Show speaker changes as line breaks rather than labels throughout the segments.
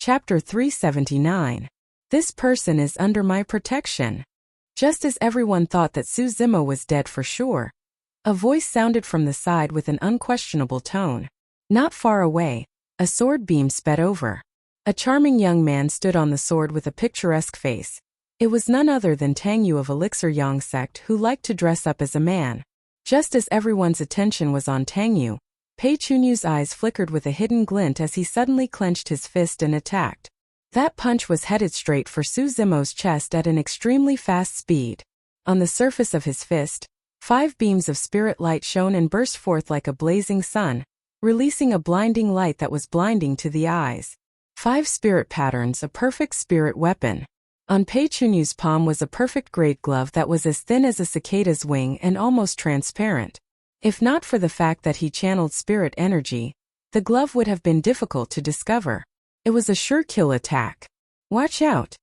Chapter 379. This person is under my protection. Just as everyone thought that Su Zimo was dead for sure, a voice sounded from the side with an unquestionable tone. Not far away, a sword beam sped over. A charming young man stood on the sword with a picturesque face. It was none other than Tang Yu of Elixir Yang sect, who liked to dress up as a man. Just as everyone's attention was on Tang Yu, Pei Chunyu's eyes flickered with a hidden glint as he suddenly clenched his fist and attacked. That punch was headed straight for Su Zimo's chest at an extremely fast speed. On the surface of his fist, 5 beams of spirit light shone and burst forth like a blazing sun, releasing a blinding light that was blinding to the eyes. 5 spirit patterns, a perfect spirit weapon. On Pei Chunyu's palm was a perfect grade glove that was as thin as a cicada's wing and almost transparent. If not for the fact that he channeled spirit energy, the glove would have been difficult to discover. It was a sure kill attack. Watch out!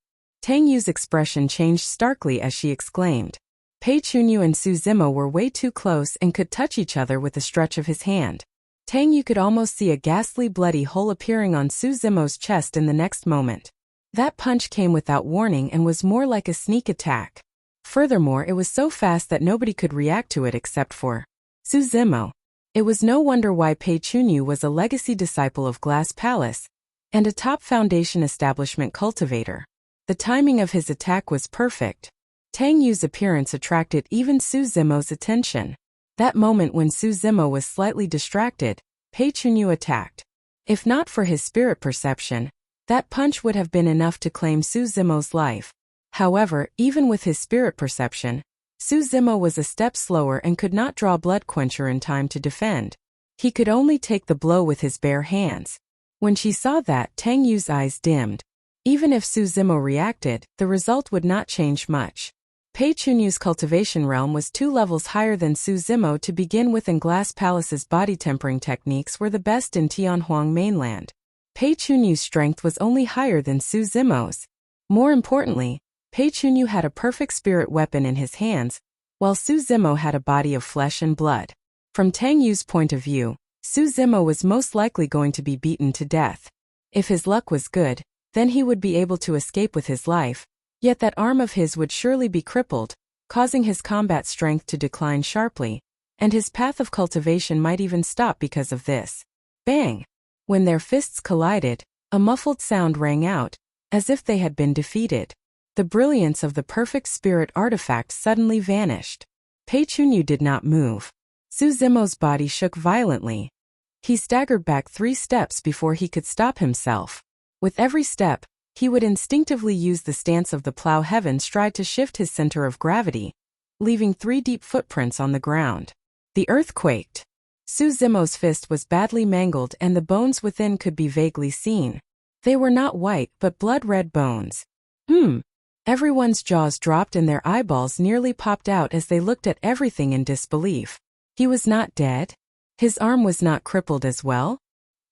Tang Yu's expression changed starkly as she exclaimed. Pei Chunyu and Su Zimo were way too close and could touch each other with a stretch of his hand. Tang Yu could almost see a ghastly bloody hole appearing on Su Zimo's chest in the next moment. That punch came without warning and was more like a sneak attack. Furthermore, it was so fast that nobody could react to it except for Su Zimo. It was no wonder why Pei Chunyu was a legacy disciple of Glass Palace and a top foundation establishment cultivator. The timing of his attack was perfect. Tang Yu's appearance attracted even Su Zimo's attention. That moment when Su Zimo was slightly distracted, Pei Chunyu attacked. If not for his spirit perception, that punch would have been enough to claim Su Zimo's life. However, even with his spirit perception, Su Zimo was a step slower and could not draw Blood Quencher in time to defend. He could only take the blow with his bare hands. When she saw that, Tang Yu's eyes dimmed. Even if Su Zimo reacted, the result would not change much. Pei Chunyu's cultivation realm was 2 levels higher than Su Zimo to begin with, and Glass Palace's body tempering techniques were the best in Tianhuang mainland. Pei Chunyu's strength was only higher than Su Zimo's. More importantly, Pei Chunyu had a perfect spirit weapon in his hands, while Su Zimo had a body of flesh and blood. From Tang Yu's point of view, Su Zimo was most likely going to be beaten to death. If his luck was good, then he would be able to escape with his life, yet that arm of his would surely be crippled, causing his combat strength to decline sharply, and his path of cultivation might even stop because of this. Bang! When their fists collided, a muffled sound rang out, as if they had been defeated. The brilliance of the perfect spirit artifact suddenly vanished. Pei Chunyu did not move. Su Zimo's body shook violently. He staggered back 3 steps before he could stop himself. With every step, he would instinctively use the stance of the plow heaven stride to shift his center of gravity, leaving 3 deep footprints on the ground. The earth quaked. Su Zimo's fist was badly mangled and the bones within could be vaguely seen. They were not white but blood-red bones. Everyone's jaws dropped and their eyeballs nearly popped out as they looked at everything in disbelief. He was not dead. His arm was not crippled as well.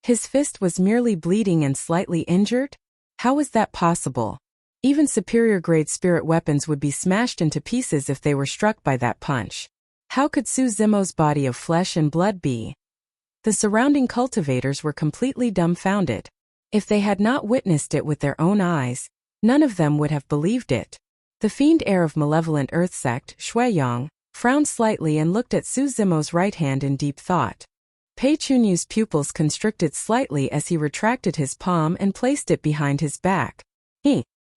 His fist was merely bleeding and slightly injured. How was that possible? Even superior-grade spirit weapons would be smashed into pieces if they were struck by that punch. How could Su Zimo's body of flesh and blood be? The surrounding cultivators were completely dumbfounded. If they had not witnessed it with their own eyes, none of them would have believed it. The fiend heir of malevolent earth sect, Shuiyang, frowned slightly and looked at Su Zimo's right hand in deep thought. Pei Chunyu's pupils constricted slightly as he retracted his palm and placed it behind his back.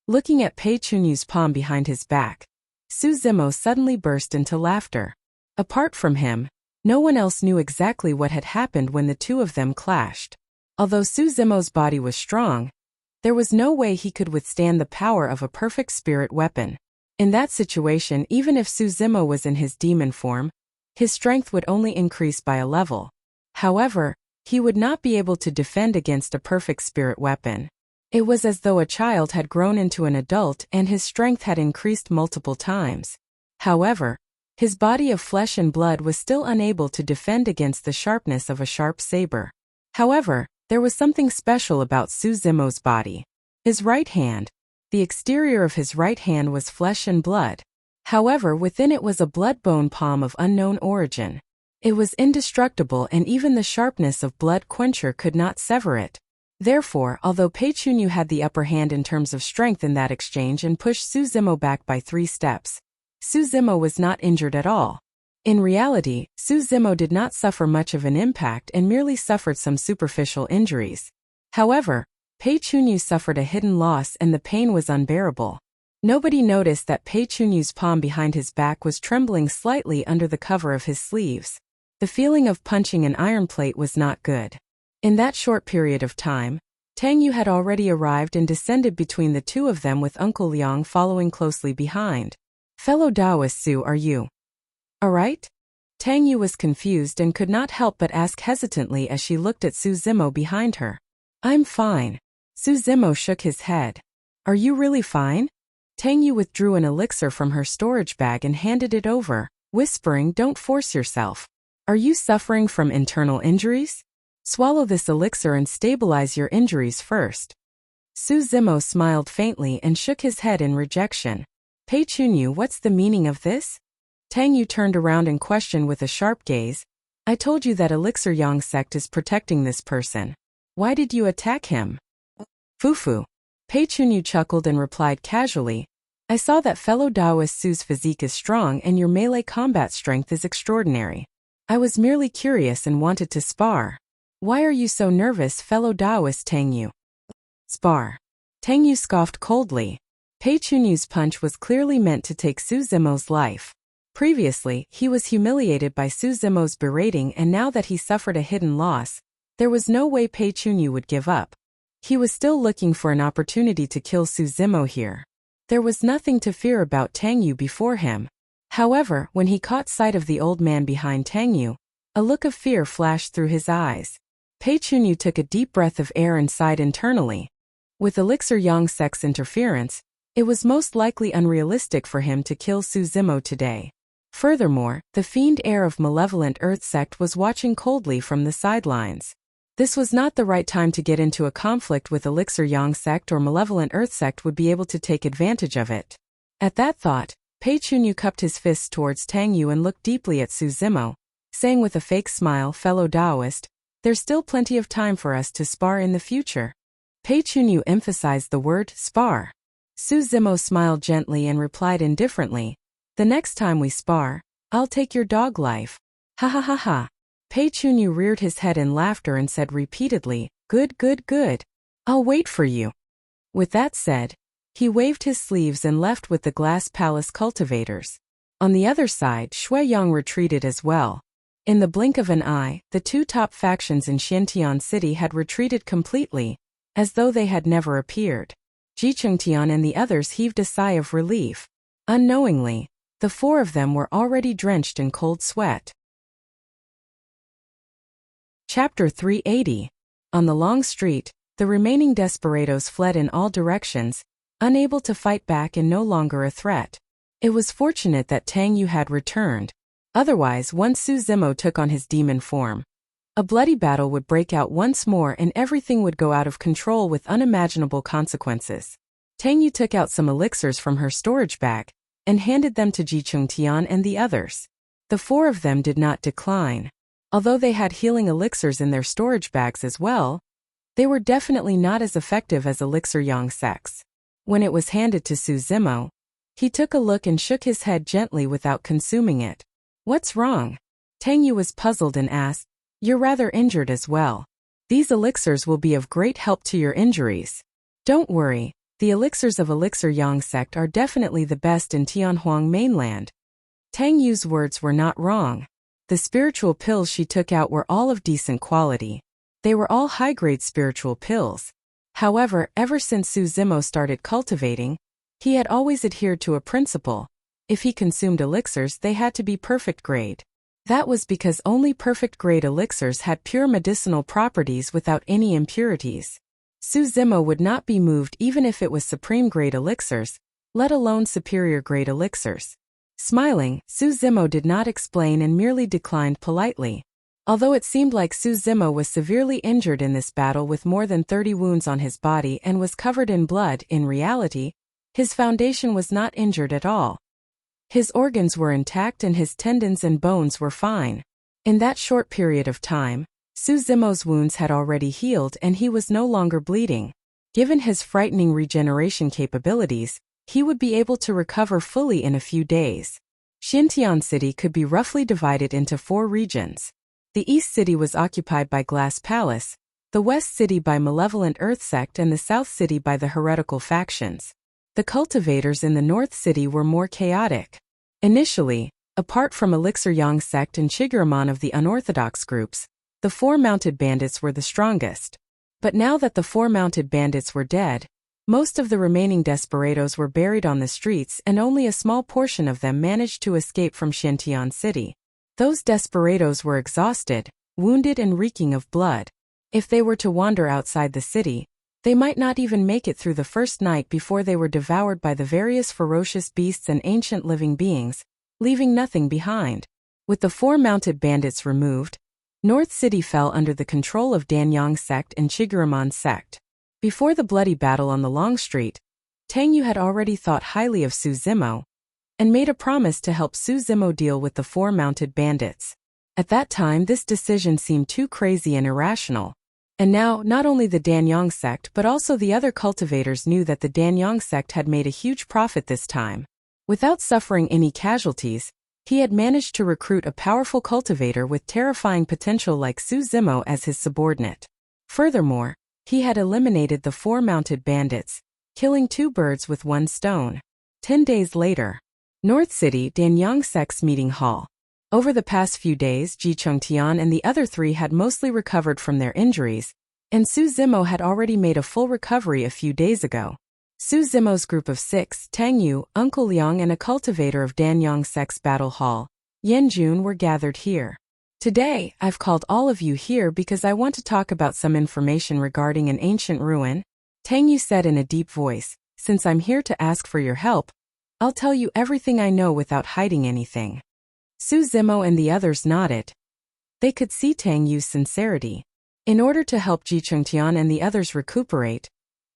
Looking at Pei Chunyu's palm behind his back, Su Zimo suddenly burst into laughter. Apart from him, no one else knew exactly what had happened when the 2 of them clashed. Although Su Zimo's body was strong, there was no way he could withstand the power of a perfect spirit weapon. In that situation, even if Su Zimo was in his demon form, his strength would only increase by a level. However, he would not be able to defend against a perfect spirit weapon. It was as though a child had grown into an adult and his strength had increased multiple times. However, his body of flesh and blood was still unable to defend against the sharpness of a sharp saber. However, there was something special about Su Zimo's body. His right hand. The exterior of his right hand was flesh and blood. However, within it was a blood-bone palm of unknown origin. It was indestructible and even the sharpness of Blood Quencher could not sever it. Therefore, although Pei Chunyu had the upper hand in terms of strength in that exchange and pushed Su Zimo back by 3 steps, Su Zimo was not injured at all. In reality, Su Zimo did not suffer much of an impact and merely suffered some superficial injuries. However, Pei Chunyu suffered a hidden loss and the pain was unbearable. Nobody noticed that Pei Chunyu's palm behind his back was trembling slightly under the cover of his sleeves. The feeling of punching an iron plate was not good. In that short period of time, Tang Yu had already arrived and descended between the two of them with Uncle Liang following closely behind. "Fellow Taoist Su, are you alright?" Tang Yu was confused and could not help but ask hesitantly as she looked at Su Zimo behind her. "I'm fine." Su Zimo shook his head. "Are you really fine?" Tang Yu withdrew an elixir from her storage bag and handed it over, whispering, "Don't force yourself. Are you suffering from internal injuries? Swallow this elixir and stabilize your injuries first." Su Zimo smiled faintly and shook his head in rejection. "Pei Chunyu, what's the meaning of this?" Tang Yu turned around and questioned with a sharp gaze. "I told you that Elixir Yang sect is protecting this person. Why did you attack him?" "Fufu." Pei Chunyu chuckled and replied casually, "I saw that fellow Taoist Su's physique is strong and your melee combat strength is extraordinary. I was merely curious and wanted to spar." "Why are you so nervous, fellow Taoist Tang Yu?" "Spar." Tang Yu scoffed coldly. Pei Chunyu's punch was clearly meant to take Su Zimo's life. Previously, he was humiliated by Su Zimo's berating, and now that he suffered a hidden loss, there was no way Pei Chunyu would give up. He was still looking for an opportunity to kill Su Zimo here. There was nothing to fear about Tang Yu before him. However, when he caught sight of the old man behind Tang Yu, a look of fear flashed through his eyes. Pei Chunyu took a deep breath of air and sighed internally. With Elixir Yang sect's interference, it was most likely unrealistic for him to kill Su Zimo today. Furthermore, the fiend heir of Malevolent Earth sect was watching coldly from the sidelines. This was not the right time to get into a conflict with Elixir Yang sect, or Malevolent Earth sect would be able to take advantage of it. At that thought, Pei Chunyu cupped his fists towards Tang Yu and looked deeply at Su Zimo, saying with a fake smile, "Fellow Taoist, there's still plenty of time for us to spar in the future." Pei Chunyu emphasized the word spar. Su Zimo smiled gently and replied indifferently, "The next time we spar, I'll take your dog life." "Ha ha ha ha." Pei Chunyu reared his head in laughter and said repeatedly, "Good, good, good. I'll wait for you." With that said, he waved his sleeves and left with the Glass Palace cultivators. On the other side, Shui Yang retreated as well. In the blink of an eye, the two top factions in Xiantian City had retreated completely, as though they had never appeared. Jichengtian and the others heaved a sigh of relief. Unknowingly, the four of them were already drenched in cold sweat. Chapter 380. On the long street, the remaining desperados fled in all directions, unable to fight back and no longer a threat. It was fortunate that Tang Yu had returned. Otherwise, once Su Zimo took on his demon form, a bloody battle would break out once more and everything would go out of control with unimaginable consequences. Tang Yu took out some elixirs from her storage bag and handed them to Jichengtian and the others. The four of them did not decline. Although they had healing elixirs in their storage bags as well, they were definitely not as effective as Elixir Yang sect's. When it was handed to Su Zimo, he took a look and shook his head gently without consuming it. "What's wrong?" Tang Yu was puzzled and asked, "You're rather injured as well. These elixirs will be of great help to your injuries." "Don't worry, the elixirs of Elixir Yang sect are definitely the best in Tianhuang mainland." Tang Yu's words were not wrong. The spiritual pills she took out were all of decent quality. They were all high-grade spiritual pills. However, ever since Su Zimo started cultivating, he had always adhered to a principle. If he consumed elixirs, they had to be perfect grade. That was because only perfect grade elixirs had pure medicinal properties without any impurities. Su Zimo would not be moved even if it was supreme grade elixirs, let alone superior grade elixirs. Smiling, Su Zimo did not explain and merely declined politely. Although it seemed like Su Zimo was severely injured in this battle with more than 30 wounds on his body and was covered in blood, in reality, his foundation was not injured at all. His organs were intact and his tendons and bones were fine. In that short period of time, Su Zimo's wounds had already healed and he was no longer bleeding. Given his frightening regeneration capabilities, he would be able to recover fully in a few days. Xintian City could be roughly divided into 4 regions. The East City was occupied by Glass Palace, the West City by Malevolent Earth Sect, and the South City by the heretical factions. The cultivators in the North City were more chaotic. Initially, apart from Elixir Yang Sect and Shigeramon of the unorthodox groups, the 4 mounted bandits were the strongest. But now that the 4 mounted bandits were dead, most of the remaining desperados were buried on the streets and only a small portion of them managed to escape from Xintian City. Those desperados were exhausted, wounded and reeking of blood. If they were to wander outside the city, they might not even make it through the first night before they were devoured by the various ferocious beasts and ancient living beings, leaving nothing behind. With the 4 mounted bandits removed, North City fell under the control of Danyang Sect and Shigeramon Sect. Before the bloody battle on the Long Street, Tang Yu had already thought highly of Su Zimo and made a promise to help Su Zimo deal with the 4 mounted bandits. At that time, this decision seemed too crazy and irrational. And now, not only the Danyang Sect but also the other cultivators knew that the Danyang Sect had made a huge profit this time. Without suffering any casualties, he had managed to recruit a powerful cultivator with terrifying potential like Su Zimo as his subordinate. Furthermore, he had eliminated the 4 mounted bandits, killing 2 birds with 1 stone. 10 days later, North City, Danyang Sect's meeting hall. Over the past few days, Ji Chengtian and the other 3 had mostly recovered from their injuries, and Su Zimo had already made a full recovery a few days ago. Su Zimo's group of 6, Tang Yu, Uncle Liang and a cultivator of Danyang Sect's battle hall, Yan Jun, were gathered here. Today, I've called all of you here because I want to talk about some information regarding an ancient ruin, Tang Yu said in a deep voice. Since I'm here to ask for your help, I'll tell you everything I know without hiding anything. Su Zimo and the others nodded. They could see Tang Yu's sincerity. In order to help Ji Chengtian and the others recuperate,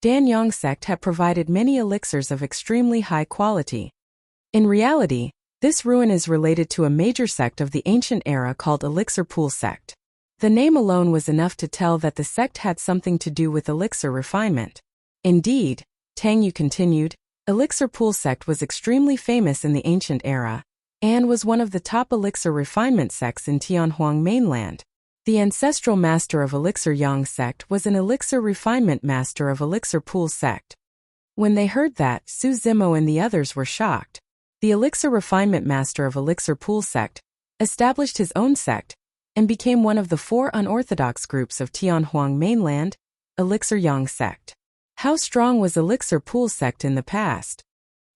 Danyang Sect had provided many elixirs of extremely high quality. In reality, this ruin is related to a major sect of the ancient era called Elixir Pool Sect. The name alone was enough to tell that the sect had something to do with elixir refinement. Indeed, Tang Yu continued, Elixir Pool Sect was extremely famous in the ancient era, and was one of the top elixir refinement sects in Tianhuang mainland. The ancestral master of Elixir Yang Sect was an elixir refinement master of Elixir Pool Sect. When they heard that, Su Zimo and the others were shocked. The elixir refinement master of Elixir Pool Sect established his own sect and became one of the 4 unorthodox groups of Tianhuang mainland, Elixir Yang Sect. How strong was Elixir Pool Sect in the past?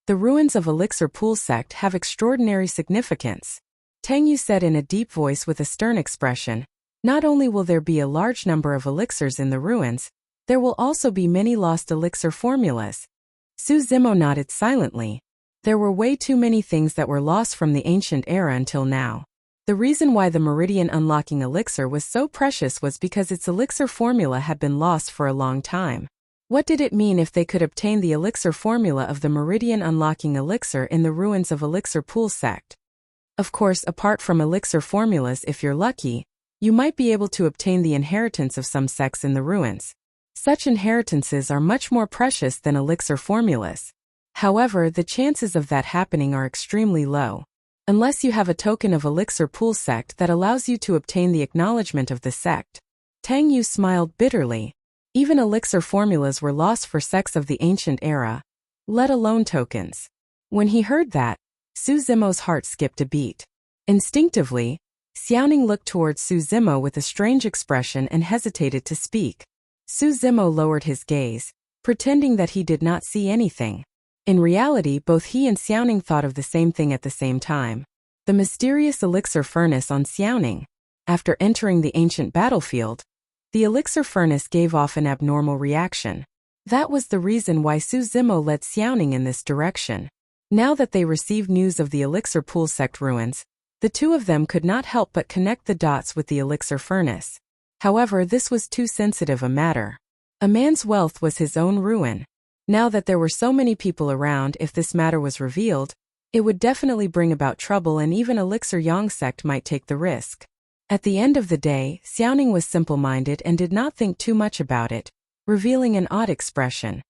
The ruins of Elixir Pool Sect have extraordinary significance, Tang Yu said in a deep voice with a stern expression. Not only will there be a large number of elixirs in the ruins, there will also be many lost elixir formulas. Su Zimo nodded silently. There were way too many things that were lost from the ancient era until now. The reason why the Meridian Unlocking Elixir was so precious was because its elixir formula had been lost for a long time. What did it mean if they could obtain the elixir formula of the Meridian Unlocking Elixir in the ruins of Elixir Pool Sect? Of course, apart from elixir formulas, if you're lucky, you might be able to obtain the inheritance of some sects in the ruins. Such inheritances are much more precious than elixir formulas. However, the chances of that happening are extremely low. Unless you have a token of Elixir Pool Sect that allows you to obtain the acknowledgement of the sect. Tang Yu smiled bitterly. Even elixir formulas were lost for sects of the ancient era, let alone tokens. When he heard that, Su Zimo's heart skipped a beat. Instinctively, Xiaoning looked towards Su Zimo with a strange expression and hesitated to speak. Su Zimo lowered his gaze, pretending that he did not see anything. In reality, both he and Xiaoning thought of the same thing at the same time. The mysterious elixir furnace on Xiaoning. After entering the ancient battlefield, the elixir furnace gave off an abnormal reaction. That was the reason why Su Zimo led Xiaoning in this direction. Now that they received news of the Elixir Pool Sect ruins, the 2 of them could not help but connect the dots with the elixir furnace. However, this was too sensitive a matter. A man's wealth was his own ruin. Now that there were so many people around, if this matter was revealed, it would definitely bring about trouble and even Elixir Yang Sect might take the risk. At the end of the day, Xiaoning was simple-minded and did not think too much about it, revealing an odd expression.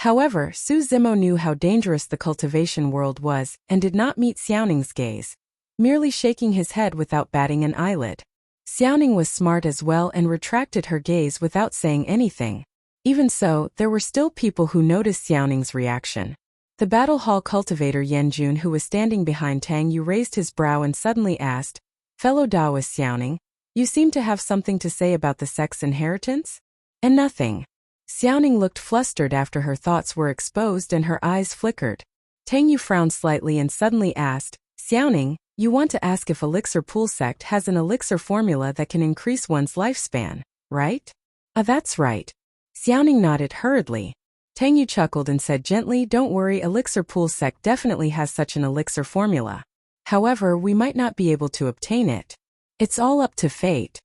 However, Su Zimo knew how dangerous the cultivation world was and did not meet Xiaoning's gaze, merely shaking his head without batting an eyelid. Xiaoning was smart as well and retracted her gaze without saying anything. Even so, there were still people who noticed Xiaoning's reaction. The battle hall cultivator Yanjun, who was standing behind Tang Yu, raised his brow and suddenly asked, "Fellow Taoist Xiaoning, you seem to have something to say about the sex inheritance?" "And nothing." Xiaoning looked flustered after her thoughts were exposed and her eyes flickered. Tang Yu frowned slightly and suddenly asked, "Xiaoning, you want to ask if Elixir Pool Sect has an elixir formula that can increase one's lifespan, right?" That's right." Xiaoning nodded hurriedly. Tang Yu chuckled and said gently, "Don't worry, Elixir Pool Sect definitely has such an elixir formula. However, we might not be able to obtain it. It's all up to fate."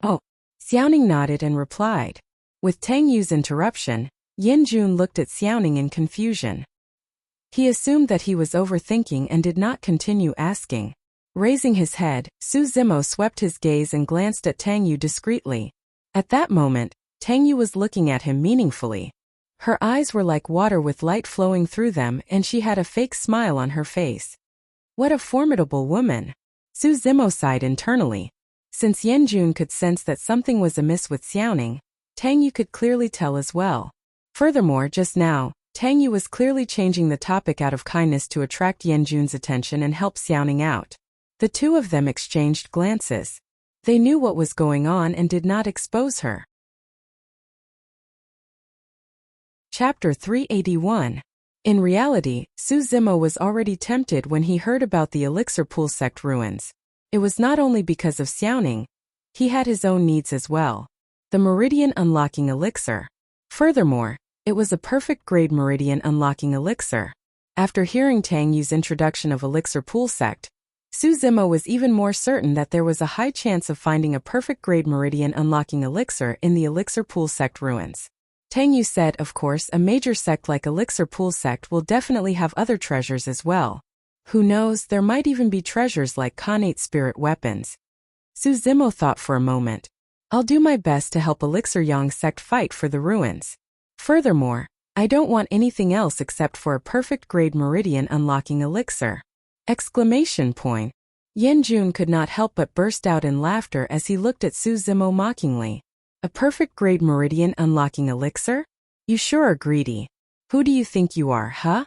"Oh." Xiaoning nodded and replied. With Tang Yu's interruption, Yanjun looked at Xiaoning in confusion. He assumed that he was overthinking and did not continue asking. Raising his head, Su Zimo swept his gaze and glanced at Tang Yu discreetly. At that moment, Tang Yu was looking at him meaningfully. Her eyes were like water with light flowing through them, and she had a fake smile on her face. What a formidable woman! Su Zimo sighed internally. Since Yanjun could sense that something was amiss with Xiaoning, Tang Yu could clearly tell as well. Furthermore, just now, Tang Yu was clearly changing the topic out of kindness to attract Yanjun's attention and help Xiaoning out. The two of them exchanged glances. They knew what was going on and did not expose her. Chapter 381. In reality, Su Zimo was already tempted when he heard about the Elixir Pool Sect ruins. It was not only because of Xiaoning. He had his own needs as well. The Meridian Unlocking Elixir. Furthermore, it was a perfect grade Meridian Unlocking Elixir. After hearing Tang Yu's introduction of Elixir Pool Sect, Su Zimo was even more certain that there was a high chance of finding a perfect grade Meridian Unlocking Elixir in the Elixir Pool Sect ruins. Tang Yu said, of course, a major sect like Elixir Pool Sect will definitely have other treasures as well. Who knows, there might even be treasures like Khanate spirit weapons. Su Zimo thought for a moment. I'll do my best to help Elixir Yang sect fight for the ruins. Furthermore, I don't want anything else except for a perfect grade Meridian Unlocking Elixir. Exclamation point. Yanjun could not help but burst out in laughter as he looked at Su Zimo mockingly. A perfect grade Meridian Unlocking Elixir? You sure are greedy. Who do you think you are, huh?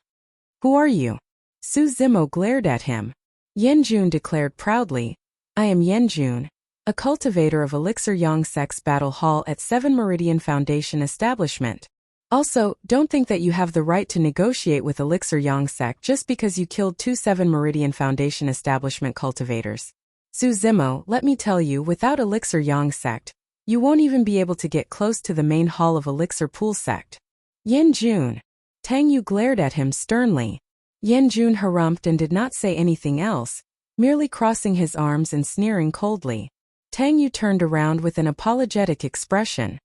Who are you? Su Zimo glared at him. Yanjun declared proudly, I am Yanjun, a cultivator of Elixir Yang Sect's Battle Hall at 7 Meridian Foundation establishment. Also, don't think that you have the right to negotiate with Elixir Yang Sect just because you killed 2 7 Meridian Foundation establishment cultivators. Su Zimo, let me tell you, without Elixir Yang Sect, you won't even be able to get close to the main hall of Elixir Pool Sect. Yanjun. Tang Yu glared at him sternly. Yanjun harumphed and did not say anything else, merely crossing his arms and sneering coldly. Tang Yu turned around with an apologetic expression.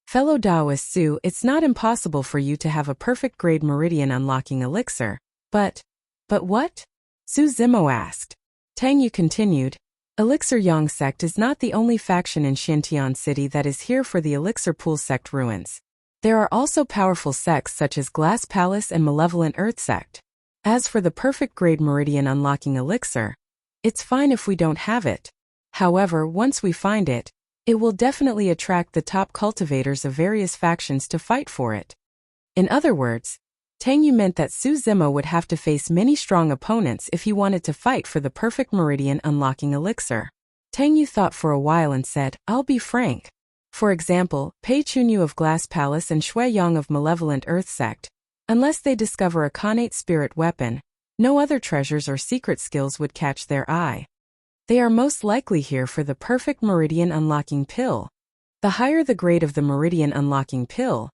Fellow Taoist Su, it's not impossible for you to have a perfect grade Meridian Unlocking Elixir, but what? Su Zimo asked. Tang Yu continued, Elixir Yang Sect is not the only faction in Xintian City that is here for the Elixir Pool Sect ruins. There are also powerful sects such as Glass Palace and Malevolent Earth Sect. As for the perfect grade Meridian Unlocking Elixir, it's fine if we don't have it. However, once we find it, it will definitely attract the top cultivators of various factions to fight for it. In other words, Tang Yu meant that Su Zimo would have to face many strong opponents if he wanted to fight for the perfect Meridian Unlocking Elixir. Tang Yu thought for a while and said, I'll be frank. For example, Pei Chunyu of Glass Palace and Shui Yang of Malevolent Earth Sect. Unless they discover a Khanate spirit weapon, no other treasures or secret skills would catch their eye. They are most likely here for the perfect Meridian Unlocking Pill. The higher the grade of the Meridian Unlocking Pill,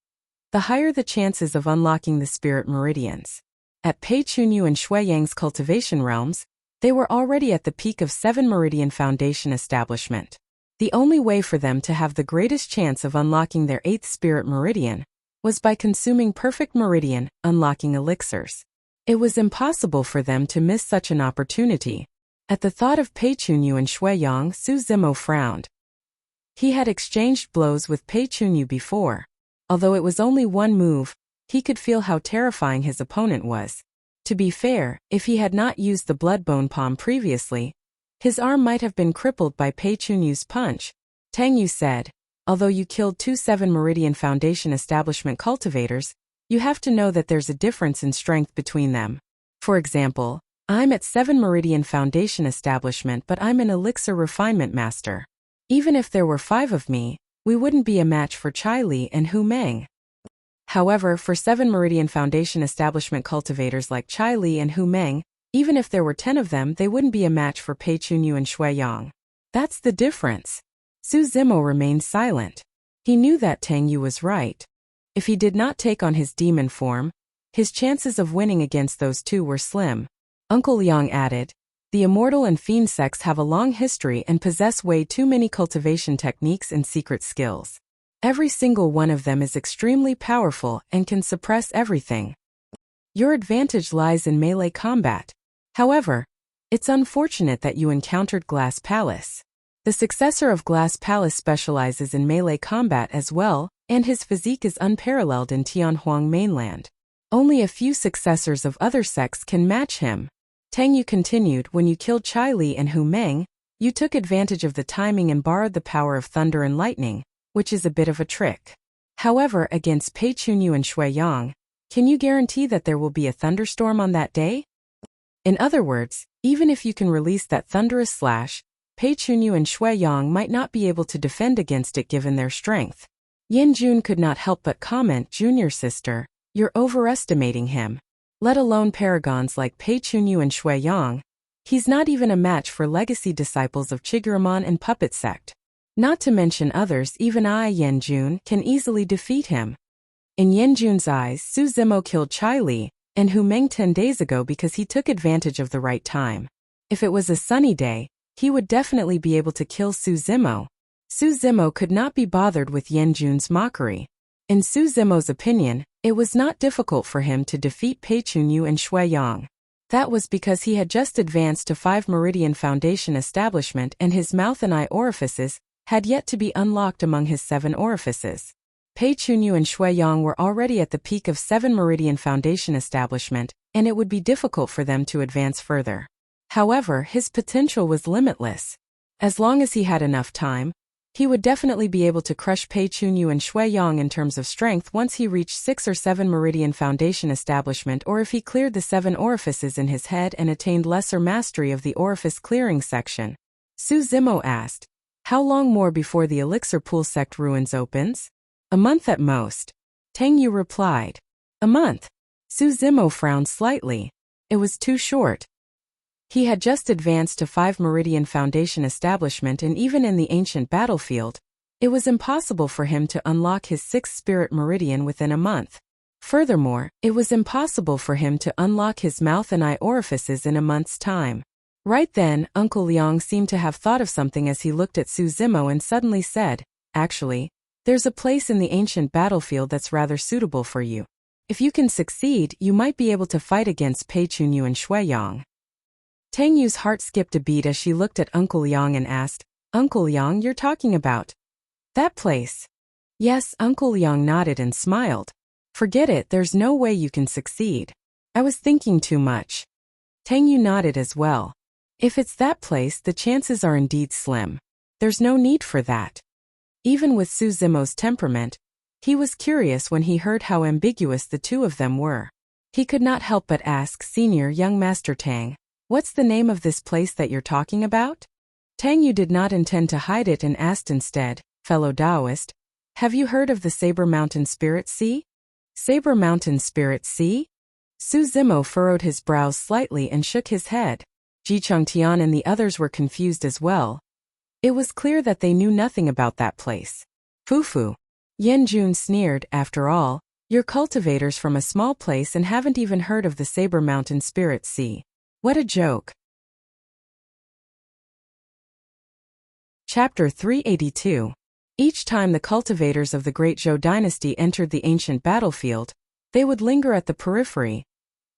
the higher the chances of unlocking the spirit meridians. At Pei Chunyu and Shui Yang's cultivation realms, they were already at the peak of 7 Meridian Foundation establishment. The only way for them to have the greatest chance of unlocking their 8th spirit meridian was by consuming perfect Meridian Unlocking Elixirs. It was impossible for them to miss such an opportunity. At the thought of Pei Chunyu and Shui Yang, Su Zimo frowned. He had exchanged blows with Pei Chunyu before. Although it was only one move, he could feel how terrifying his opponent was. To be fair, if he had not used the bloodbone palm previously, his arm might have been crippled by Pei Chunyu's punch. Tang Yu said, although you killed 2 7 Meridian Foundation establishment cultivators, you have to know that there's a difference in strength between them. For example, I'm at 7 Meridian Foundation establishment but I'm an elixir refinement master. Even if there were 5 of me, we wouldn't be a match for Chai Li and Hu Meng. However, for 7 Meridian Foundation establishment cultivators like Chai Li and Hu Meng, even if there were 10 of them, they wouldn't be a match for Pei Chunyu and Shui Yang. That's the difference. Su Zimo remained silent. He knew that Tang Yu was right. If he did not take on his demon form, his chances of winning against those two were slim. Uncle Liang added, the immortal and fiend sects have a long history and possess way too many cultivation techniques and secret skills. Every single one of them is extremely powerful and can suppress everything. Your advantage lies in melee combat. However, it's unfortunate that you encountered Glass Palace. The successor of Glass Palace specializes in melee combat as well, and his physique is unparalleled in Tianhuang mainland. Only a few successors of other sects can match him. Tang Yu continued, when you killed Chai Li and Hu Meng, you took advantage of the timing and borrowed the power of thunder and lightning, which is a bit of a trick. However, against Pei Chunyu and Shui Yang, can you guarantee that there will be a thunderstorm on that day? In other words, even if you can release that thunderous slash, Pei Chunyu and Shui Yang might not be able to defend against it given their strength. Yan Jun could not help but comment, junior sister, you're overestimating him. Let alone paragons like Pei Chunyu and Shui Yang, he's not even a match for legacy disciples of Chiguramon and Puppet Sect. Not to mention others, even I, Yan Jun, can easily defeat him. In Yan Jun's eyes, Su Zimo killed Chai Li and Hu Meng 10 days ago because he took advantage of the right time. If it was a sunny day, he would definitely be able to kill Su Zimo. Su Zimo could not be bothered with Yan Jun's mockery. In Su Zimo's opinion, it was not difficult for him to defeat Pei Chunyu and Shui Yang. That was because he had just advanced to 5 Meridian Foundation establishment and his mouth and eye orifices had yet to be unlocked among his 7 orifices. Pei Chunyu and Shui Yang were already at the peak of 7 Meridian Foundation establishment, and it would be difficult for them to advance further. However, his potential was limitless. As long as he had enough time, he would definitely be able to crush Pei Chunyu and Shui Yang in terms of strength once he reached 6 or 7 Meridian Foundation establishment, or if he cleared the 7 orifices in his head and attained lesser mastery of the orifice clearing section. Su Zimo asked, how long more before the Elixir Pool Sect ruins opens? A month at most. Tang Yu replied. A month? Su Zimo frowned slightly. It was too short. He had just advanced to 5 Meridian Foundation establishment, and even in the ancient battlefield, it was impossible for him to unlock his 6th Spirit Meridian within a month. Furthermore, it was impossible for him to unlock his mouth and eye orifices in a month's time. Right then, Uncle Liang seemed to have thought of something as he looked at Su Zimo and suddenly said, actually, there's a place in the ancient battlefield that's rather suitable for you. If you can succeed, you might be able to fight against Pei Chunyu and Shui Yang. Tang Yu's heart skipped a beat as she looked at Uncle Liang and asked, Uncle Liang, you're talking about that place? Yes, Uncle Liang nodded and smiled. Forget it, there's no way you can succeed. I was thinking too much. Tang Yu nodded as well. If it's that place, the chances are indeed slim. There's no need for that. Even with Su Zimo's temperament, he was curious when he heard how ambiguous the two of them were. He could not help but ask, Senior Young Master Tang, what's the name of this place that you're talking about? Tang Yu did not intend to hide it and asked instead, fellow Taoist, have you heard of the Saber Mountain Spirit Sea? Saber Mountain Spirit Sea? Su Zimo furrowed his brows slightly and shook his head. Ji Chongtian and the others were confused as well. It was clear that they knew nothing about that place. Fufu. Yan Jun sneered, after all, you're cultivators from a small place and haven't even heard of the Saber Mountain Spirit Sea. What a joke. Chapter 382. Each time the cultivators of the Great Zhou dynasty entered the ancient battlefield, they would linger at the periphery.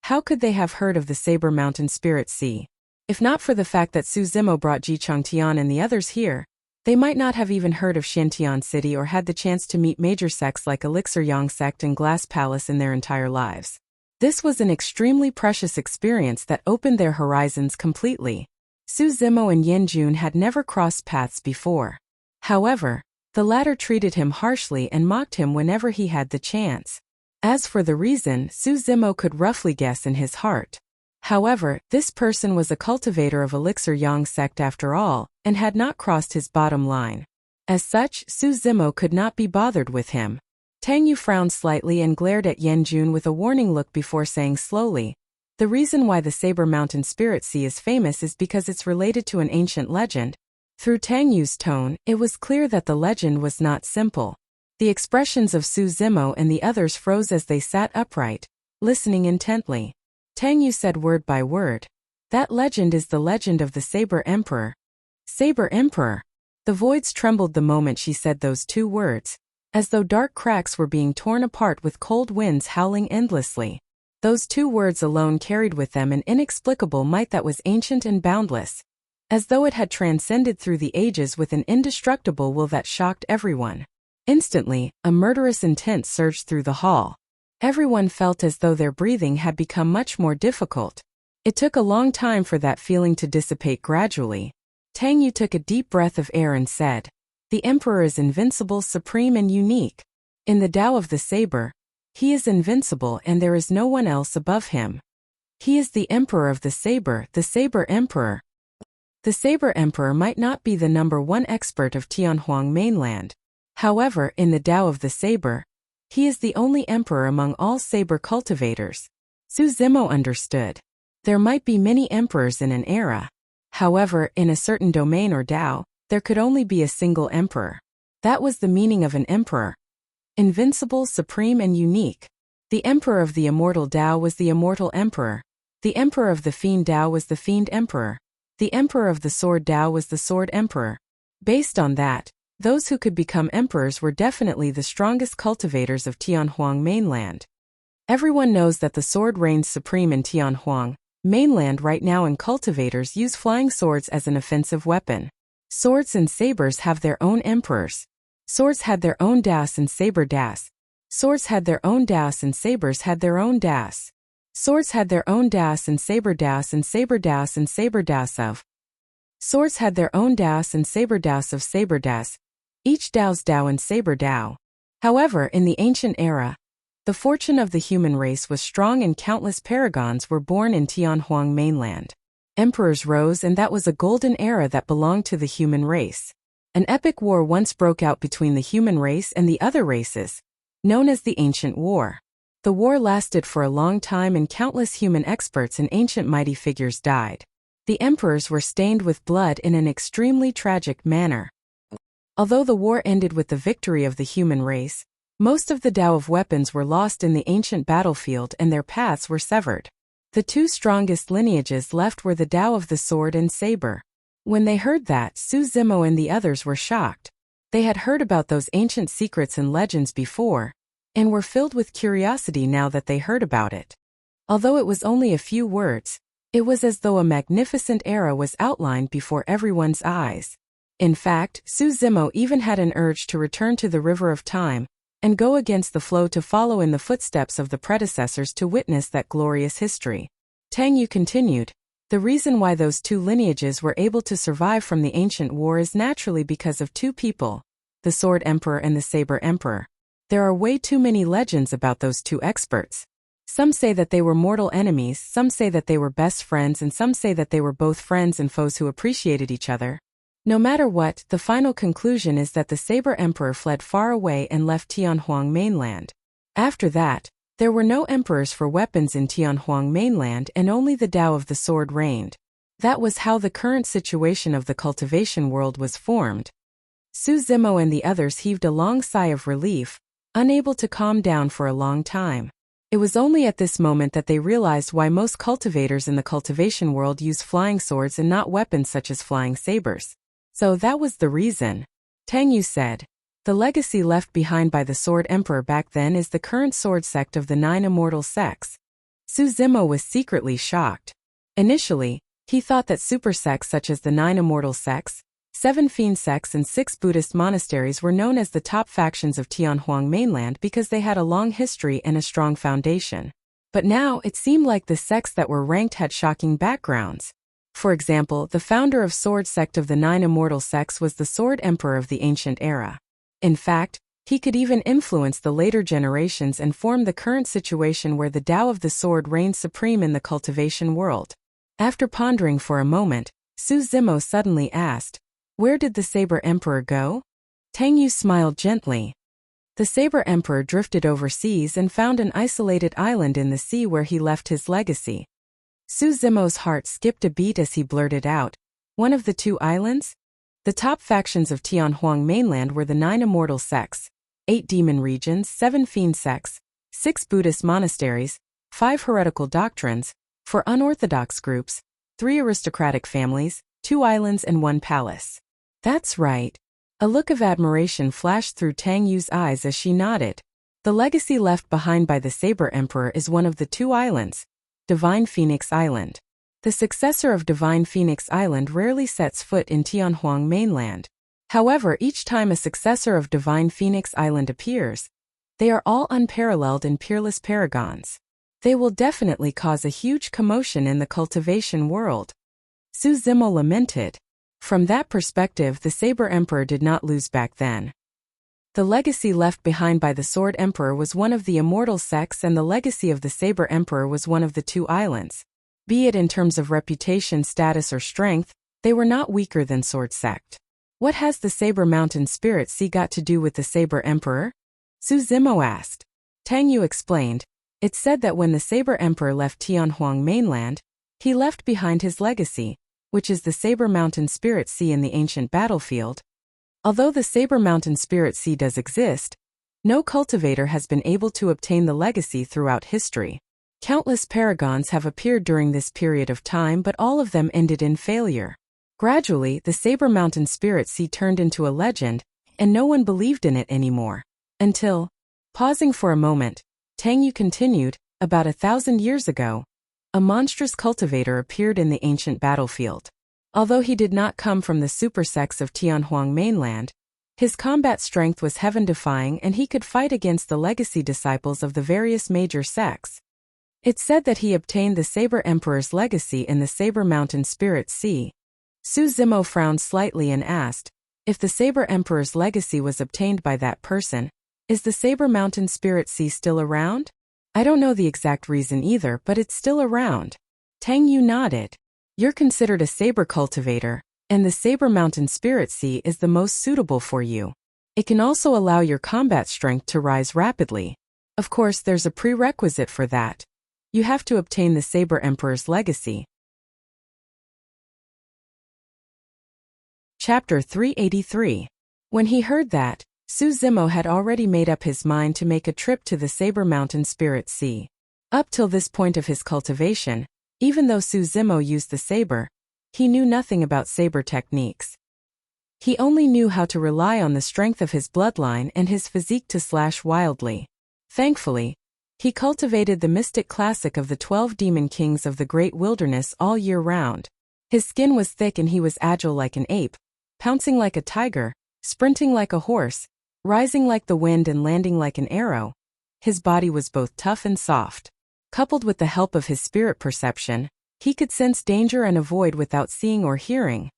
How could they have heard of the Saber Mountain Spirit Sea? If not for the fact that Su Zimo brought Ji Changtian and the others here, they might not have even heard of Xiantian City or had the chance to meet major sects like Elixir Yang Sect and Glass Palace in their entire lives. This was an extremely precious experience that opened their horizons completely. Su Zimo and Yin Jun had never crossed paths before. However, the latter treated him harshly and mocked him whenever he had the chance. As for the reason, Su Zimo could roughly guess in his heart. However, this person was a cultivator of Elixir Yang Sect after all, and had not crossed his bottom line. As such, Su Zimo could not be bothered with him. Tang Yu frowned slightly and glared at Yen Jun with a warning look before saying slowly, "The reason why the Saber Mountain Spirit Sea is famous is because it's related to an ancient legend." Through Tang Yu's tone, it was clear that the legend was not simple. The expressions of Su Zimo and the others froze as they sat upright, listening intently. Tang Yu said word by word, "That legend is the legend of the Saber Emperor." Saber Emperor. The voids trembled the moment she said those two words, as though dark cracks were being torn apart with cold winds howling endlessly. Those two words alone carried with them an inexplicable might that was ancient and boundless, as though it had transcended through the ages with an indestructible will that shocked everyone. Instantly, a murderous intent surged through the hall. Everyone felt as though their breathing had become much more difficult. It took a long time for that feeling to dissipate gradually. Tang Yu took a deep breath of air and said, "The Emperor is invincible, supreme and unique. In the Tao of the Saber, he is invincible and there is no one else above him. He is the Emperor of the Saber Emperor." The Saber Emperor might not be the #1 expert of Tianhuang mainland. However, in the Tao of the Saber, he is the only emperor among all saber cultivators. Su Zimo understood. There might be many emperors in an era. However, in a certain domain or Tao, there could only be a single emperor. That was the meaning of an emperor. Invincible, supreme and unique. The emperor of the immortal Tao was the immortal emperor. The emperor of the fiend Tao was the fiend emperor. The emperor of the sword Tao was the sword emperor. Based on that, those who could become emperors were definitely the strongest cultivators of Tianhuang mainland. Everyone knows that the sword reigns supreme in Tianhuang mainland right now, and cultivators use flying swords as an offensive weapon. Swords and sabers have their own emperors. Swords had their own das and saber das. Swords had their own das and sabers had their own das. Swords had their own das and saber das and saber das and saber das of. Swords had their own das and saber das of saber das. Each Dao's Dao and saber Dao. However, in the ancient era, the fortune of the human race was strong and countless paragons were born in Tianhuang mainland. Emperors rose, and that was a golden era that belonged to the human race. An epic war once broke out between the human race and the other races, known as the Ancient War. The war lasted for a long time and countless human experts and ancient mighty figures died. The emperors were stained with blood in an extremely tragic manner. Although the war ended with the victory of the human race, most of the Tao of weapons were lost in the ancient battlefield and their paths were severed. The two strongest lineages left were the Tao of the sword and saber. When they heard that, Su Zimo and the others were shocked. They had heard about those ancient secrets and legends before, and were filled with curiosity now that they heard about it. Although it was only a few words, it was as though a magnificent era was outlined before everyone's eyes. In fact, Su Zimo even had an urge to return to the river of time, and go against the flow to follow in the footsteps of the predecessors to witness that glorious history. Tang Yu continued, "The reason why those two lineages were able to survive from the ancient war is naturally because of two people, the Sword Emperor and the Saber Emperor. There are way too many legends about those two experts. Some say that they were mortal enemies, some say that they were best friends, and some say that they were both friends and foes who appreciated each other. No matter what, the final conclusion is that the Saber Emperor fled far away and left Tianhuang mainland. After that, there were no emperors for weapons in Tianhuang mainland and only the Tao of the sword reigned. That was how the current situation of the cultivation world was formed." Su Zimo and the others heaved a long sigh of relief, unable to calm down for a long time. It was only at this moment that they realized why most cultivators in the cultivation world use flying swords and not weapons such as flying sabers. So that was the reason. Tang Yu said, "The legacy left behind by the Sword Emperor back then is the current sword sect of the 9 immortal sects." Su Zimo was secretly shocked. Initially, He thought that super sects such as the 9 immortal sects, 7 fiend sects and 6 Buddhist monasteries were known as the top factions of Tianhuang mainland because they had a long history and a strong foundation. But now it seemed like the sects that were ranked had shocking backgrounds. For example, the founder of Sword sect of the 9 immortal sects was the Sword Emperor of the ancient era. In fact, he could even influence the later generations and form the current situation where the Tao of the Sword reigns supreme in the cultivation world. After pondering for a moment, Su Zimo suddenly asked, "Where did the Saber Emperor go?" Tang Yu smiled gently. The Saber Emperor drifted overseas and found an isolated island in the sea where he left his legacy. Su Zimo's heart skipped a beat as he blurted out, "One of the 2 islands?" The top factions of Tianhuang mainland were the 9 immortal sects, 8 demon regions, 7 fiend sects, 6 Buddhist monasteries, 5 heretical doctrines, 4 unorthodox groups, 3 aristocratic families, 2 islands and 1 palace. That's right. A look of admiration flashed through Tang Yu's eyes as she nodded. The legacy left behind by the Saber Emperor is one of the 2 islands, Divine Phoenix Island. The successor of Divine Phoenix Island rarely sets foot in Tianhuang mainland. However, each time a successor of Divine Phoenix Island appears, they are all unparalleled and peerless paragons. They will definitely cause a huge commotion in the cultivation world. Su Zimo lamented. From that perspective, the Saber Emperor did not lose back then. The legacy left behind by the Sword Emperor was one of the immortal sects, and the legacy of the Saber Emperor was one of the 2 islands. Be it in terms of reputation, status, or strength, they were not weaker than Sword sect. What has the Saber Mountain Spirit Sea got to do with the Saber Emperor? Su Zimo asked. Tang Yu explained. It's said that when the Saber Emperor left Tianhuang mainland, he left behind his legacy, which is the Saber Mountain Spirit Sea in the ancient battlefield. Although the Saber Mountain Spirit Sea does exist, no cultivator has been able to obtain the legacy throughout history. Countless paragons have appeared during this period of time, but all of them ended in failure. Gradually, the Saber Mountain Spirit Sea turned into a legend, and no one believed in it anymore. Until, pausing for a moment, Tang Yu continued, about 1,000 years ago, a monstrous cultivator appeared in the ancient battlefield. Although he did not come from the super sects of Tianhuang mainland, his combat strength was heaven-defying and he could fight against the legacy disciples of the various major sects. It's said that he obtained the Saber Emperor's legacy in the Saber Mountain Spirit Sea. Su Zimo frowned slightly and asked, if the Saber Emperor's legacy was obtained by that person, is the Saber Mountain Spirit Sea still around? I don't know the exact reason either, but it's still around. Tang Yu nodded. You're considered a saber cultivator, and the Saber Mountain Spirit Sea is the most suitable for you. It can also allow your combat strength to rise rapidly. Of course, there's a prerequisite for that. You have to obtain the Saber Emperor's legacy. Chapter 383. When he heard that, Su Zimo had already made up his mind to make a trip to the Saber Mountain Spirit Sea. Up till this point of his cultivation, even though Su Zimo used the saber, he knew nothing about saber techniques. He only knew how to rely on the strength of his bloodline and his physique to slash wildly. Thankfully, he cultivated the mystic classic of the 12 demon kings of the great wilderness all year round. His skin was thick and he was agile like an ape, pouncing like a tiger, sprinting like a horse, rising like the wind and landing like an arrow. His body was both tough and soft. Coupled with the help of his spirit perception, he could sense danger and avoid without seeing or hearing.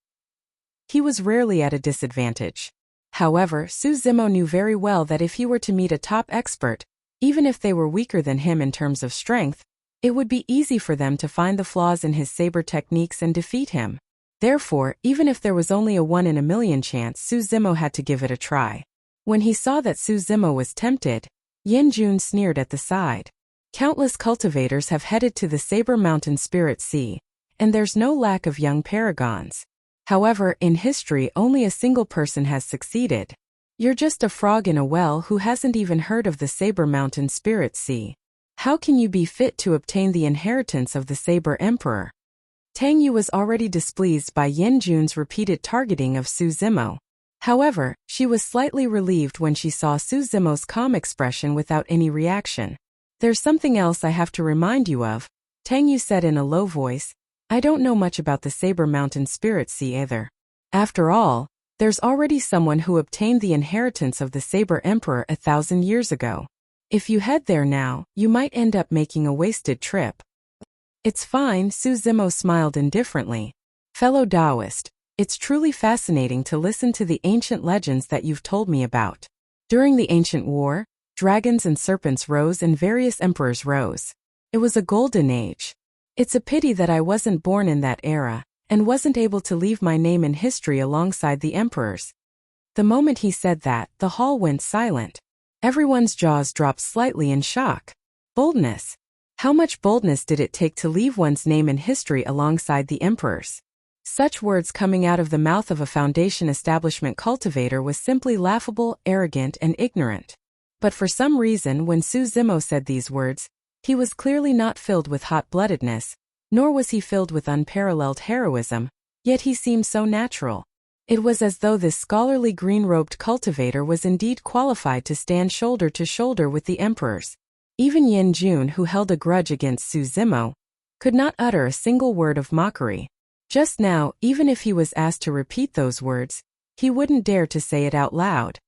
He was rarely at a disadvantage. However, Su Zimo knew very well that if he were to meet a top expert, even if they were weaker than him in terms of strength, it would be easy for them to find the flaws in his saber techniques and defeat him. Therefore, even if there was only a 1 in a million chance, Su Zimo had to give it a try. When he saw that Su Zimo was tempted, Yin Jun sneered at the side. Countless cultivators have headed to the Saber Mountain Spirit Sea, and there's no lack of young paragons. However, in history only a single person has succeeded. You're just a frog in a well who hasn't even heard of the Saber Mountain Spirit Sea. How can you be fit to obtain the inheritance of the Saber Emperor? Tang Yu was already displeased by Yin Jun's repeated targeting of Su Zimo. However, she was slightly relieved when she saw Su Zimo's calm expression without any reaction. There's something else I have to remind you of, Tang Yu said in a low voice. I don't know much about the Saber Mountain Spirit Sea either. After all, there's already someone who obtained the inheritance of the Saber Emperor 1,000 years ago. If you head there now, you might end up making a wasted trip. It's fine, Su Zimo smiled indifferently. Fellow Taoist, it's truly fascinating to listen to the ancient legends that you've told me about. During the ancient war, dragons and serpents rose and various emperors rose. It was a golden age. It's a pity that I wasn't born in that era, and wasn't able to leave my name in history alongside the emperors. The moment he said that, the hall went silent. Everyone's jaws dropped slightly in shock. Boldness. How much boldness did it take to leave one's name in history alongside the emperors? Such words coming out of the mouth of a Foundation establishment cultivator was simply laughable, arrogant, and ignorant. But for some reason, when Su Zimo said these words, he was clearly not filled with hot-bloodedness, nor was he filled with unparalleled heroism, yet he seemed so natural. It was as though this scholarly green-robed cultivator was indeed qualified to stand shoulder to shoulder with the emperors. Even Yin Jun, who held a grudge against Su Zimo, could not utter a single word of mockery. Just now, even if he was asked to repeat those words, he wouldn't dare to say it out loud.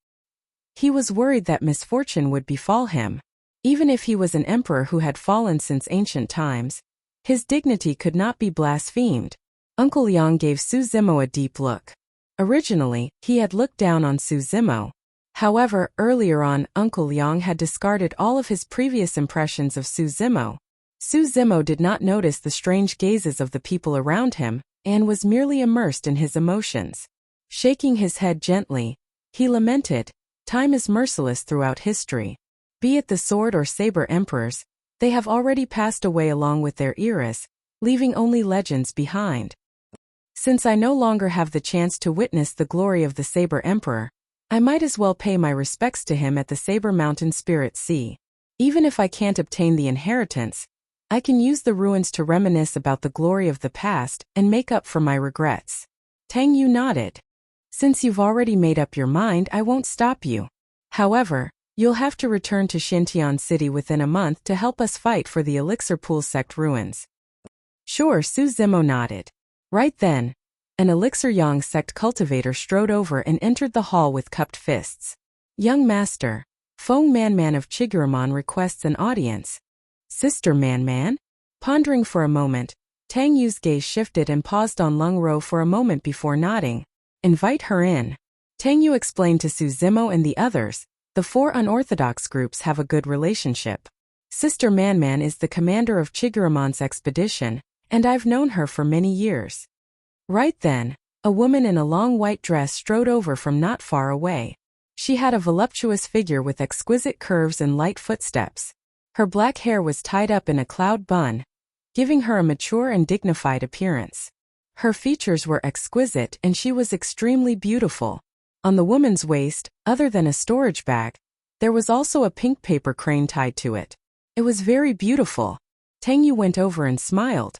He was worried that misfortune would befall him. Even if he was an emperor who had fallen since ancient times, his dignity could not be blasphemed. Uncle Yang gave Su Zimo a deep look. Originally, he had looked down on Su Zimo. However, earlier on, Uncle Yang had discarded all of his previous impressions of Su Zimo. Su Zimo did not notice the strange gazes of the people around him, and was merely immersed in his emotions. Shaking his head gently, he lamented, "Time is merciless throughout history. Be it the sword or saber emperors, they have already passed away along with their eras, leaving only legends behind. Since I no longer have the chance to witness the glory of the Saber Emperor, I might as well pay my respects to him at the Saber Mountain Spirit Sea. Even if I can't obtain the inheritance, I can use the ruins to reminisce about the glory of the past and make up for my regrets." Tang Yu nodded. "Since you've already made up your mind, I won't stop you. However, you'll have to return to Xintian City within a month to help us fight for the Elixir Pool sect ruins." "Sure," Su Zimo nodded. Right then, an Elixir Yang sect cultivator strode over and entered the hall with cupped fists. "Young master, Feng Manman of Chiguramon requests an audience." "Sister Manman?" Pondering for a moment, Tang Yu's gaze shifted and paused on Lung Ro for a moment before nodding. "Invite her in." Tang Yu explained to Su Zimo and the others, the four unorthodox groups have a good relationship. Sister Manman is the commander of Chiguramon's expedition, and I've known her for many years. Right then, a woman in a long white dress strode over from not far away. She had a voluptuous figure with exquisite curves and light footsteps. Her black hair was tied up in a cloud bun, giving her a mature and dignified appearance. Her features were exquisite and she was extremely beautiful. On the woman's waist, other than a storage bag, there was also a pink paper crane tied to it. It was very beautiful. Tang Yu went over and smiled.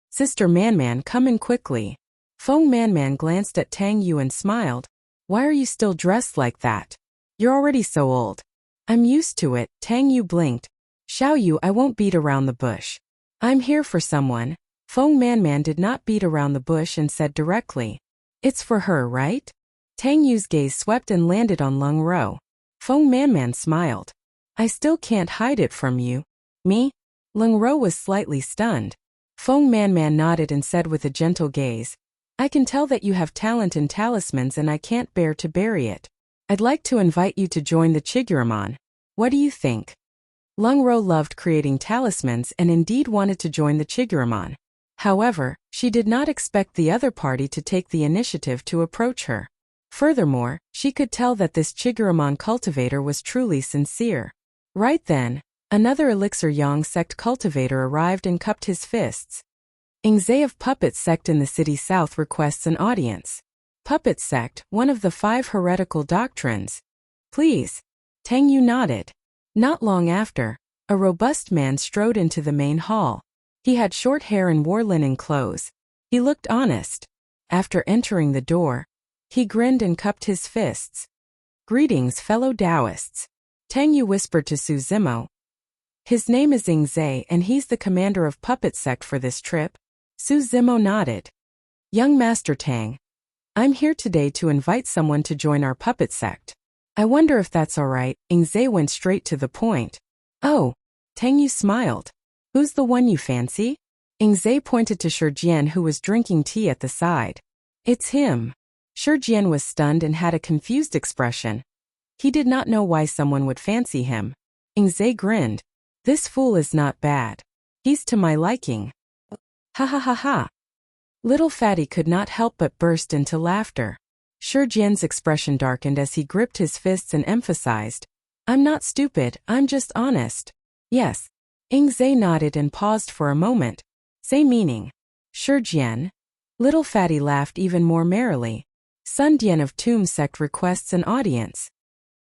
"Sister Manman, come in quickly." Feng Manman glanced at Tang Yu and smiled. "Why are you still dressed like that? You're already so old." "I'm used to it," Tang Yu blinked. "Xiao Yu, I won't beat around the bush. I'm here for someone." Feng Manman did not beat around the bush and said directly, "It's for her, right?" Tang Yu's gaze swept and landed on Lung Ro. Feng Manman smiled. "I still can't hide it from you." "Me?" Lung Ro was slightly stunned. Feng Manman nodded and said with a gentle gaze, "I can tell that you have talent in talismans and I can't bear to bury it. I'd like to invite you to join the Chiguramon. What do you think?" Lung Ro loved creating talismans and indeed wanted to join the Chiguramon. However, she did not expect the other party to take the initiative to approach her. Furthermore, she could tell that this Chiguramon cultivator was truly sincere. Right then, another Elixir Yang sect cultivator arrived and cupped his fists. "Ingzai of Puppet Sect in the city south requests an audience." Puppet Sect, one of the 5 heretical doctrines. "Please." Tang Yu nodded. Not long after, a robust man strode into the main hall. He had short hair and wore linen clothes. He looked honest. After entering the door, he grinned and cupped his fists. "Greetings, fellow Taoists." Tang Yu whispered to Su Zimo. "His name is Ingzai and he's the commander of Puppet Sect for this trip." Su Zimo nodded. Young Master Tang, I'm here today to invite someone to join our puppet sect. I wonder if that's all right. Ingze went straight to the point. Oh, Tang Yu smiled. Who's the one you fancy? Ingze pointed to Shijian, who was drinking tea at the side. It's him. Shijian was stunned and had a confused expression. He did not know why someone would fancy him. Ingze grinned. This fool is not bad. He's to my liking. Ha ha ha ha. Little Fatty could not help but burst into laughter. Shijian's expression darkened as he gripped his fists and emphasized, I'm not stupid, I'm just honest. Yes. Ingze nodded and paused for a moment. Say meaning. Shijian. Little Fatty laughed even more merrily. Sun Dian of Tomb Sect requests an audience.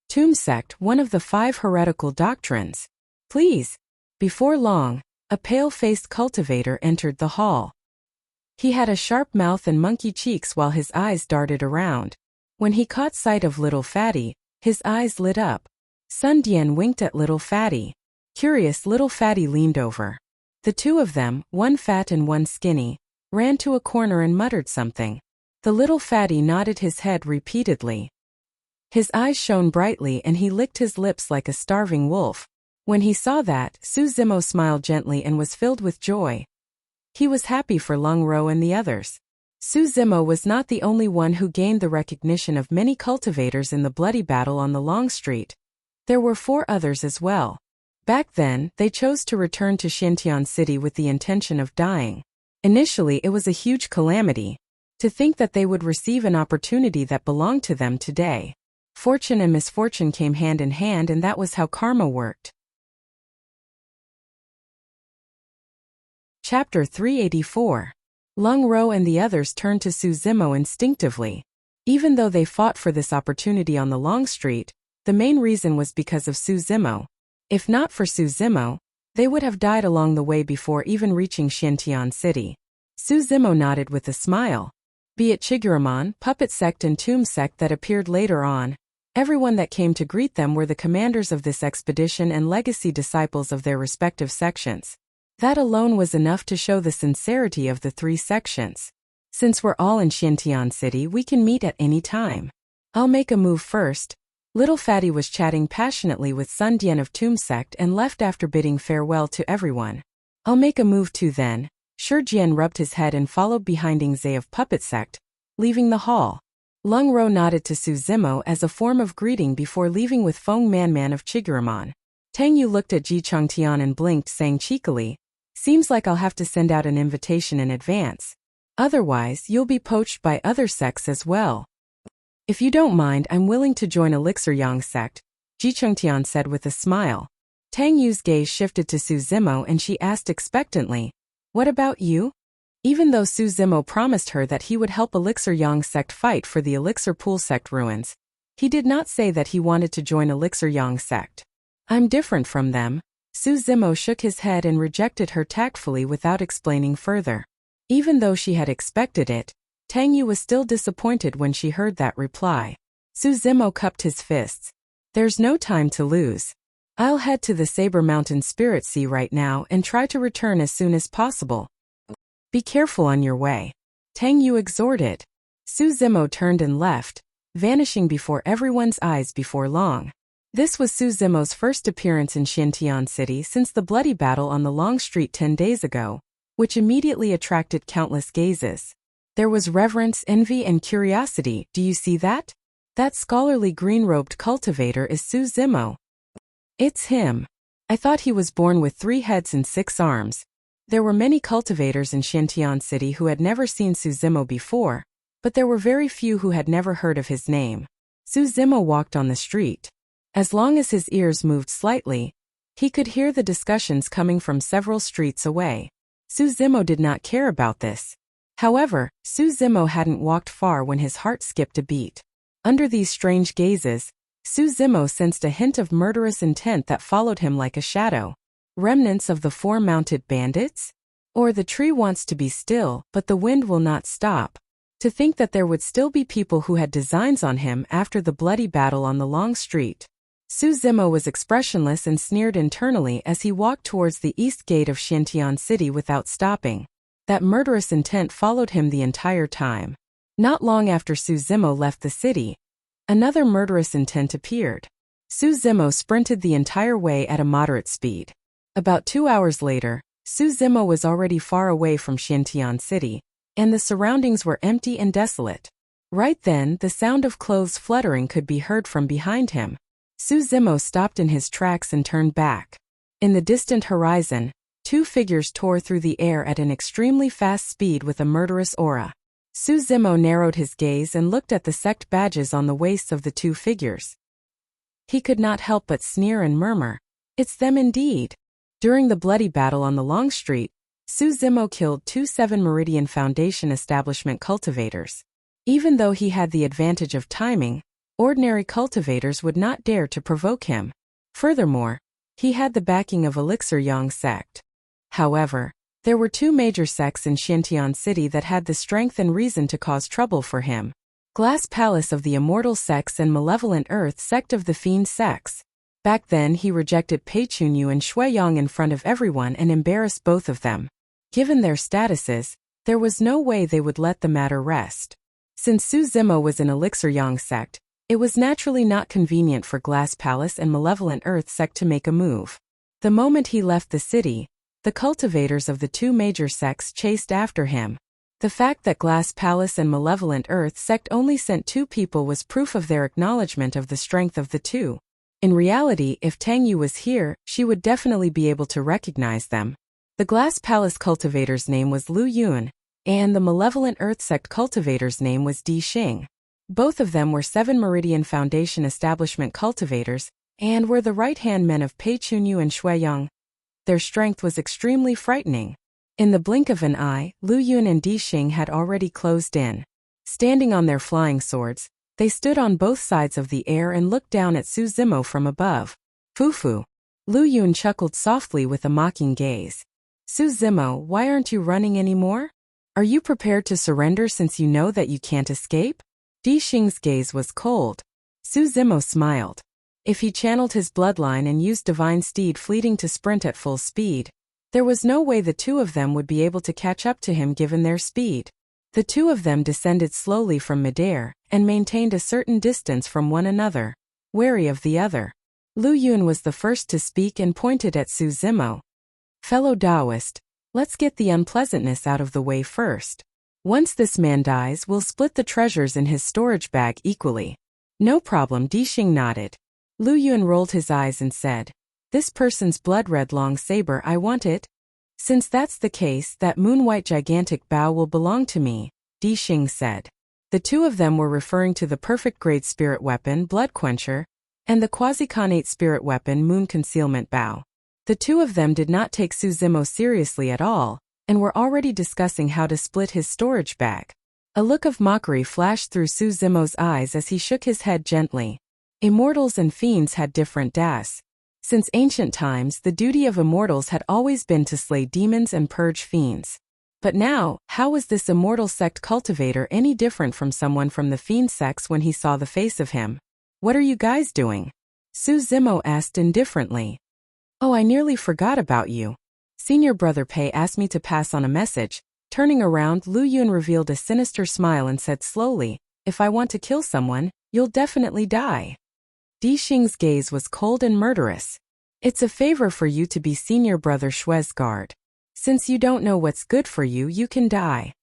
Tomb Sect, one of the 5 heretical doctrines. Please. Before long, a pale-faced cultivator entered the hall. He had a sharp mouth and monkey cheeks while his eyes darted around. When he caught sight of Little Fatty, his eyes lit up. Sun Dian winked at Little Fatty. Curious, Little Fatty leaned over. The two of them, one fat and one skinny, ran to a corner and muttered something. The Little Fatty nodded his head repeatedly. His eyes shone brightly and he licked his lips like a starving wolf. When he saw that, Su Zimo smiled gently and was filled with joy. He was happy for Lung Ro and the others. Su Zimo was not the only one who gained the recognition of many cultivators in the bloody battle on the Long Street. There were 4 others as well. Back then, they chose to return to Xintian City with the intention of dying. Initially, it was a huge calamity. To think that they would receive an opportunity that belonged to them today. Fortune and misfortune came hand in hand, and that was how karma worked. Chapter 384. Lung Ro and the others turned to Su Zimo instinctively. Even though they fought for this opportunity on the Long Street, the main reason was because of Su Zimo. If not for Su Zimo, they would have died along the way before even reaching Xintian City. Su Zimo nodded with a smile. Be it Chiguramon, Puppet Sect and Tomb Sect that appeared later on, everyone that came to greet them were the commanders of this expedition and legacy disciples of their respective sections. That alone was enough to show the sincerity of the 3 sections. Since we're all in Xintian City, we can meet at any time. I'll make a move first. Little Fatty was chatting passionately with Sun Dian of Tomb Sect and left after bidding farewell to everyone. I'll make a move too then. Shijian rubbed his head and followed behind Ingze of Puppet Sect, leaving the hall. Lung Ro nodded to Su Zimo as a form of greeting before leaving with Feng Man of Chiguramon. Tang Yu looked at Ji Changtian and blinked, saying cheekily, Seems like I'll have to send out an invitation in advance. Otherwise, you'll be poached by other sects as well. If you don't mind, I'm willing to join Elixir Yang sect, Ji Changtian said with a smile. Tang Yu's gaze shifted to Su Zimo and she asked expectantly, What about you? Even though Su Zimo promised her that he would help Elixir Yang sect fight for the Elixir Pool sect ruins, he did not say that he wanted to join Elixir Yang sect. I'm different from them. Su Zimo shook his head and rejected her tactfully without explaining further. Even though she had expected it, Tang Yu was still disappointed when she heard that reply. Su Zimo cupped his fists. There's no time to lose. I'll head to the Saber Mountain Spirit Sea right now and try to return as soon as possible. Be careful on your way. Tang Yu exhorted. Su Zimo turned and left, vanishing before everyone's eyes before long. This was Su Zimo's first appearance in Xintian City since the bloody battle on the Long Street 10 days ago, which immediately attracted countless gazes. There was reverence, envy, and curiosity. Do you see that? That scholarly green-robed cultivator is Su Zimo. It's him. I thought he was born with 3 heads and 6 arms. There were many cultivators in Xintian City who had never seen Su Zimo before, but there were very few who had never heard of his name. Su Zimo walked on the street. As long as his ears moved slightly, he could hear the discussions coming from several streets away. Su Zimo did not care about this. However, Su Zimo hadn't walked far when his heart skipped a beat. Under these strange gazes, Su Zimo sensed a hint of murderous intent that followed him like a shadow. Remnants of the 4 mounted bandits? Or the tree wants to be still, but the wind will not stop. To think that there would still be people who had designs on him after the bloody battle on the Long Street. Su Zimo was expressionless and sneered internally as he walked towards the east gate of Xintian City without stopping. That murderous intent followed him the entire time. Not long after Su Zimo left the city, another murderous intent appeared. Su Zimo sprinted the entire way at a moderate speed. About 2 hours later, Su Zimo was already far away from Xintian City, and the surroundings were empty and desolate. Right then, the sound of clothes fluttering could be heard from behind him. Su Zimo stopped in his tracks and turned back. In the distant horizon, two figures tore through the air at an extremely fast speed with a murderous aura. Su Zimo narrowed his gaze and looked at the sect badges on the waists of the two figures. He could not help but sneer and murmur, "It's them indeed." During the bloody battle on the Long Street, Su Zimo killed 2 7 Meridian Foundation establishment cultivators. Even though he had the advantage of timing, ordinary cultivators would not dare to provoke him. Furthermore, he had the backing of Elixir Yang sect. However, there were 2 major sects in Xintian City that had the strength and reason to cause trouble for him. Glass Palace of the Immortal Sects and Malevolent Earth sect of the Fiend sects. Back then he rejected Pei Chunyu and Shui Yang in front of everyone and embarrassed both of them. Given their statuses, there was no way they would let the matter rest. Since Su Zimo was in Elixir Yang sect, it was naturally not convenient for Glass Palace and Malevolent Earth sect to make a move. The moment he left the city, the cultivators of the 2 major sects chased after him. The fact that Glass Palace and Malevolent Earth sect only sent 2 people was proof of their acknowledgement of the strength of the 2. In reality, if Tang Yu was here, she would definitely be able to recognize them. The Glass Palace cultivator's name was Lu Yun, and the Malevolent Earth sect cultivator's name was Di Xing. Both of them were 7 Meridian Foundation establishment cultivators, and were the right-hand men of Pei Chunyu and Shui Yang. Their strength was extremely frightening. In the blink of an eye, Lu Yun and Di Xing had already closed in. Standing on their flying swords, they stood on both sides of the air and looked down at Su Zimo from above. Fufu. Lu Yun chuckled softly with a mocking gaze. Su Zimo, why aren't you running anymore? Are you prepared to surrender since you know that you can't escape? Di Xing's gaze was cold. Su Zimo smiled. If he channeled his bloodline and used Divine Steed Fleeting to sprint at full speed, there was no way the 2 of them would be able to catch up to him given their speed. The 2 of them descended slowly from midair, and maintained a certain distance from one another, wary of the other. Lu Yun was the first to speak and pointed at Su Zimo. "Fellow Taoist, let's get the unpleasantness out of the way first. Once this man dies, we'll split the treasures in his storage bag equally." "No problem," Di Xing nodded. Lu Yun rolled his eyes and said, "This person's blood-red long saber, I want it." "Since that's the case, that moon-white gigantic bow will belong to me," Di Xing said. The 2 of them were referring to the perfect-grade spirit weapon, Blood Quencher, and the quasi-connate spirit weapon, Moon Concealment Bow. The 2 of them did not take Su Zimo seriously at all, and were already discussing how to split his storage bag. A look of mockery flashed through Su Zimo's eyes as he shook his head gently. Immortals and fiends had different das. Since ancient times, the duty of immortals had always been to slay demons and purge fiends. But now, how was this immortal sect cultivator any different from someone from the fiend sects when he saw the face of him? "What are you guys doing?" Su Zimo asked indifferently. "Oh, I nearly forgot about you. Senior Brother Pei asked me to pass on a message." Turning around, Lu Yun revealed a sinister smile and said slowly, "If I want to kill someone, you'll definitely die." Di Xing's gaze was cold and murderous. "It's a favor for you to be Senior Brother Shui's guard. Since you don't know what's good for you, you can die."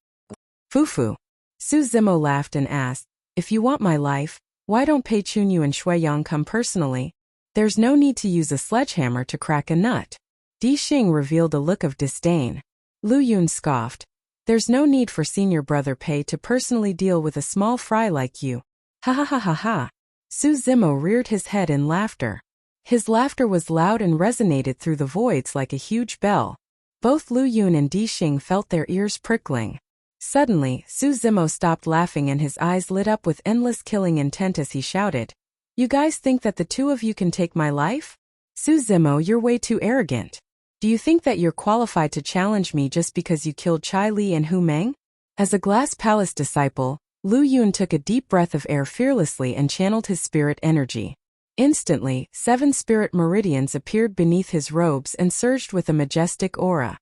"Fufu." Su Zimo laughed and asked, "If you want my life, why don't Pei Chunyu and Shui Yang come personally? There's no need to use a sledgehammer to crack a nut." Di Xing revealed a look of disdain. Lu Yun scoffed. "There's no need for Senior Brother Pei to personally deal with a small fry like you. Ha ha ha ha ha." Su Zimo reared his head in laughter. His laughter was loud and resonated through the voids like a huge bell. Both Lu Yun and Di Xing felt their ears prickling. Suddenly, Su Zimo stopped laughing and his eyes lit up with endless killing intent as he shouted, "You guys think that the 2 of you can take my life? Su Zimo, you're way too arrogant. Do you think that you're qualified to challenge me just because you killed Chai Li and Hu Meng?" As a Glass Palace disciple, Lu Yun took a deep breath of air fearlessly and channeled his spirit energy. Instantly, 7 spirit meridians appeared beneath his robes and surged with a majestic aura.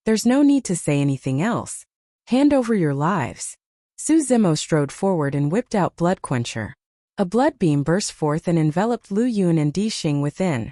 There's no need to say anything else. Hand over your lives. Su Zimo strode forward and whipped out Blood Quencher. A blood beam burst forth and enveloped Lu Yun and Di Xing within.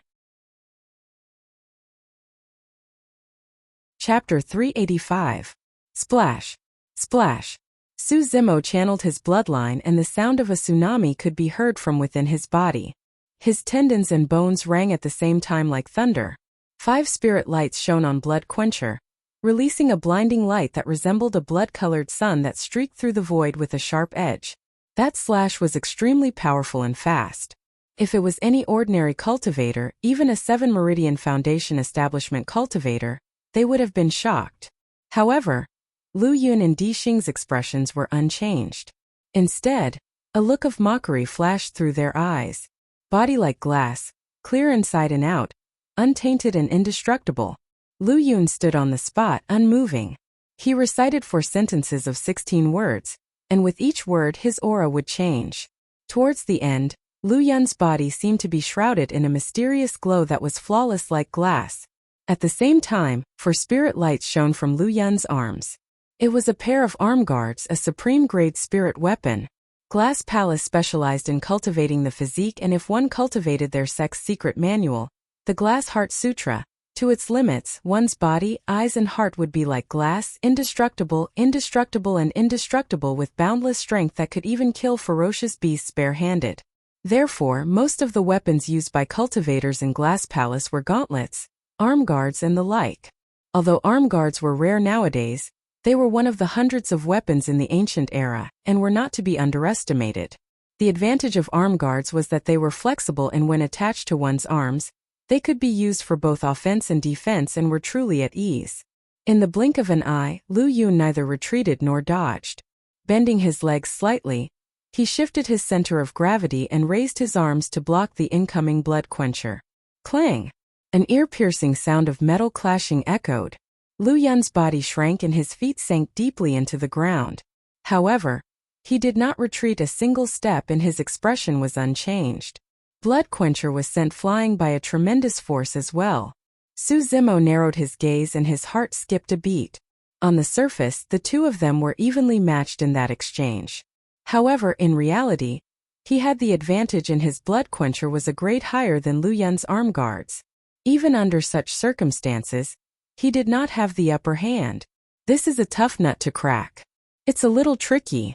Chapter 385. Splash. Splash. Su Zimo channeled his bloodline and the sound of a tsunami could be heard from within his body. His tendons and bones rang at the same time like thunder. 5 spirit lights shone on Blood Quencher, releasing a blinding light that resembled a blood-colored sun that streaked through the void with a sharp edge. That slash was extremely powerful and fast. If it was any ordinary cultivator, even a 7 Meridian Foundation establishment cultivator, they would have been shocked. However, Lu Yun and Di Xing's expressions were unchanged. Instead, a look of mockery flashed through their eyes. Body like glass, clear inside and out, untainted and indestructible. Lu Yun stood on the spot, unmoving. He recited 4 sentences of 16 words, and with each word his aura would change. Towards the end, Lu Yun's body seemed to be shrouded in a mysterious glow that was flawless like glass. At the same time, 4 spirit lights shone from Lu Yun's arms. It was a pair of arm guards, a supreme-grade spirit weapon. Glass Palace specialized in cultivating the physique, and if one cultivated their sex secret manual, the Glass Heart Sutra, to its limits, one's body, eyes and heart would be like glass, indestructible, indestructible and indestructible with boundless strength that could even kill ferocious beasts bare-handed. Therefore, most of the weapons used by cultivators in Glass Palace were gauntlets, arm guards and the like. Although arm guards were rare nowadays, they were one of the hundreds of weapons in the ancient era, and were not to be underestimated. The advantage of arm guards was that they were flexible, and when attached to one's arms, they could be used for both offense and defense and were truly at ease. In the blink of an eye, Lu Yun neither retreated nor dodged. Bending his legs slightly, he shifted his center of gravity and raised his arms to block the incoming Blood Quencher. Clang! An ear-piercing sound of metal clashing echoed. Lu Yun's body shrank and his feet sank deeply into the ground. However, he did not retreat a single step and his expression was unchanged. Blood Quencher was sent flying by a tremendous force as well. Su Zimo narrowed his gaze and his heart skipped a beat. On the surface, the two of them were evenly matched in that exchange. However, in reality, he had the advantage and his Blood Quencher was a grade higher than Lu Yun's arm guards. Even under such circumstances, he did not have the upper hand. This is a tough nut to crack. It's a little tricky.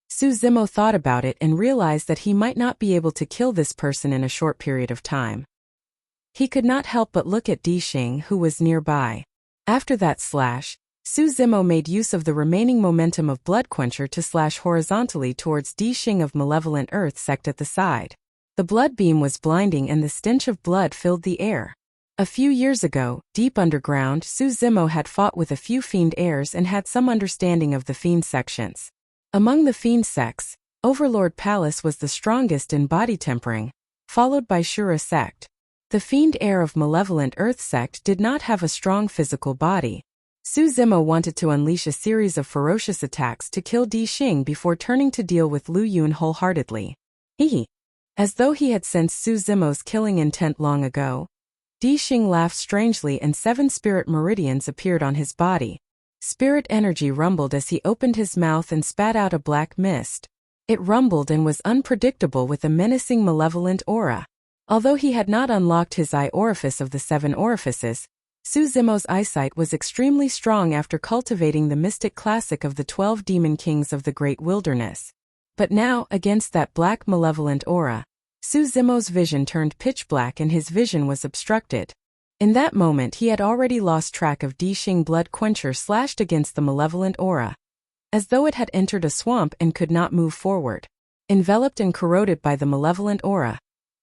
Su Zimo thought about it and realized that he might not be able to kill this person in a short period of time. He could not help but look at Di Xing, who was nearby. After that slash, Su Zimo made use of the remaining momentum of Blood Quencher to slash horizontally towards Di Xing of Malevolent Earth sect at the side. The blood beam was blinding and the stench of blood filled the air. A few years ago, deep underground, Su Zimo had fought with a few fiend heirs and had some understanding of the fiend sections. Among the fiend sects, Overlord Palace was the strongest in body tempering, followed by Shura sect. The fiend heir of Malevolent Earth sect did not have a strong physical body. Su Zimo wanted to unleash a series of ferocious attacks to kill Di Xing before turning to deal with Lu Yun wholeheartedly. As though he had sensed Su Zimo's killing intent long ago, Di Xing laughed strangely and 7 spirit meridians appeared on his body. Spirit energy rumbled as he opened his mouth and spat out a black mist. It rumbled and was unpredictable with a menacing malevolent aura. Although he had not unlocked his eye orifice of the 7 orifices, Su Zimo's eyesight was extremely strong after cultivating the mystic classic of the 12 demon kings of the great wilderness. But now, against that black malevolent aura, Su Zimo's vision turned pitch black and his vision was obstructed. In that moment he had already lost track of Di Xing. Blood Quencher slashed against the malevolent aura, as though it had entered a swamp and could not move forward. Enveloped and corroded by the malevolent aura,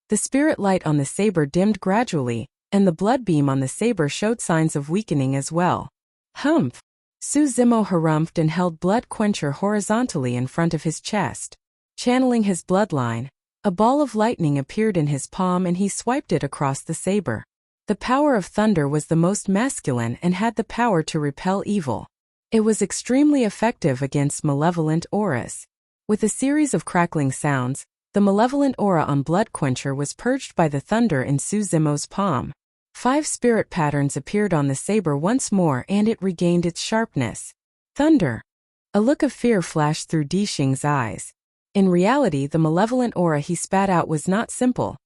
the spirit light on the saber dimmed gradually, and the blood beam on the saber showed signs of weakening as well. Humph! Su Zimo harumphed and held Blood Quencher horizontally in front of his chest. Channeling his bloodline, a ball of lightning appeared in his palm and he swiped it across the saber. The power of thunder was the most masculine and had the power to repel evil. It was extremely effective against malevolent auras. With a series of crackling sounds, the malevolent aura on Blood Quencher was purged by the thunder in Su Zimo's palm. 5 spirit patterns appeared on the saber once more and it regained its sharpness. Thunder. A look of fear flashed through Dixing's eyes. In reality, the malevolent aura he spat out was not simple.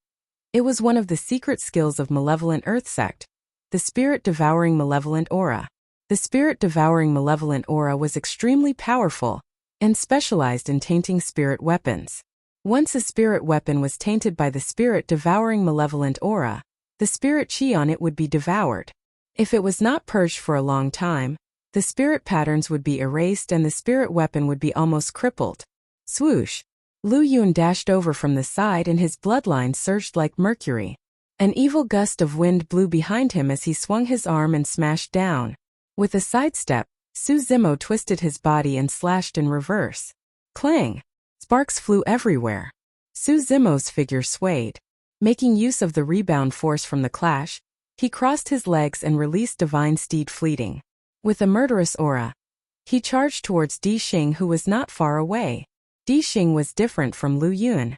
It was one of the secret skills of malevolent earth sect, the spirit-devouring malevolent aura. The spirit-devouring malevolent aura was extremely powerful and specialized in tainting spirit weapons. Once a spirit weapon was tainted by the spirit-devouring malevolent aura, the spirit chi on it would be devoured. If it was not purged for a long time, the spirit patterns would be erased and the spirit weapon would be almost crippled. Swoosh! Lu Yun dashed over from the side and his bloodline surged like mercury. An evil gust of wind blew behind him as he swung his arm and smashed down. With a sidestep, Su Zimo twisted his body and slashed in reverse. Clang! Sparks flew everywhere. Su Zimo's figure swayed. Making use of the rebound force from the clash, he crossed his legs and released Divine Steed Fleeting. With a murderous aura, he charged towards Dixing, who was not far away. Dixing was different from Lu Yun.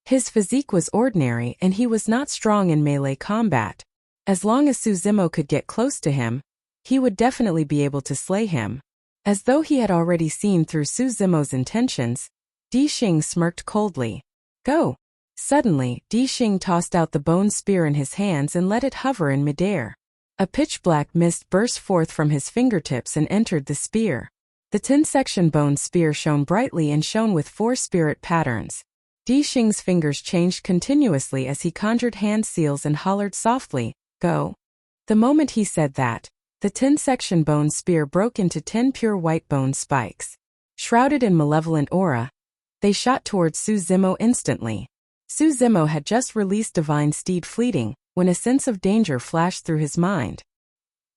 His physique was ordinary and he was not strong in melee combat. As long as Su Zimo could get close to him, he would definitely be able to slay him. As though he had already seen through Su Zimo's intentions, Dixing smirked coldly. Go! Suddenly, Dixing tossed out the bone spear in his hands and let it hover in midair. A pitch-black mist burst forth from his fingertips and entered the spear. The 10-section bone spear shone brightly and shone with 4 spirit patterns. Dixing's fingers changed continuously as he conjured hand seals and hollered softly, Go! The moment he said that, the 10-section bone spear broke into 10 pure white bone spikes. Shrouded in malevolent aura, they shot towards Su Zimo instantly. Su Zimo had just released Divine Steed Fleeting, when a sense of danger flashed through his mind.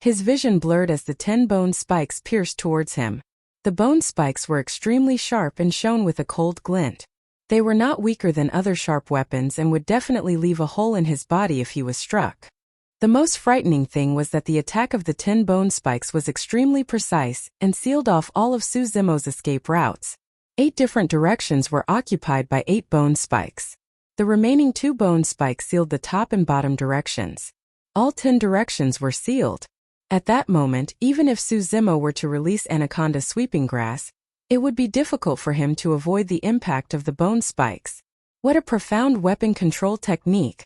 His vision blurred as the 10 bone spikes pierced towards him. The bone spikes were extremely sharp and shone with a cold glint. They were not weaker than other sharp weapons and would definitely leave a hole in his body if he was struck. The most frightening thing was that the attack of the 10 bone spikes was extremely precise and sealed off all of Su Zimo's escape routes. 8 different directions were occupied by 8 bone spikes. The remaining 2 bone spikes sealed the top and bottom directions. All 10 directions were sealed. At that moment, even if Su Zimo were to release Anaconda Sweeping Grass, it would be difficult for him to avoid the impact of the bone spikes. What a profound weapon control technique!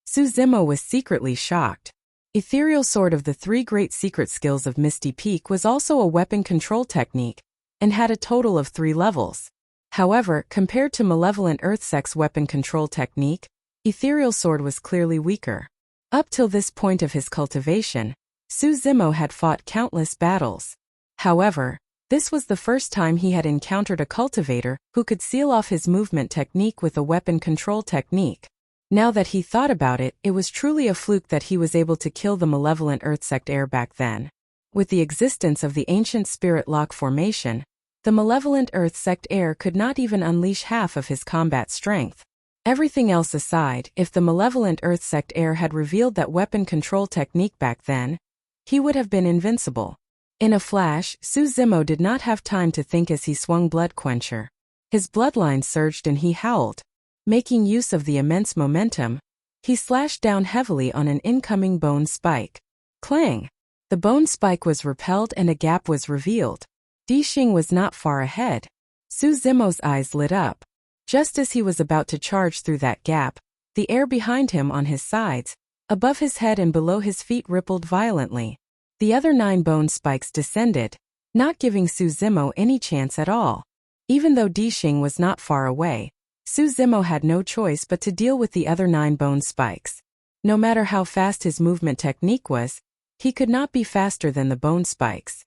Su Zimo was secretly shocked. Ethereal Sword of the 3 great secret skills of Misty Peak was also a weapon control technique, and had a total of 3 levels. However, compared to Malevolent Earthsect's weapon control technique, Ethereal Sword was clearly weaker. Up till this point of his cultivation, Su Zimo had fought countless battles. However, this was the first time he had encountered a cultivator who could seal off his movement technique with a weapon control technique. Now that he thought about it, it was truly a fluke that he was able to kill the Malevolent Earthsect heir back then. With the existence of the ancient spirit lock formation, the Malevolent Earthsect heir could not even unleash half of his combat strength. Everything else aside, if the Malevolent Earthsect heir had revealed that weapon control technique back then, he would have been invincible. In a flash, Su Zimo did not have time to think as he swung Blood Quencher. His bloodline surged and he howled. Making use of the immense momentum, he slashed down heavily on an incoming bone spike. Clang! The bone spike was repelled and a gap was revealed. Dixing was not far ahead. Su Zimo's eyes lit up. Just as he was about to charge through that gap, the air behind him on his sides, above his head and below his feet rippled violently. The other 9 bone spikes descended, not giving Su Zimo any chance at all. Even though Dixing was not far away, Su Zimo had no choice but to deal with the other 9 bone spikes. No matter how fast his movement technique was, he could not be faster than the bone spikes.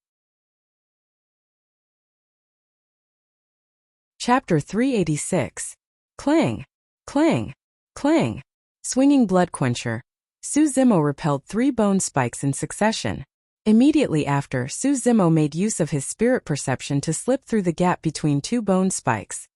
Chapter 386. Clang! Clang! Clang! Swinging Blood Quencher, Su Zimo repelled 3 bone spikes in succession. Immediately after, Su Zimo made use of his spirit perception to slip through the gap between 2 bone spikes.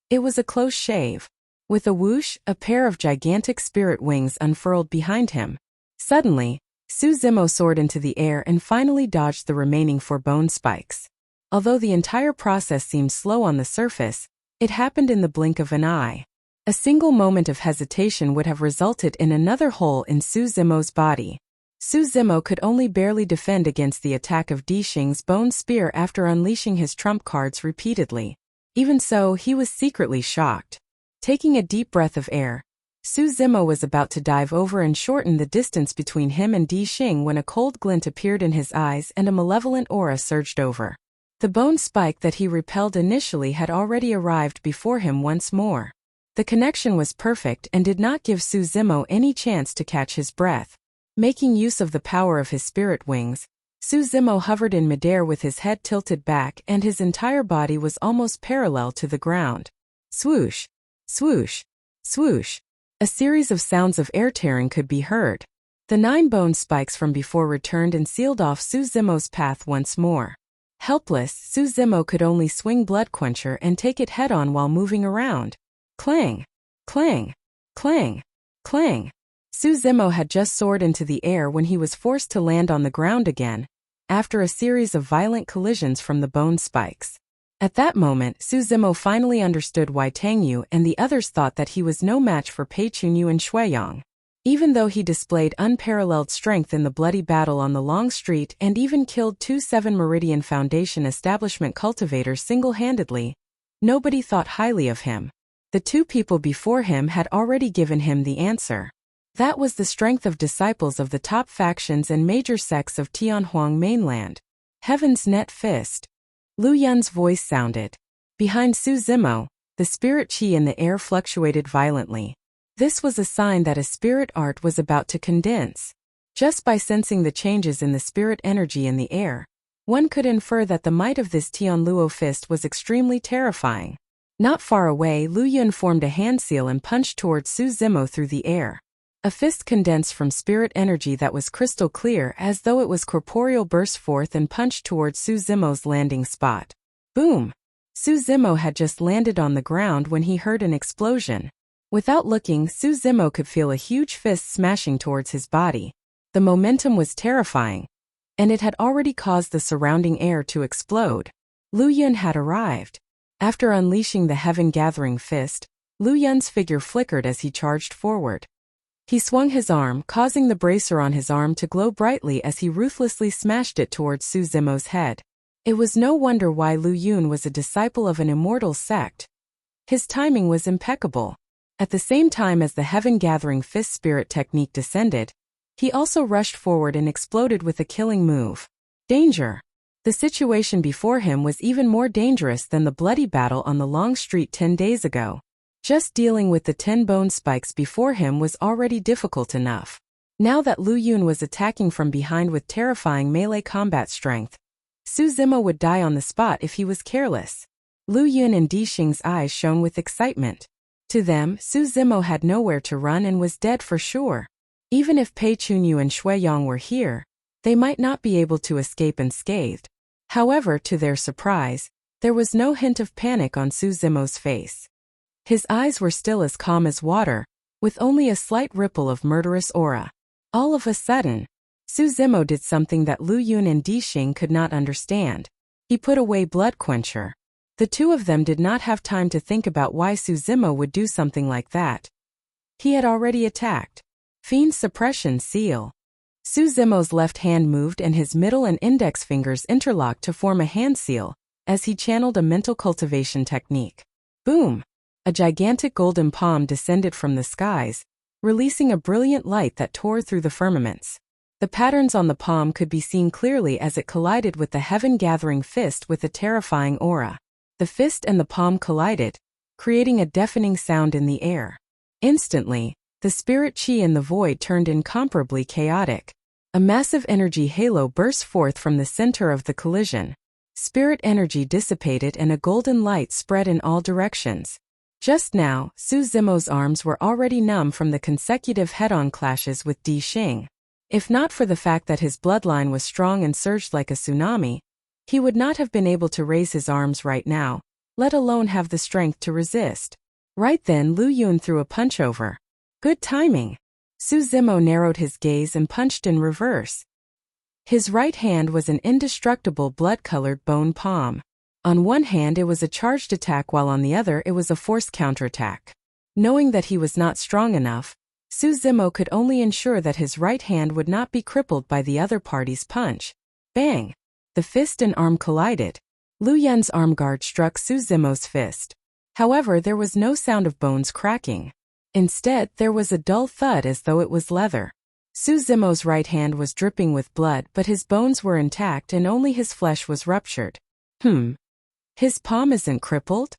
It was a close shave. With a whoosh, a pair of gigantic spirit wings unfurled behind him. Suddenly, Su Zimo soared into the air and finally dodged the remaining 4 bone spikes. Although the entire process seemed slow on the surface, it happened in the blink of an eye. A single moment of hesitation would have resulted in another hole in Su Zimo's body. Su Zimo could only barely defend against the attack of Di Xing's bone spear after unleashing his trump cards repeatedly. Even so, he was secretly shocked. Taking a deep breath of air, Su Zimo was about to dive over and shorten the distance between him and Di Xing when a cold glint appeared in his eyes and a malevolent aura surged over. The bone spike that he repelled initially had already arrived before him once more. The connection was perfect and did not give Su Zimo any chance to catch his breath. Making use of the power of his spirit wings, Su Zimo hovered in midair with his head tilted back and his entire body was almost parallel to the ground. Swoosh! Swoosh! Swoosh! A series of sounds of air tearing could be heard. The 9 bone spikes from before returned and sealed off Su Zimo's path once more. Helpless, Su Zimo could only swing Blood Quencher and take it head-on while moving around. Clang! Clang! Clang! Clang! Su Zimo had just soared into the air when he was forced to land on the ground again, after a series of violent collisions from the bone spikes. At that moment, Su Zimo finally understood why Tang Yu and the others thought that he was no match for Pei Chunyu and Shuiyang. Even though he displayed unparalleled strength in the bloody battle on the Long Street and even killed 2 7 Meridian Foundation establishment cultivators single-handedly, nobody thought highly of him. The 2 people before him had already given him the answer. That was the strength of disciples of the top factions and major sects of Tianhuang mainland. Heaven's Net Fist. Lu Yun's voice sounded. Behind Su Zimo, the spirit chi in the air fluctuated violently. This was a sign that a spirit art was about to condense. Just by sensing the changes in the spirit energy in the air, one could infer that the might of this Tianluo fist was extremely terrifying. Not far away, Lu Yun formed a hand seal and punched towards Su Zimo through the air. A fist condensed from spirit energy that was crystal clear as though it was corporeal burst forth and punched towards Su Zimo's landing spot. Boom! Su Zimo had just landed on the ground when he heard an explosion. Without looking, Su Zimo could feel a huge fist smashing towards his body. The momentum was terrifying, and it had already caused the surrounding air to explode. Lu Yun had arrived. After unleashing the heaven-gathering fist, Lu Yun's figure flickered as he charged forward. He swung his arm, causing the bracer on his arm to glow brightly as he ruthlessly smashed it towards Su Zimo's head. It was no wonder why Lu Yun was a disciple of an immortal sect. His timing was impeccable. At the same time as the heaven-gathering fist spirit technique descended, he also rushed forward and exploded with a killing move. Danger! The situation before him was even more dangerous than the bloody battle on the Long Street 10 days ago. Just dealing with the 10 bone spikes before him was already difficult enough. Now that Lu Yun was attacking from behind with terrifying melee combat strength, Su Zimo would die on the spot if he was careless. Lu Yun and Di Xing's eyes shone with excitement. To them, Su Zimo had nowhere to run and was dead for sure. Even if Pei Chunyu and Shuiyang were here, they might not be able to escape unscathed. However, to their surprise, there was no hint of panic on Su Zimo's face. His eyes were still as calm as water, with only a slight ripple of murderous aura. All of a sudden, Su Zimo did something that Lu Yun and Di Xing could not understand. He put away Blood Quencher. The 2 of them did not have time to think about why Su Zimo would do something like that. He had already attacked. Fiend Suppression Seal. Su Zimo's left hand moved and his middle and index fingers interlocked to form a hand seal, as he channeled a mental cultivation technique. Boom! A gigantic golden palm descended from the skies, releasing a brilliant light that tore through the firmaments. The patterns on the palm could be seen clearly as it collided with the heaven-gathering fist with a terrifying aura. The fist and the palm collided, creating a deafening sound in the air. Instantly, the spirit chi in the void turned incomparably chaotic. A massive energy halo burst forth from the center of the collision. Spirit energy dissipated and a golden light spread in all directions. Just now, Su Zimo's arms were already numb from the consecutive head-on clashes with Di Xing. If not for the fact that his bloodline was strong and surged like a tsunami, he would not have been able to raise his arms right now, let alone have the strength to resist. Right then Lu Yun threw a punch over. Good timing. Su Zimo narrowed his gaze and punched in reverse. His right hand was an indestructible blood-colored bone palm. On one hand it was a charged attack while on the other it was a forced counterattack. Knowing that he was not strong enough, Su Zimo could only ensure that his right hand would not be crippled by the other party's punch. Bang! The fist and arm collided. Lu Yun's arm guard struck Su Zimo's fist. However, there was no sound of bones cracking. Instead, there was a dull thud as though it was leather. Su Zimo's right hand was dripping with blood, but his bones were intact and only his flesh was ruptured. His palm isn't crippled?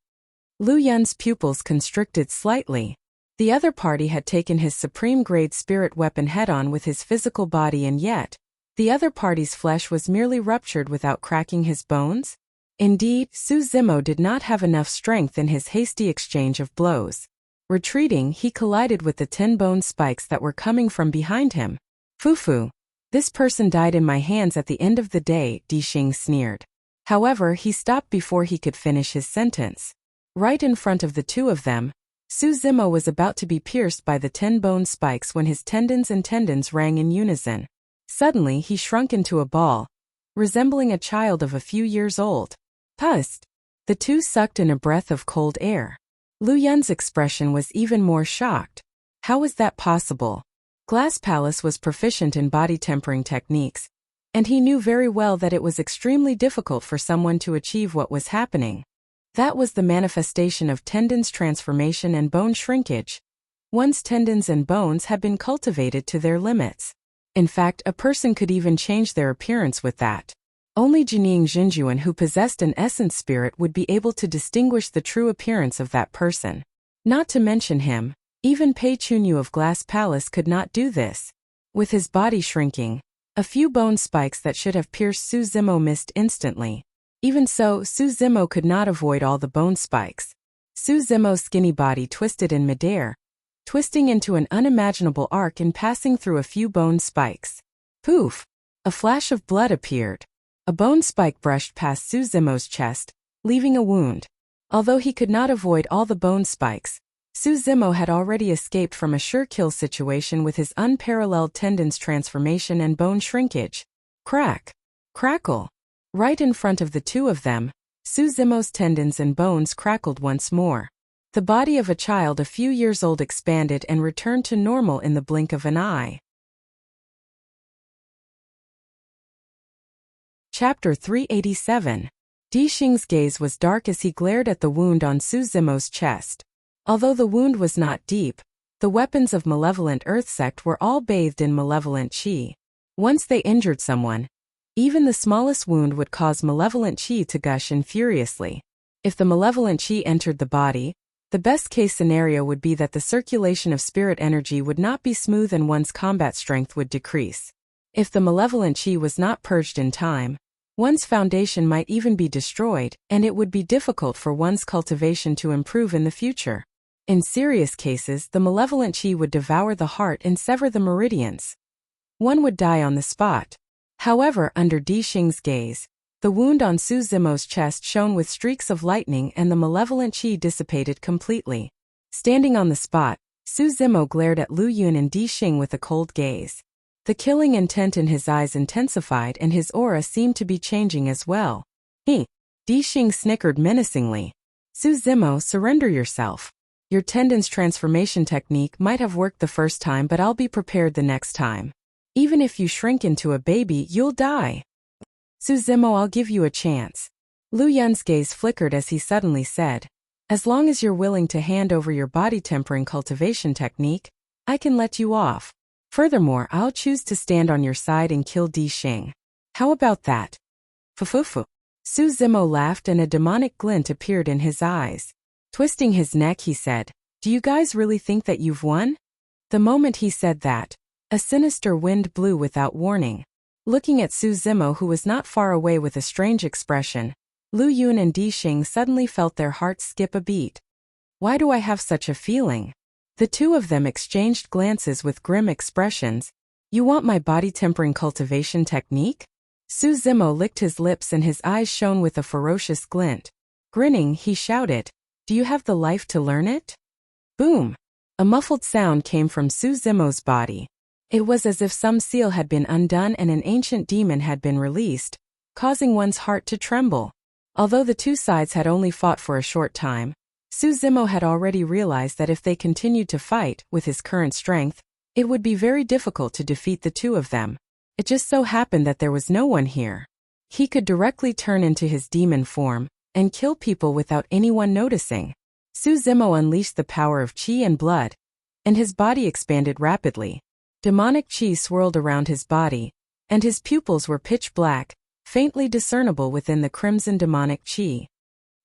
Lu Yun's pupils constricted slightly. The other party had taken his supreme-grade spirit weapon head-on with his physical body, and yet, the other party's flesh was merely ruptured without cracking his bones? Indeed, Su Zimo did not have enough strength in his hasty exchange of blows. Retreating, he collided with the 10 bone spikes that were coming from behind him. Fufu. This person died in my hands at the end of the day, Di Xing sneered. However, he stopped before he could finish his sentence. Right in front of the two of them, Su Zimo was about to be pierced by the 10 bone spikes when his tendons rang in unison. Suddenly, he shrunk into a ball, resembling a child of a few years old. Pust! The two sucked in a breath of cold air. Lu Yun's expression was even more shocked. How was that possible? Glass Palace was proficient in body tempering techniques, and he knew very well that it was extremely difficult for someone to achieve what was happening. That was the manifestation of tendons transformation and bone shrinkage. One's tendons and bones had been cultivated to their limits. In fact, a person could even change their appearance with that. Only Jining Jinjuan, who possessed an essence spirit, would be able to distinguish the true appearance of that person. Not to mention him, even Pei Chunyu of Glass Palace could not do this. With his body shrinking, a few bone spikes that should have pierced Su Zimo missed instantly. Even so, Su Zimo could not avoid all the bone spikes. Su Zimo's skinny body twisted in midair, twisting into an unimaginable arc and passing through a few bone spikes. Poof! A flash of blood appeared. A bone spike brushed past Su Zimo's chest, leaving a wound. Although he could not avoid all the bone spikes, Su Zimo had already escaped from a sure-kill situation with his unparalleled tendons transformation and bone shrinkage. Crack! Crackle! Right in front of the two of them, Su Zimo's tendons and bones crackled once more. The body of a child a few years old expanded and returned to normal in the blink of an eye. Chapter 387. Di Xing's gaze was dark as he glared at the wound on Su Zimo's chest. Although the wound was not deep, the weapons of malevolent Earth sect were all bathed in malevolent qi. Once they injured someone, even the smallest wound would cause malevolent qi to gush in furiously. If the malevolent qi entered the body, the best-case scenario would be that the circulation of spirit energy would not be smooth and one's combat strength would decrease. If the malevolent qi was not purged in time, one's foundation might even be destroyed, and it would be difficult for one's cultivation to improve in the future. In serious cases, the malevolent qi would devour the heart and sever the meridians. One would die on the spot. However, under Di Xing's gaze, the wound on Su Zimo's chest shone with streaks of lightning and the malevolent qi dissipated completely. Standing on the spot, Su Zimo glared at Lu Yun and Di Xing with a cold gaze. The killing intent in his eyes intensified and his aura seemed to be changing as well. Di Xing snickered menacingly. Su Zimo, surrender yourself. Your tendons transformation technique might have worked the first time, but I'll be prepared the next time. Even if you shrink into a baby, you'll die. Su Zimo, I'll give you a chance. Lu Yun's gaze flickered as he suddenly said, as long as you're willing to hand over your body tempering cultivation technique, I can let you off. Furthermore, I'll choose to stand on your side and kill Di Xing. How about that? Fufufu. Su Zimo laughed and a demonic glint appeared in his eyes. Twisting his neck, he said, do you guys really think that you've won? The moment he said that, a sinister wind blew without warning. Looking at Su Zimo, who was not far away with a strange expression, Lu Yun and Di Xing suddenly felt their hearts skip a beat. Why do I have such a feeling? The two of them exchanged glances with grim expressions. You want my body tempering cultivation technique? Su Zimo licked his lips and his eyes shone with a ferocious glint. Grinning, he shouted, do you have the life to learn it? Boom! A muffled sound came from Su Zimo's body. It was as if some seal had been undone and an ancient demon had been released, causing one's heart to tremble. Although the two sides had only fought for a short time, Su Zimo had already realized that if they continued to fight, with his current strength, it would be very difficult to defeat the two of them. It just so happened that there was no one here. He could directly turn into his demon form and kill people without anyone noticing. Su Zimo unleashed the power of qi and blood, and his body expanded rapidly. Demonic qi swirled around his body, and his pupils were pitch black, faintly discernible within the crimson demonic qi.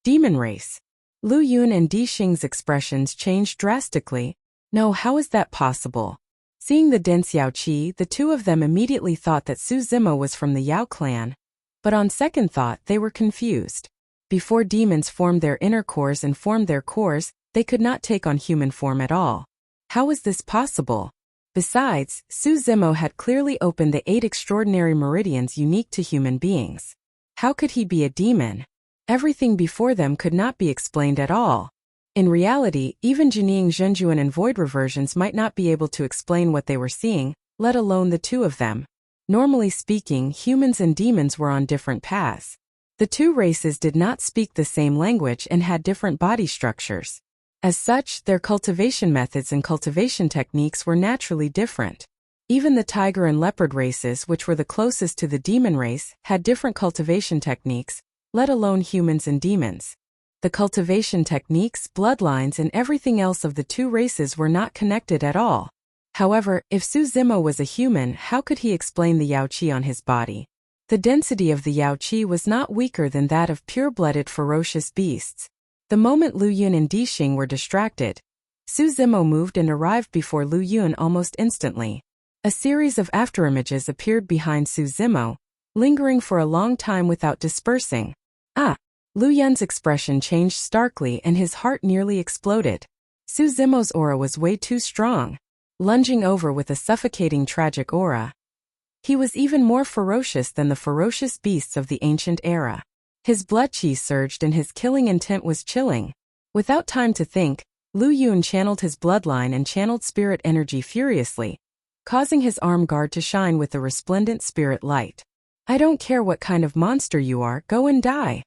Demon race. Lu Yun and Di Xing's expressions changed drastically. No, how is that possible? Seeing the dense Yao Qi, the two of them immediately thought that Su Zimo was from the Yao clan, but on second thought they were confused. Before demons formed their inner cores and formed their cores, they could not take on human form at all. How is this possible? Besides, Su Zimo had clearly opened the 8 extraordinary meridians unique to human beings. How could he be a demon? Everything before them could not be explained at all. In reality, even Jining Zhenjuan and void reversions might not be able to explain what they were seeing, let alone the two of them. Normally speaking, humans and demons were on different paths. The two races did not speak the same language and had different body structures. As such, their cultivation methods and cultivation techniques were naturally different. Even the tiger and leopard races, which were the closest to the demon race, had different cultivation techniques, let alone humans and demons. The cultivation techniques, bloodlines, and everything else of the two races were not connected at all. However, if Su Zimo was a human, how could he explain the Yao Qi on his body? The density of the Yao Qi was not weaker than that of pure-blooded ferocious beasts. The moment Lu Yun and Di Xing were distracted, Su Zimo moved and arrived before Lu Yun almost instantly. A series of afterimages appeared behind Su Zimo, lingering for a long time without dispersing. Lu Yun's expression changed starkly and his heart nearly exploded. Su Zimo's aura was way too strong, lunging over with a suffocating tragic aura. He was even more ferocious than the ferocious beasts of the ancient era. His blood qi surged and his killing intent was chilling. Without time to think, Lu Yun channeled his bloodline and channeled spirit energy furiously, causing his arm guard to shine with the resplendent spirit light. I don't care what kind of monster you are, go and die.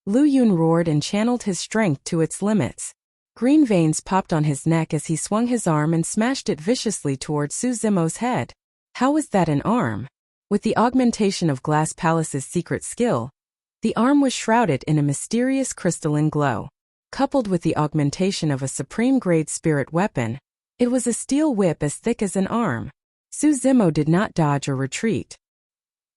Lu Yun roared and channeled his strength to its limits. Green veins popped on his neck as he swung his arm and smashed it viciously towards Su Zimo's head. How was that an arm? With the augmentation of Glass Palace's secret skill, the arm was shrouded in a mysterious crystalline glow. Coupled with the augmentation of a supreme-grade spirit weapon, it was a steel whip as thick as an arm. Su Zimo did not dodge or retreat.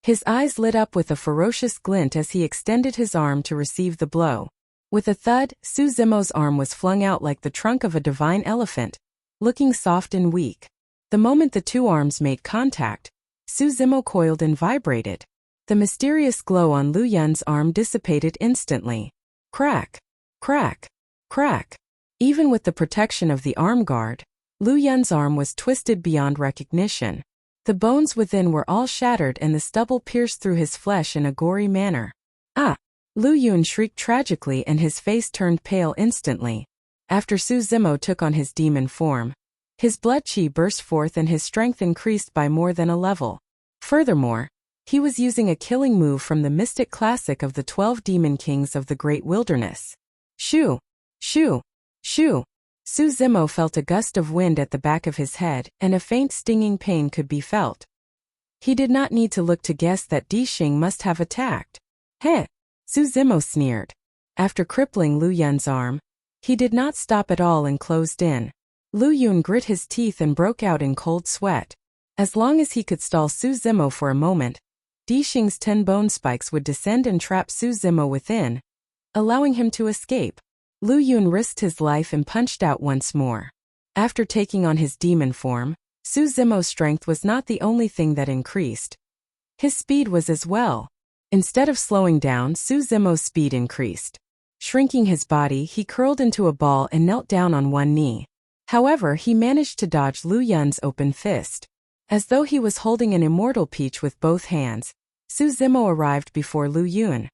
His eyes lit up with a ferocious glint as he extended his arm to receive the blow. With a thud, Su Zimo's arm was flung out like the trunk of a divine elephant, looking soft and weak. The moment the two arms made contact, Su Zimo coiled and vibrated. The mysterious glow on Lu Yun's arm dissipated instantly. Crack! Crack! Crack! Even with the protection of the arm guard, Lu Yun's arm was twisted beyond recognition. The bones within were all shattered and the stubble pierced through his flesh in a gory manner. Lu Yun shrieked tragically and his face turned pale instantly. After Su Zimo took on his demon form, his blood qi burst forth and his strength increased by more than a level. Furthermore, he was using a killing move from the mystic classic of the 12 demon kings of the great wilderness. Shoo! Shoo! Shoo! Su Zimo felt a gust of wind at the back of his head, and a faint stinging pain could be felt. He did not need to look to guess that Di Xing must have attacked. Heh! Su Zimo sneered. After crippling Lu Yun's arm, he did not stop at all and closed in. Lu Yun grit his teeth and broke out in cold sweat. As long as he could stall Su Zimo for a moment, Di Xing's 10 bone spikes would descend and trap Su Zimo within, allowing him to escape. Lu Yun risked his life and punched out once more. After taking on his demon form, Su Zimo's strength was not the only thing that increased. His speed was as well. Instead of slowing down, Su Zimo's speed increased. Shrinking his body, he curled into a ball and knelt down on one knee. However, he managed to dodge Lu Yun's open fist. As though he was holding an immortal peach with both hands, Su Zimo arrived before Lu Yun.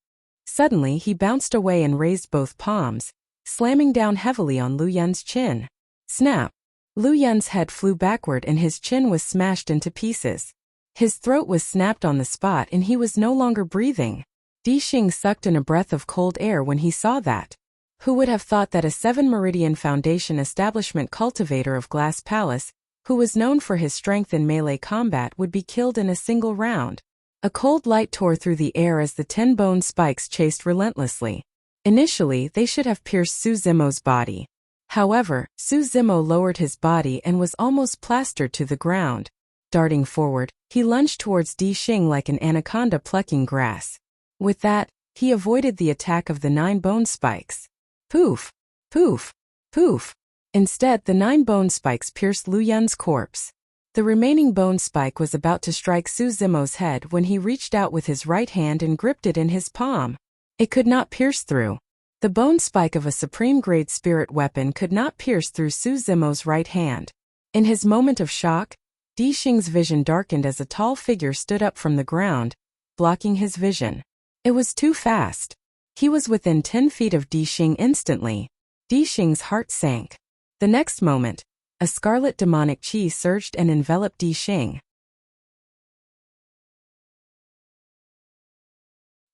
Suddenly, he bounced away and raised both palms, slamming down heavily on Lu Yun's chin. Snap! Lu Yun's head flew backward and his chin was smashed into pieces. His throat was snapped on the spot and he was no longer breathing. Di Xing sucked in a breath of cold air when he saw that. Who would have thought that a 7-Meridian Foundation establishment cultivator of Glass Palace, who was known for his strength in melee combat, would be killed in a single round? A cold light tore through the air as the 10 bone spikes chased relentlessly. Initially, they should have pierced Su Zimo's body. However, Su Zimo lowered his body and was almost plastered to the ground. Darting forward, he lunged towards Di Xing like an anaconda plucking grass. With that, he avoided the attack of the 9 bone spikes. Poof! Poof! Poof! Instead, the 9 bone spikes pierced Lu Yun's corpse. The remaining bone spike was about to strike Su Zimo's head when he reached out with his right hand and gripped it in his palm. It could not pierce through. The bone spike of a supreme-grade spirit weapon could not pierce through Su Zimo's right hand. In his moment of shock, Di Xing's vision darkened as a tall figure stood up from the ground, blocking his vision. It was too fast. He was within 10 feet of Di Xing instantly. Di Xing's heart sank. The next moment, a scarlet demonic chi surged and enveloped Di Xing.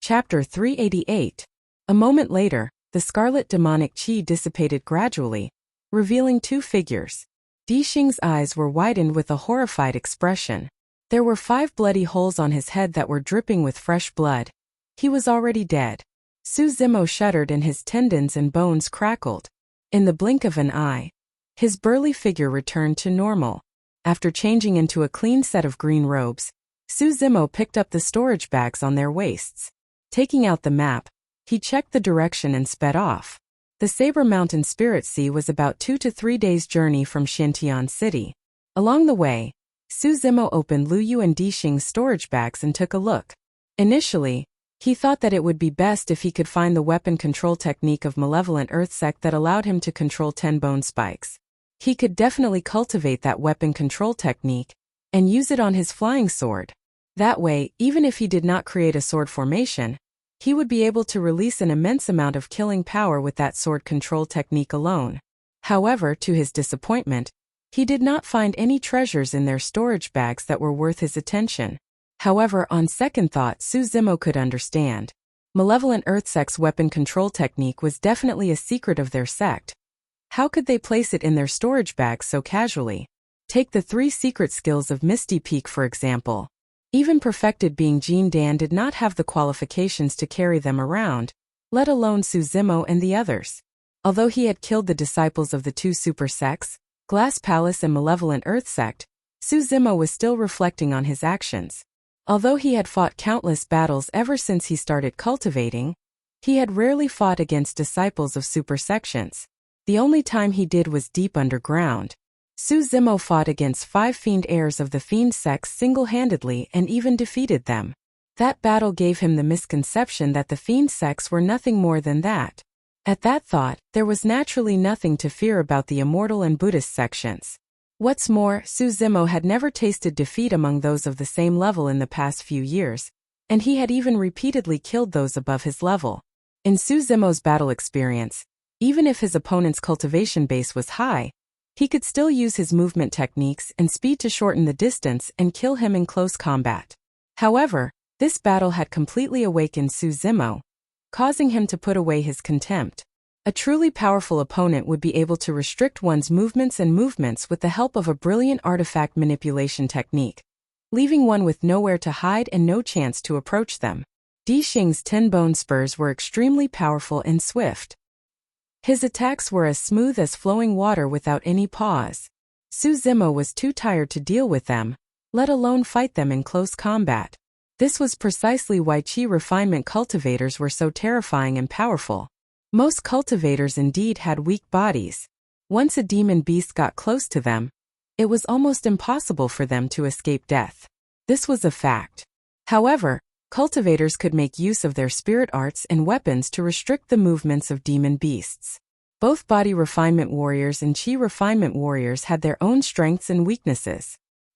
Chapter 388. A moment later, the scarlet demonic chi dissipated gradually, revealing 2 figures. Di Xing's eyes were widened with a horrified expression. There were 5 bloody holes on his head that were dripping with fresh blood. He was already dead. Su Zimo shuddered and his tendons and bones crackled. In the blink of an eye, his burly figure returned to normal. After changing into a clean set of green robes, Su Zimo picked up the storage bags on their waists. Taking out the map, he checked the direction and sped off. The Saber Mountain Spirit Sea was about 2 to 3 days' journey from Xintian City. Along the way, Su Zimo opened Lu Yu and Di Xing's storage bags and took a look. Initially, he thought that it would be best if he could find the weapon control technique of Malevolent Earth Sect that allowed him to control 10 bone spikes. He could definitely cultivate that weapon control technique and use it on his flying sword. That way, even if he did not create a sword formation, he would be able to release an immense amount of killing power with that sword control technique alone. However, to his disappointment, he did not find any treasures in their storage bags that were worth his attention. However, on second thought, Su Zimo could understand. Malevolent Earth Sect's weapon control technique was definitely a secret of their sect. How could they place it in their storage bags so casually? Take the 3 secret skills of Misty Peak for example. Even perfected being Jean Dan did not have the qualifications to carry them around, let alone Su Zimo and the others. Although he had killed the disciples of the 2 super sects, Glass Palace and Malevolent Earth Sect, Su Zimo was still reflecting on his actions. Although he had fought countless battles ever since he started cultivating, he had rarely fought against disciples of super sections. The only time he did was deep underground. Su Zimo fought against 5 fiend heirs of the fiend sects single-handedly and even defeated them. That battle gave him the misconception that the fiend sects were nothing more than that. At that thought, there was naturally nothing to fear about the immortal and Buddhist sections. What's more, Su Zimo had never tasted defeat among those of the same level in the past few years, and he had even repeatedly killed those above his level. In Su Zimo's battle experience, even if his opponent's cultivation base was high, he could still use his movement techniques and speed to shorten the distance and kill him in close combat. However, this battle had completely awakened Su Zimo, causing him to put away his contempt. A truly powerful opponent would be able to restrict one's movements with the help of a brilliant artifact manipulation technique, leaving one with nowhere to hide and no chance to approach them. Di Xing's 10 bone spurs were extremely powerful and swift. His attacks were as smooth as flowing water without any pause. Su Zimo was too tired to deal with them, let alone fight them in close combat. This was precisely why Chi refinement cultivators were so terrifying and powerful. Most cultivators indeed had weak bodies. Once a demon beast got close to them, it was almost impossible for them to escape death. This was a fact. However, cultivators could make use of their spirit arts and weapons to restrict the movements of demon beasts. Both body refinement warriors and chi refinement warriors had their own strengths and weaknesses.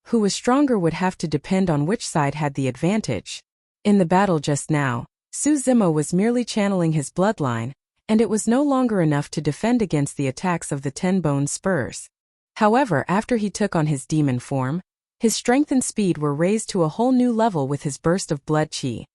Who was stronger would have to depend on which side had the advantage. In the battle just now, Su Zimo was merely channeling his bloodline, and it was no longer enough to defend against the attacks of the 10 bone spurs. However, after he took on his demon form, his strength and speed were raised to a whole new level with his burst of blood chi.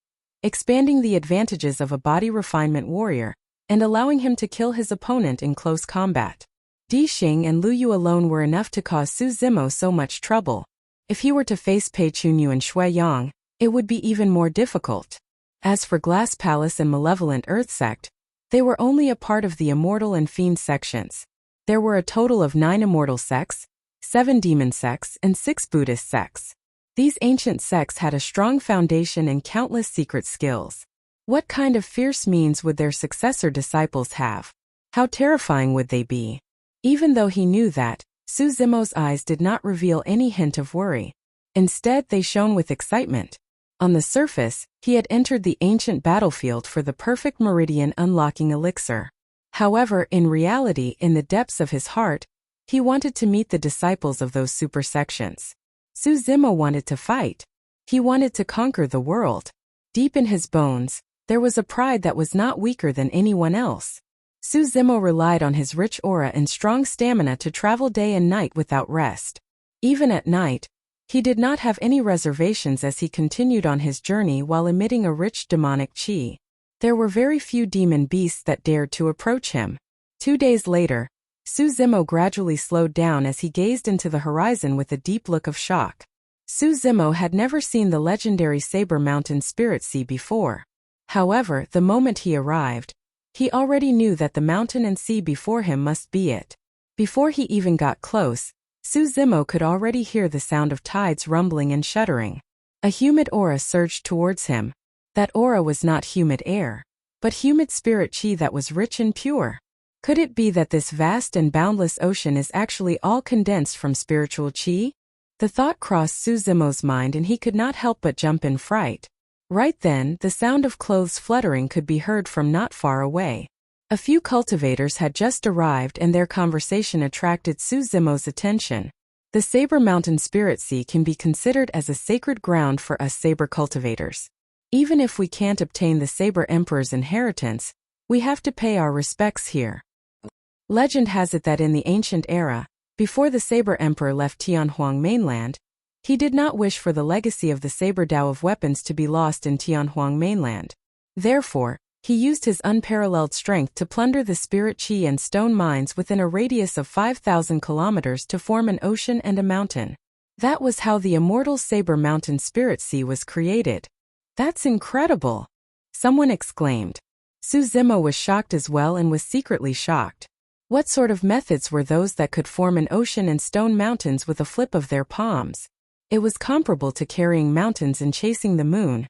Expanding the advantages of a body refinement warrior, and allowing him to kill his opponent in close combat. Di Xing and Lu Yu alone were enough to cause Su Zimo so much trouble. If he were to face Pei Chunyu and Shui Yang, it would be even more difficult. As for Glass Palace and Malevolent Earth Sect, they were only a part of the Immortal and Fiend sections. There were a total of 9 Immortal sects, 7 Demon sects, and 6 Buddhist sects. These ancient sects had a strong foundation and countless secret skills. What kind of fierce means would their successor disciples have? How terrifying would they be? Even though he knew that, Su Zimo's eyes did not reveal any hint of worry. Instead, they shone with excitement. On the surface, he had entered the ancient battlefield for the perfect meridian unlocking elixir. However, in reality, in the depths of his heart, he wanted to meet the disciples of those super sections. Su Zimo wanted to fight. He wanted to conquer the world. Deep in his bones, there was a pride that was not weaker than anyone else. Su Zimo relied on his rich aura and strong stamina to travel day and night without rest. Even at night, he did not have any reservations as he continued on his journey while emitting a rich demonic qi. There were very few demon beasts that dared to approach him. 2 days later, Su Zimo gradually slowed down as he gazed into the horizon with a deep look of shock. Su Zimo had never seen the legendary Saber Mountain Spirit Sea before. However, the moment he arrived, he already knew that the mountain and sea before him must be it. Before he even got close, Su Zimo could already hear the sound of tides rumbling and shuddering. A humid aura surged towards him. That aura was not humid air, but humid spirit qi that was rich and pure. Could it be that this vast and boundless ocean is actually all condensed from spiritual qi? The thought crossed Su Zimo's mind and he could not help but jump in fright. Right then, the sound of clothes fluttering could be heard from not far away. A few cultivators had just arrived and their conversation attracted Su Zimo's attention. The Saber Mountain Spirit Sea can be considered as a sacred ground for us saber cultivators. Even if we can't obtain the Saber Emperor's inheritance, we have to pay our respects here. Legend has it that in the ancient era, before the Saber Emperor left Tianhuang mainland, he did not wish for the legacy of the Saber Dao of weapons to be lost in Tianhuang mainland. Therefore, he used his unparalleled strength to plunder the spirit qi and stone mines within a radius of 5,000 kilometers to form an ocean and a mountain. That was how the immortal Saber Mountain Spirit Sea was created. That's incredible! Someone exclaimed. Su Zimo was shocked as well and was secretly shocked. What sort of methods were those that could form an ocean and stone mountains with a flip of their palms? It was comparable to carrying mountains and chasing the moon,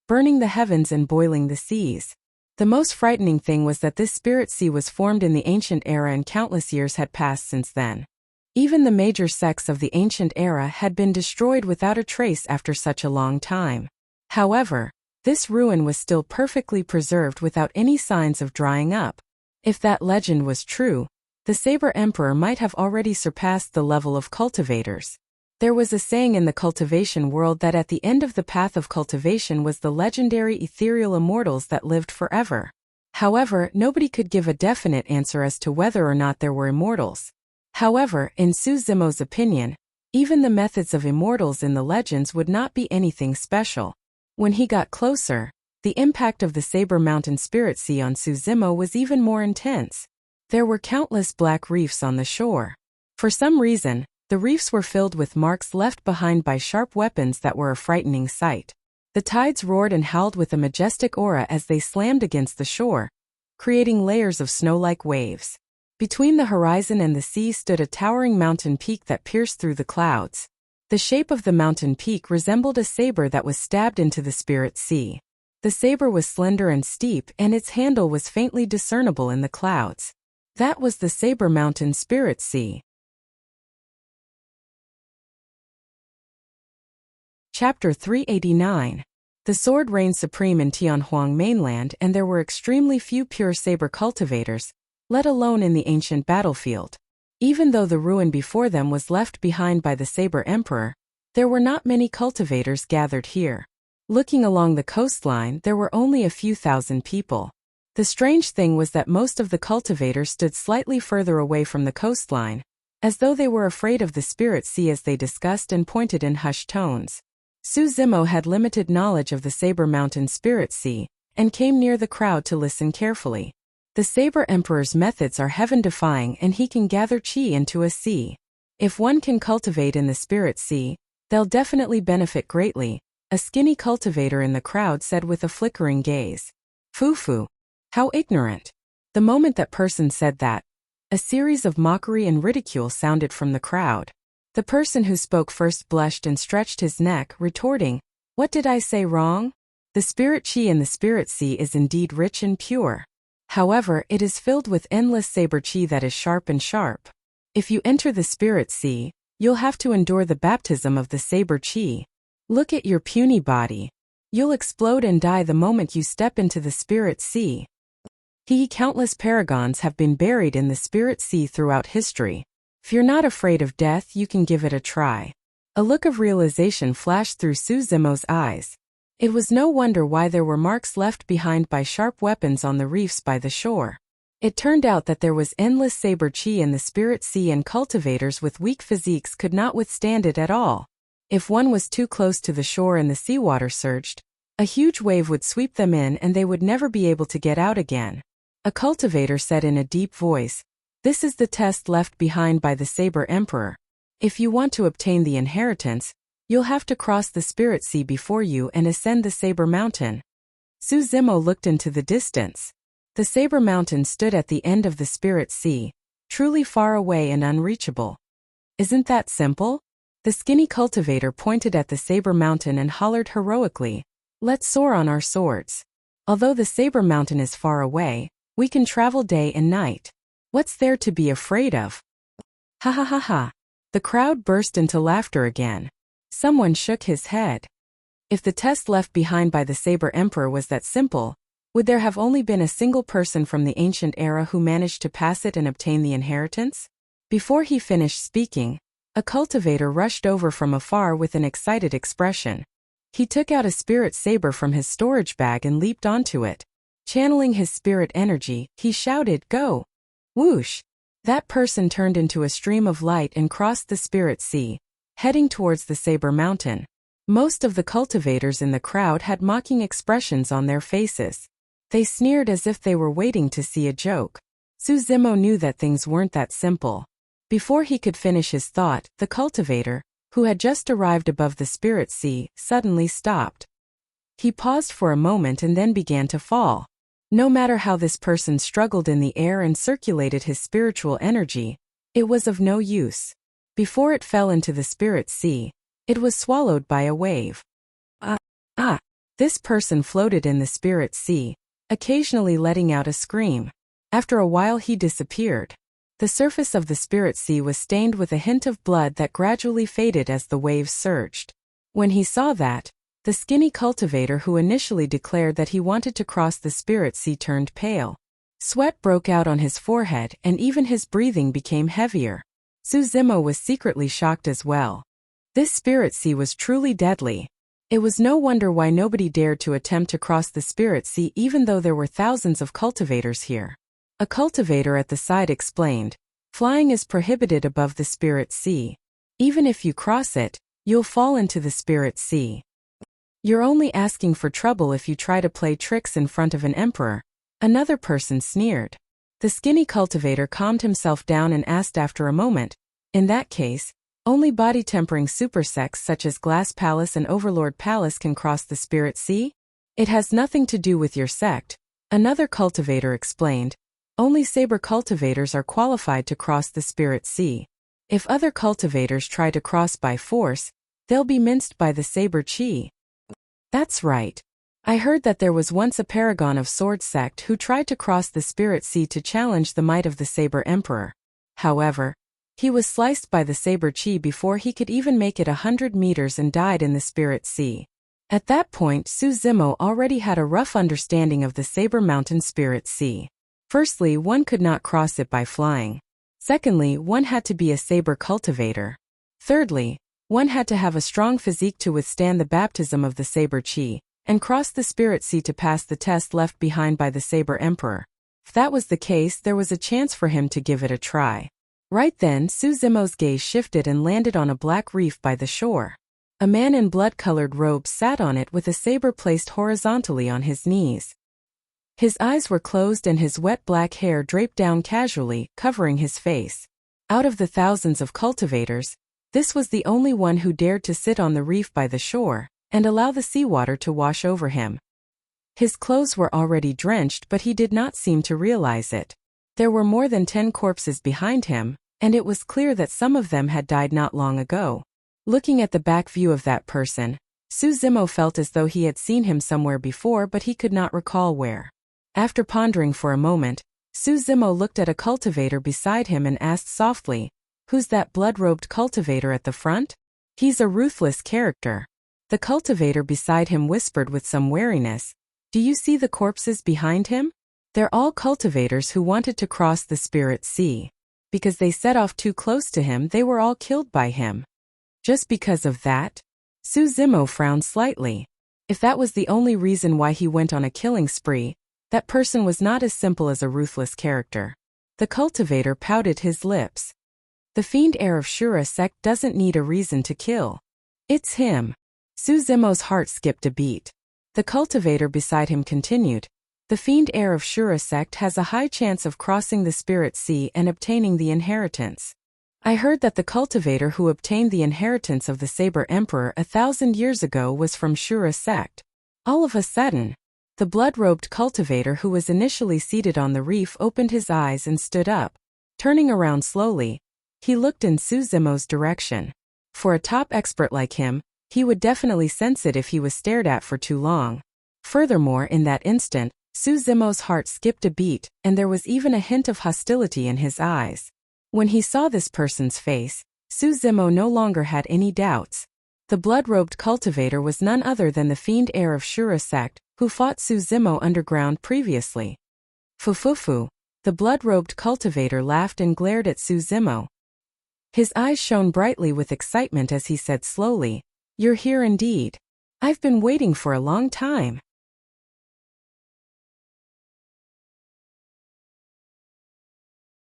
burning the heavens and boiling the seas. The most frightening thing was that this spirit sea was formed in the ancient era and countless years had passed since then. Even the major sects of the ancient era had been destroyed without a trace after such a long time. However, this ruin was still perfectly preserved without any signs of drying up. If that legend was true, the Saber Emperor might have already surpassed the level of cultivators. There was a saying in the cultivation world that at the end of the path of cultivation was the legendary ethereal immortals that lived forever. However, nobody could give a definite answer as to whether or not there were immortals. However, in Su Zimo's opinion, even the methods of immortals in the legends would not be anything special. When he got closer, the impact of the Saber Mountain Spirit Sea on Su Zimo was even more intense. There were countless black reefs on the shore. For some reason, the reefs were filled with marks left behind by sharp weapons that were a frightening sight. The tides roared and howled with a majestic aura as they slammed against the shore, creating layers of snow-like waves. Between the horizon and the sea stood a towering mountain peak that pierced through the clouds. The shape of the mountain peak resembled a saber that was stabbed into the spirit sea. The saber was slender and steep and its handle was faintly discernible in the clouds. That was the Saber Mountain Spirit Sea. Chapter 389. The sword reigned supreme in Tianhuang mainland and there were extremely few pure saber cultivators, let alone in the ancient battlefield. Even though the ruin before them was left behind by the Saber Emperor, there were not many cultivators gathered here. Looking along the coastline, there were only a few thousand people. The strange thing was that most of the cultivators stood slightly further away from the coastline, as though they were afraid of the spirit sea as they discussed and pointed in hushed tones. Su Zimo had limited knowledge of the Saber Mountain Spirit Sea, and came near the crowd to listen carefully. The Saber Emperor's methods are heaven-defying and he can gather chi into a sea. If one can cultivate in the spirit sea, they'll definitely benefit greatly, a skinny cultivator in the crowd said with a flickering gaze. Foo-foo. How ignorant. The moment that person said that, a series of mockery and ridicule sounded from the crowd. The person who spoke first blushed and stretched his neck, retorting, "What did I say wrong? The spirit chi in the spirit sea is indeed rich and pure. However, it is filled with endless saber chi that is sharp and sharp. If you enter the spirit sea, you'll have to endure the baptism of the saber chi. Look at your puny body. You'll explode and die the moment you step into the spirit sea." Countless paragons have been buried in the spirit sea throughout history. If you're not afraid of death, you can give it a try. A look of realization flashed through Su Zimo's eyes. It was no wonder why there were marks left behind by sharp weapons on the reefs by the shore. It turned out that there was endless saber chi in the spirit sea and cultivators with weak physiques could not withstand it at all. If one was too close to the shore and the seawater surged, a huge wave would sweep them in and they would never be able to get out again. A cultivator said in a deep voice, "This is the test left behind by the Saber Emperor. If you want to obtain the inheritance, you'll have to cross the spirit sea before you and ascend the Saber Mountain." Su Zimo looked into the distance. The Saber Mountain stood at the end of the spirit sea, truly far away and unreachable. "Isn't that simple?" The skinny cultivator pointed at the Saber Mountain and hollered heroically, "Let's soar on our swords. Although the Saber Mountain is far away, we can travel day and night. What's there to be afraid of?" Ha ha ha ha. The crowd burst into laughter again. Someone shook his head. If the test left behind by the Saber Emperor was that simple, would there have only been a single person from the ancient era who managed to pass it and obtain the inheritance? Before he finished speaking, a cultivator rushed over from afar with an excited expression. He took out a spirit saber from his storage bag and leaped onto it. Channeling his spirit energy, he shouted, "Go!" Whoosh! That person turned into a stream of light and crossed the spirit sea, heading towards the Saber Mountain. Most of the cultivators in the crowd had mocking expressions on their faces. They sneered as if they were waiting to see a joke. Su Zimo knew that things weren't that simple. Before he could finish his thought, the cultivator, who had just arrived above the spirit sea, suddenly stopped. He paused for a moment and then began to fall. No matter how this person struggled in the air and circulated his spiritual energy, it was of no use. Before it fell into the spirit sea, it was swallowed by a wave. This person floated in the spirit sea, occasionally letting out a scream. After a while he disappeared. The surface of the spirit sea was stained with a hint of blood that gradually faded as the waves surged. When he saw that, the skinny cultivator who initially declared that he wanted to cross the spirit sea turned pale. Sweat broke out on his forehead and even his breathing became heavier. Su Zimo was secretly shocked as well. This spirit sea was truly deadly. It was no wonder why nobody dared to attempt to cross the spirit sea even though there were thousands of cultivators here. A cultivator at the side explained, "Flying is prohibited above the spirit sea. Even if you cross it, you'll fall into the spirit sea. You're only asking for trouble if you try to play tricks in front of an emperor," another person sneered. The skinny cultivator calmed himself down and asked after a moment, "In that case, only body-tempering supersects such as Glass Palace and Overlord Palace can cross the spirit sea?" "It has nothing to do with your sect," another cultivator explained. "Only saber cultivators are qualified to cross the spirit sea. If other cultivators try to cross by force, they'll be minced by the saber chi." "That's right. I heard that there was once a paragon of sword sect who tried to cross the spirit sea to challenge the might of the Saber Emperor. However, he was sliced by the saber chi before he could even make it 100 meters and died in the spirit sea." At that point, Su Zimo already had a rough understanding of the Saber Mountain Spirit Sea. Firstly, one could not cross it by flying. Secondly, one had to be a saber cultivator. Thirdly, one had to have a strong physique to withstand the baptism of the saber chi, and cross the spirit sea to pass the test left behind by the Saber Emperor. If that was the case, there was a chance for him to give it a try. Right then, Su Zimo's gaze shifted and landed on a black reef by the shore. A man in blood-colored robes sat on it with a saber placed horizontally on his knees. His eyes were closed and his wet black hair draped down casually, covering his face. Out of the thousands of cultivators, this was the only one who dared to sit on the reef by the shore and allow the seawater to wash over him. His clothes were already drenched, but he did not seem to realize it. There were more than 10 corpses behind him, and it was clear that some of them had died not long ago. Looking at the back view of that person, Suzimo felt as though he had seen him somewhere before, but he could not recall where. After pondering for a moment, Suzimo looked at a cultivator beside him and asked softly, "Who's that blood-robed cultivator at the front?" "He's a ruthless character." The cultivator beside him whispered with some wariness, "Do you see the corpses behind him? They're all cultivators who wanted to cross the Spirit Sea. Because they set off too close to him, they were all killed by him." "Just because of that?" Suzimo frowned slightly. If that was the only reason why he went on a killing spree, that person was not as simple as a ruthless character. The cultivator pouted his lips. "The fiend heir of Shura sect doesn't need a reason to kill. It's him." Suzimo's heart skipped a beat. The cultivator beside him continued, "The fiend heir of Shura sect has a high chance of crossing the Spirit Sea and obtaining the inheritance. I heard that the cultivator who obtained the inheritance of the Saber Emperor 1,000 years ago was from Shura sect." All of a sudden, the blood-robed cultivator who was initially seated on the reef opened his eyes and stood up. Turning around slowly, he looked in Suzimo's direction. For a top expert like him, he would definitely sense it if he was stared at for too long. Furthermore, in that instant, Suzimo's heart skipped a beat, and there was even a hint of hostility in his eyes. When he saw this person's face, Suzimo no longer had any doubts. The blood-robed cultivator was none other than the fiend heir of Shura sect, who fought Suzimo underground previously. "Fufufu." The blood-robed cultivator laughed and glared at Suzimo. His eyes shone brightly with excitement as he said slowly, "You're here indeed. I've been waiting for a long time."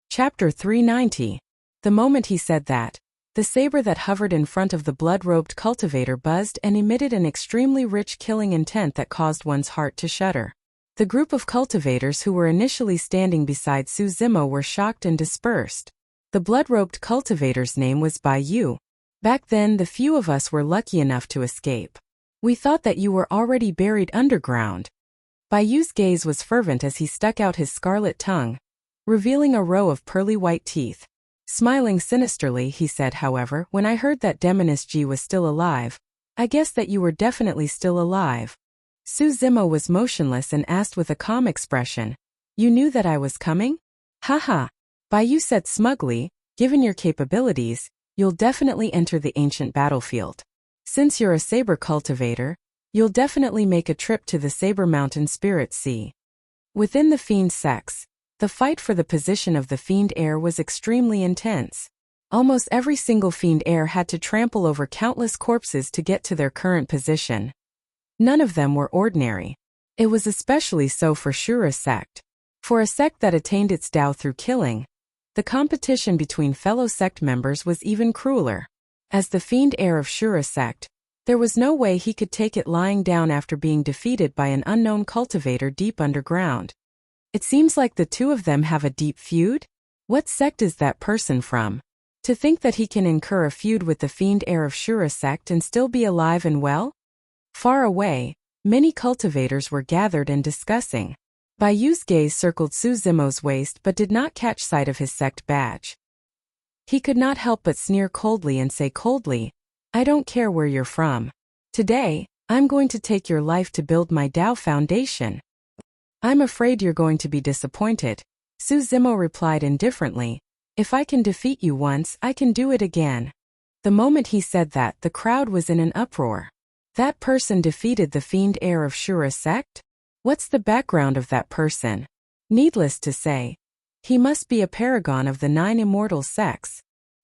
Chapter 390. The moment he said that, the saber that hovered in front of the blood-robed cultivator buzzed and emitted an extremely rich killing intent that caused one's heart to shudder. The group of cultivators who were initially standing beside Suzimo were shocked and dispersed. The blood-robed cultivator's name was Bai Yu. "Back then, the few of us were lucky enough to escape. We thought that you were already buried underground." Bai Yu's gaze was fervent as he stuck out his scarlet tongue, revealing a row of pearly white teeth. Smiling sinisterly, he said, "However, when I heard that Demoness Ji was still alive, I guessed that you were definitely still alive." Suzimo was motionless and asked with a calm expression, "You knew that I was coming?" "Haha." Bai Yu said smugly, "Given your capabilities, you'll definitely enter the ancient battlefield. Since you're a saber cultivator, you'll definitely make a trip to the Saber Mountain Spirit Sea." Within the fiend sects, the fight for the position of the fiend heir was extremely intense. Almost every single fiend heir had to trample over countless corpses to get to their current position. None of them were ordinary. It was especially so for Shura sect. For a sect that attained its Tao through killing, the competition between fellow sect members was even crueler. As the fiend heir of Shura sect, there was no way he could take it lying down after being defeated by an unknown cultivator deep underground. It seems like the two of them have a deep feud? What sect is that person from? To think that he can incur a feud with the fiend heir of Shura sect and still be alive and well? Far away, many cultivators were gathered and discussing. Bai Yu's gaze circled Suzimo's waist but did not catch sight of his sect badge. He could not help but sneer coldly and say coldly, "I don't care where you're from. Today, I'm going to take your life to build my Tao foundation." "I'm afraid you're going to be disappointed," Suzimo replied indifferently. "If I can defeat you once, I can do it again." The moment he said that, the crowd was in an uproar. That person defeated the fiend heir of Shura sect? What's the background of that person? Needless to say, he must be a paragon of the 9 immortal sects.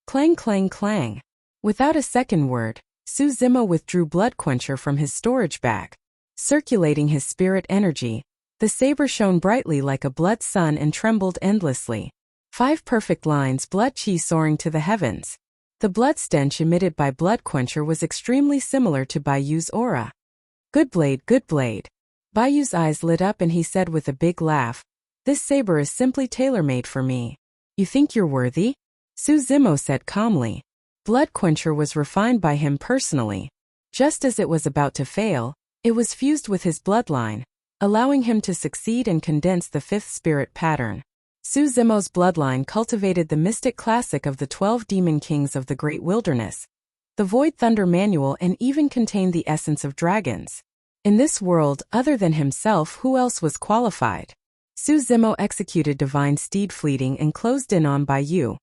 Clang clang clang. Without a second word, Suzimo withdrew Blood Quencher from his storage bag. Circulating his spirit energy, the saber shone brightly like a blood sun and trembled endlessly. 5 perfect lines blood chi soaring to the heavens. The blood stench emitted by Blood Quencher was extremely similar to Bai Yu's aura. Good blade, good blade. Bayu's eyes lit up and he said with a big laugh, "This saber is simply tailor-made for me. You think you're worthy?" Su Zimo said calmly. Blood Quencher was refined by him personally. Just as it was about to fail, it was fused with his bloodline, allowing him to succeed and condense the fifth spirit pattern. Su Zimo's bloodline cultivated the mystic classic of the 12 demon kings of the Great Wilderness, the Void Thunder Manual, and even contained the essence of dragons. In this world, other than himself, who else was qualified? Su Zimo executed Divine Steed Fleeting and closed in on Bayu.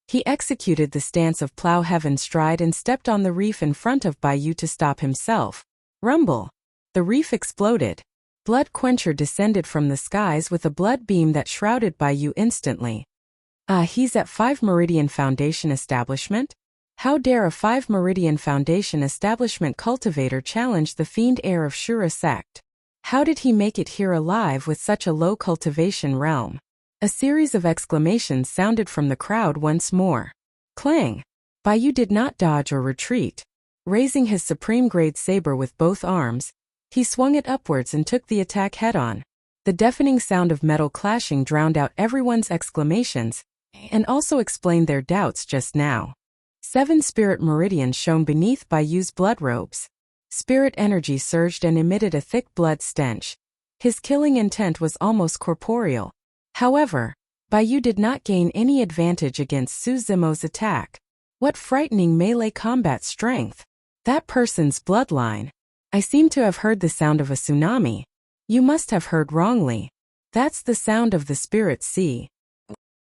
He executed the stance of Plow Heaven Stride and stepped on the reef in front of Bayu to stop himself. Rumble! The reef exploded. Blood Quencher descended from the skies with a blood beam that shrouded Bayu instantly. He's at 5 Meridian Foundation establishment? How dare a 5 Meridian Foundation establishment cultivator challenge the fiend heir of Shura sect? How did he make it here alive with such a low cultivation realm? A series of exclamations sounded from the crowd once more. Clang! Bayu did not dodge or retreat. Raising his supreme-grade saber with both arms, he swung it upwards and took the attack head-on. The deafening sound of metal clashing drowned out everyone's exclamations, and also explained their doubts just now. 7 spirit meridians shone beneath Bayu's blood robes. Spirit energy surged and emitted a thick blood stench. His killing intent was almost corporeal. However, Bayu did not gain any advantage against Su Zimo's attack. What frightening melee combat strength! That person's bloodline. I seem to have heard the sound of a tsunami. You must have heard wrongly. That's the sound of the spirit sea.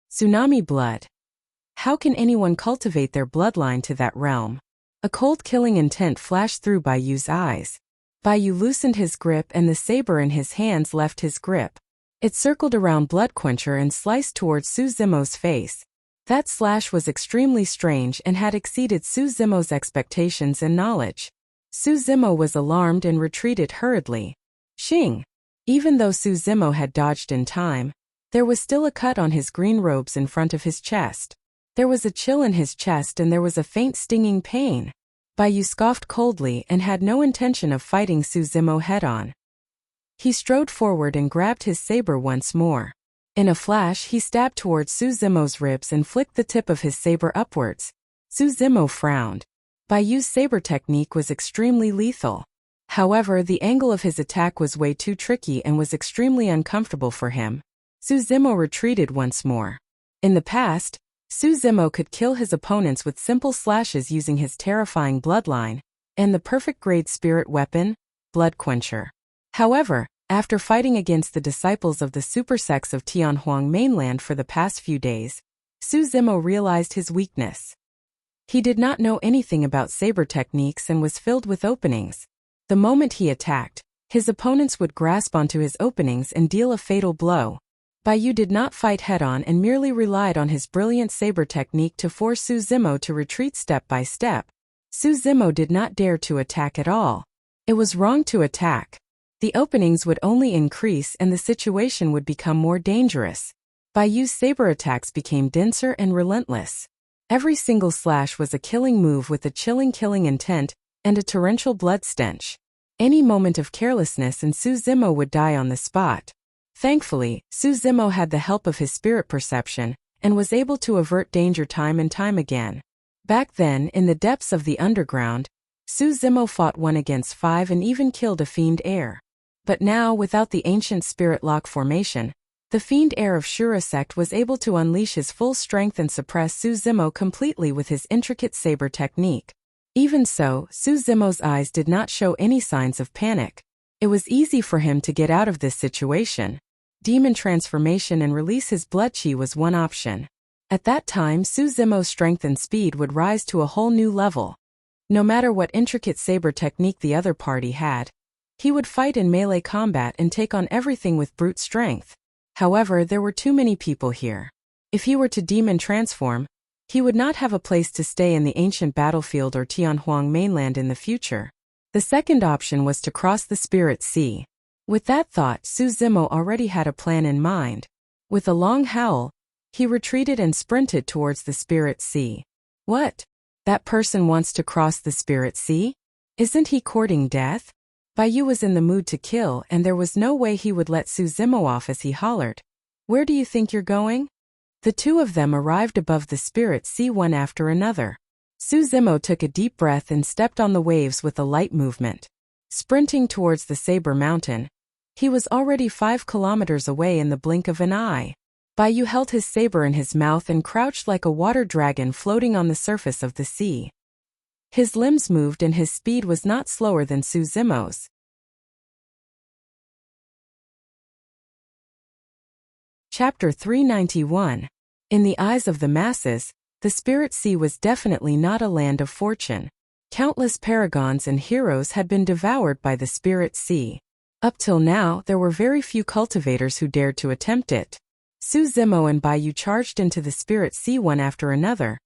Tsunami blood. How can anyone cultivate their bloodline to that realm? A cold killing intent flashed through Bayu's eyes. Bayu loosened his grip and the saber in his hands left his grip. It circled around Blood Quencher and sliced towards Su Zimo's face. That slash was extremely strange and had exceeded Su Zimo's expectations and knowledge. Su Zimo was alarmed and retreated hurriedly. Shing! Even though Su Zimo had dodged in time, there was still a cut on his green robes in front of his chest. There was a chill in his chest and there was a faint stinging pain. Bayu scoffed coldly and had no intention of fighting Su Zimo head-on. He strode forward and grabbed his saber once more. In a flash, he stabbed towards Su Zimo's ribs and flicked the tip of his saber upwards. Su Zimo frowned. Bayu's saber technique was extremely lethal. However, the angle of his attack was way too tricky and was extremely uncomfortable for him. Su Zimo retreated once more. In the past, Su Zimo could kill his opponents with simple slashes using his terrifying bloodline, and the perfect grade spirit weapon, Blood Quencher. However, after fighting against the disciples of the super sects of Tianhuang mainland for the past few days, Su Zimo realized his weakness. He did not know anything about saber techniques and was filled with openings. The moment he attacked, his opponents would grasp onto his openings and deal a fatal blow. Bayu did not fight head-on and merely relied on his brilliant saber technique to force Su Zimo to retreat step by step. Su Zimo did not dare to attack at all. It was wrong to attack. The openings would only increase and the situation would become more dangerous. Bayu's saber attacks became denser and relentless. Every single slash was a killing move with a chilling killing intent and a torrential blood stench. Any moment of carelessness and Su Zimo would die on the spot. Thankfully, Su Zimo had the help of his spirit perception and was able to avert danger time and time again. Back then, in the depths of the underground, Su Zimo fought 1 against 5 and even killed a fiend heir. But now, without the ancient spirit lock formation, the fiend heir of Shura sect was able to unleash his full strength and suppress Su Zimo completely with his intricate saber technique. Even so, Su Zimo's eyes did not show any signs of panic. It was easy for him to get out of this situation. Demon transformation and release his blood chi was one option. At that time, Su Zimo's strength and speed would rise to a whole new level. No matter what intricate saber technique the other party had, he would fight in melee combat and take on everything with brute strength. However, there were too many people here. If he were to demon transform, he would not have a place to stay in the ancient battlefield or Tianhuang mainland in the future. The second option was to cross the spirit sea. With that thought, Su Zimo already had a plan in mind. With a long howl, he retreated and sprinted towards the spirit sea. What? That person wants to cross the spirit sea? Isn't he courting death? Bai was in the mood to kill, and there was no way he would let Suzimo off as he hollered, "Where do you think you're going?" The two of them arrived above the spirit sea one after another. Suzimo took a deep breath and stepped on the waves with a light movement. Sprinting towards the Saber Mountain, he was already 5 kilometers away in the blink of an eye. Bai held his saber in his mouth and crouched like a water dragon floating on the surface of the sea. His limbs moved and his speed was not slower than Suzimo's. Chapter 391. In the eyes of the masses, the Spirit Sea was definitely not a land of fortune. Countless paragons and heroes had been devoured by the Spirit Sea. Up till now, there were very few cultivators who dared to attempt it. Suzimo and Bai charged into the Spirit Sea one after another,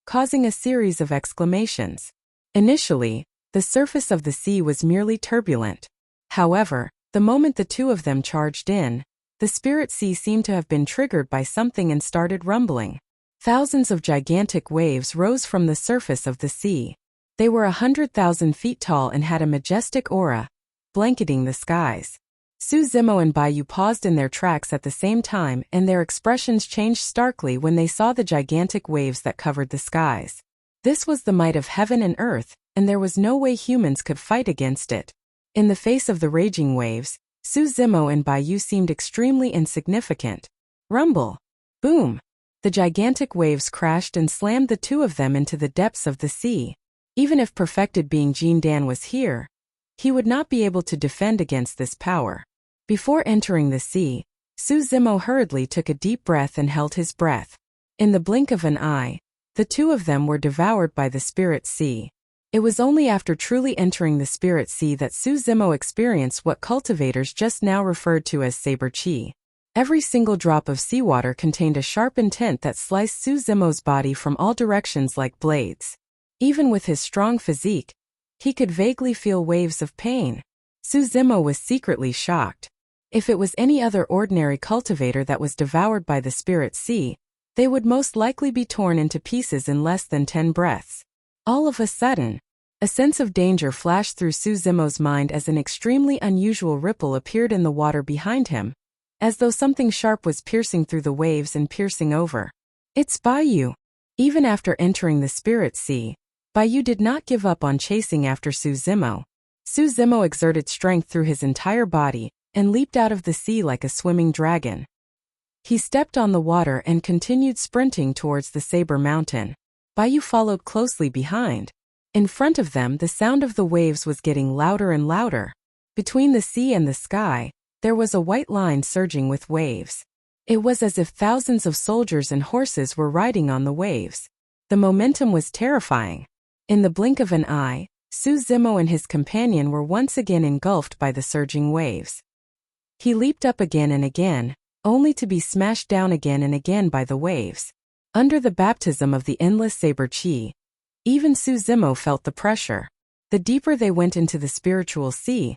causing a series of exclamations. Initially, the surface of the sea was merely turbulent. However, the moment the two of them charged in, the Spirit Sea seemed to have been triggered by something and started rumbling. Thousands of gigantic waves rose from the surface of the sea. They were 100,000 feet tall and had a majestic aura, blanketing the skies. Suzimo and Bai paused in their tracks at the same time, and their expressions changed starkly when they saw the gigantic waves that covered the skies. This was the might of heaven and earth, and there was no way humans could fight against it. In the face of the raging waves, Suzimo and Bai seemed extremely insignificant. Rumble! Boom! The gigantic waves crashed and slammed the two of them into the depths of the sea. Even if perfected being Jin Dan was here, he would not be able to defend against this power. Before entering the sea, Suzimo hurriedly took a deep breath and held his breath. In the blink of an eye, the two of them were devoured by the Spirit Sea. It was only after truly entering the Spirit Sea that Suzimo experienced what cultivators just now referred to as saber chi. Every single drop of seawater contained a sharp intent that sliced Suzimo's body from all directions like blades. Even with his strong physique, he could vaguely feel waves of pain. Suzimo was secretly shocked. If it was any other ordinary cultivator that was devoured by the Spirit Sea, they would most likely be torn into pieces in less than 10 breaths. All of a sudden, a sense of danger flashed through Suzimo's mind as an extremely unusual ripple appeared in the water behind him, as though something sharp was piercing through the waves and piercing over. It's Bai. Even after entering the Spirit Sea, Bai did not give up on chasing after Suzimo. Suzimo exerted strength through his entire body and leaped out of the sea like a swimming dragon. He stepped on the water and continued sprinting towards the Saber Mountain. Bai followed closely behind. In front of them, the sound of the waves was getting louder and louder. Between the sea and the sky, there was a white line surging with waves. It was as if thousands of soldiers and horses were riding on the waves. The momentum was terrifying. In the blink of an eye, Suzimo and his companion were once again engulfed by the surging waves. He leaped up again and again, only to be smashed down again and again by the waves. Under the baptism of the endless saber chi, even Suzimo felt the pressure. The deeper they went into the spiritual sea,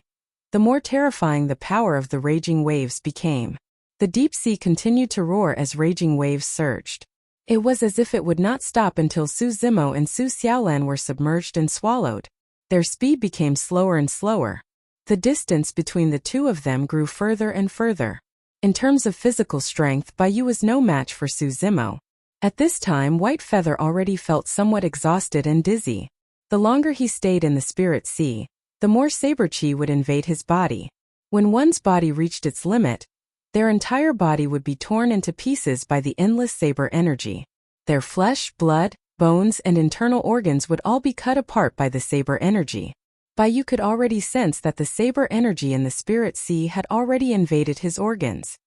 the more terrifying the power of the raging waves became. The deep sea continued to roar as raging waves surged. It was as if it would not stop until Suzimo and Su Xiaolan were submerged and swallowed. Their speed became slower and slower. The distance between the two of them grew further and further. In terms of physical strength, Bai was no match for Suzimo. At this time, White Feather already felt somewhat exhausted and dizzy. The longer he stayed in the Spirit Sea, the more saber chi would invade his body. When one's body reached its limit, their entire body would be torn into pieces by the endless saber energy. Their flesh, blood, bones, and internal organs would all be cut apart by the saber energy. Bai could already sense that the saber energy in the Spirit Sea had already invaded his organs.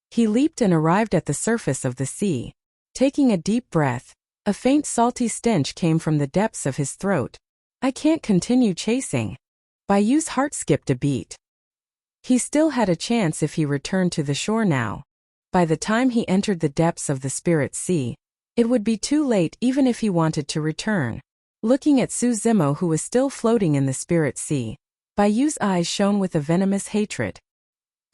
He leaped and arrived at the surface of the sea. Taking a deep breath, a faint salty stench came from the depths of his throat. I can't continue chasing. Bai's heart skipped a beat. He still had a chance if he returned to the shore now. By the time he entered the depths of the Spirit Sea, it would be too late even if he wanted to return. Looking at Suzimo, who was still floating in the Spirit Sea, Bai's eyes shone with a venomous hatred.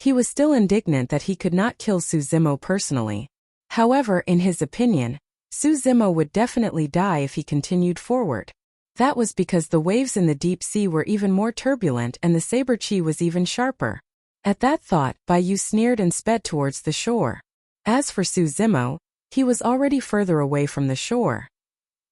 He was still indignant that he could not kill Suzimo personally. However, in his opinion, Suzimo would definitely die if he continued forward. That was because the waves in the deep sea were even more turbulent and the saber chi was even sharper. At that thought, Bai sneered and sped towards the shore. As for Su Zimo, he was already further away from the shore.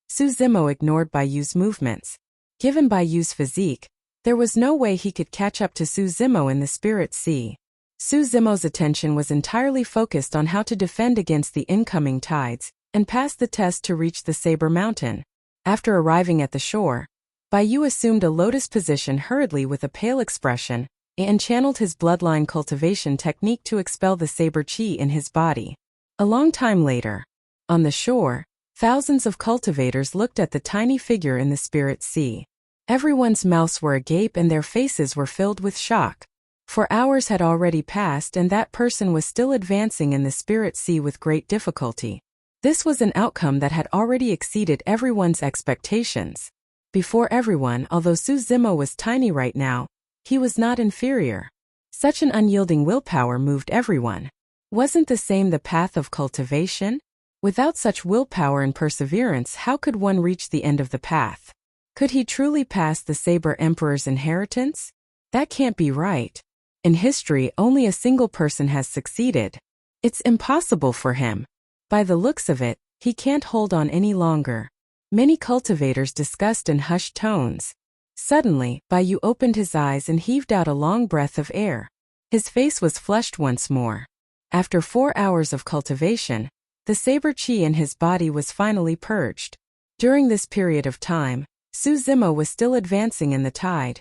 Su Zimo ignored Bai's movements. Given Bai's physique, there was no way he could catch up to Su Zimo in the spirit sea. Su Zimo's attention was entirely focused on how to defend against the incoming tides and pass the test to reach the Saber Mountain. After arriving at the shore, Bai assumed a lotus position hurriedly with a pale expression and channeled his bloodline cultivation technique to expel the saber chi in his body. A long time later, on the shore, thousands of cultivators looked at the tiny figure in the spirit sea. Everyone's mouths were agape and their faces were filled with shock. For hours had already passed and that person was still advancing in the spirit sea with great difficulty. This was an outcome that had already exceeded everyone's expectations. Before everyone, although Su Zimo was tiny right now, he was not inferior. Such an unyielding willpower moved everyone. Wasn't the same the path of cultivation? Without such willpower and perseverance, how could one reach the end of the path? Could he truly pass the Saber Emperor's inheritance? That can't be right. In history, only a single person has succeeded. It's impossible for him. By the looks of it, he can't hold on any longer. Many cultivators discussed in hushed tones. Suddenly, Bai opened his eyes and heaved out a long breath of air. His face was flushed once more. After 4 hours of cultivation, the saber chi in his body was finally purged. During this period of time, Su Zimo was still advancing in the tide,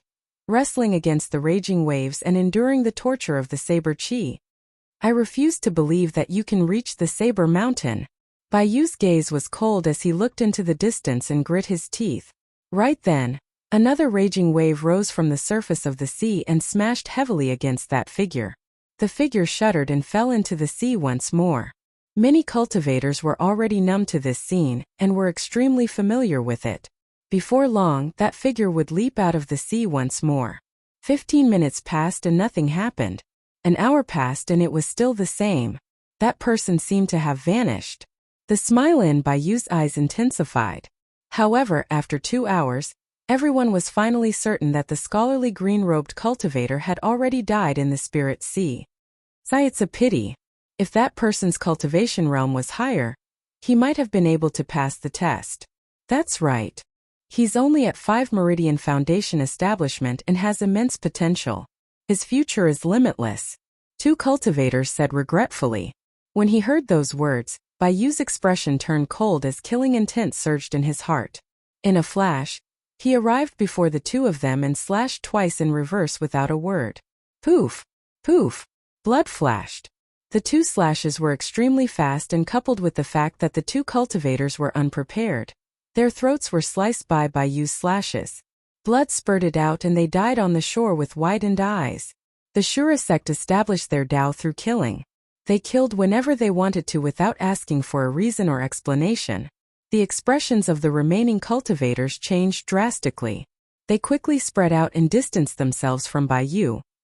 wrestling against the raging waves and enduring the torture of the saber chi. I refuse to believe that you can reach the Saber Mountain. Bai's gaze was cold as he looked into the distance and grit his teeth. Right then, another raging wave rose from the surface of the sea and smashed heavily against that figure. The figure shuddered and fell into the sea once more. Many cultivators were already numb to this scene and were extremely familiar with it. Before long, that figure would leap out of the sea once more. 15 minutes passed and nothing happened. An hour passed and it was still the same. That person seemed to have vanished. The smile in Bai's eyes intensified. However, after 2 hours, everyone was finally certain that the scholarly green-robed cultivator had already died in the spirit sea. It's a pity. If that person's cultivation realm was higher, he might have been able to pass the test. That's right. He's only at 5 Meridian Foundation establishment and has immense potential. His future is limitless. 2 cultivators said regretfully. When he heard those words, Bai's expression turned cold as killing intent surged in his heart. In a flash, he arrived before the 2 of them and slashed twice in reverse without a word. Poof! Poof! Blood flashed. The 2 slashes were extremely fast and coupled with the fact that the 2 cultivators were unprepared. Their throats were sliced by Bai's slashes. Blood spurted out and they died on the shore with widened eyes. The Shura sect established their Tao through killing. They killed whenever they wanted to without asking for a reason or explanation. The expressions of the remaining cultivators changed drastically. They quickly spread out and distanced themselves from Bai,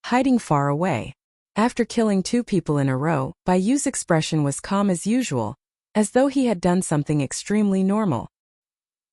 hiding far away. After killing 2 people in a row, Bai's expression was calm as usual, as though he had done something extremely normal.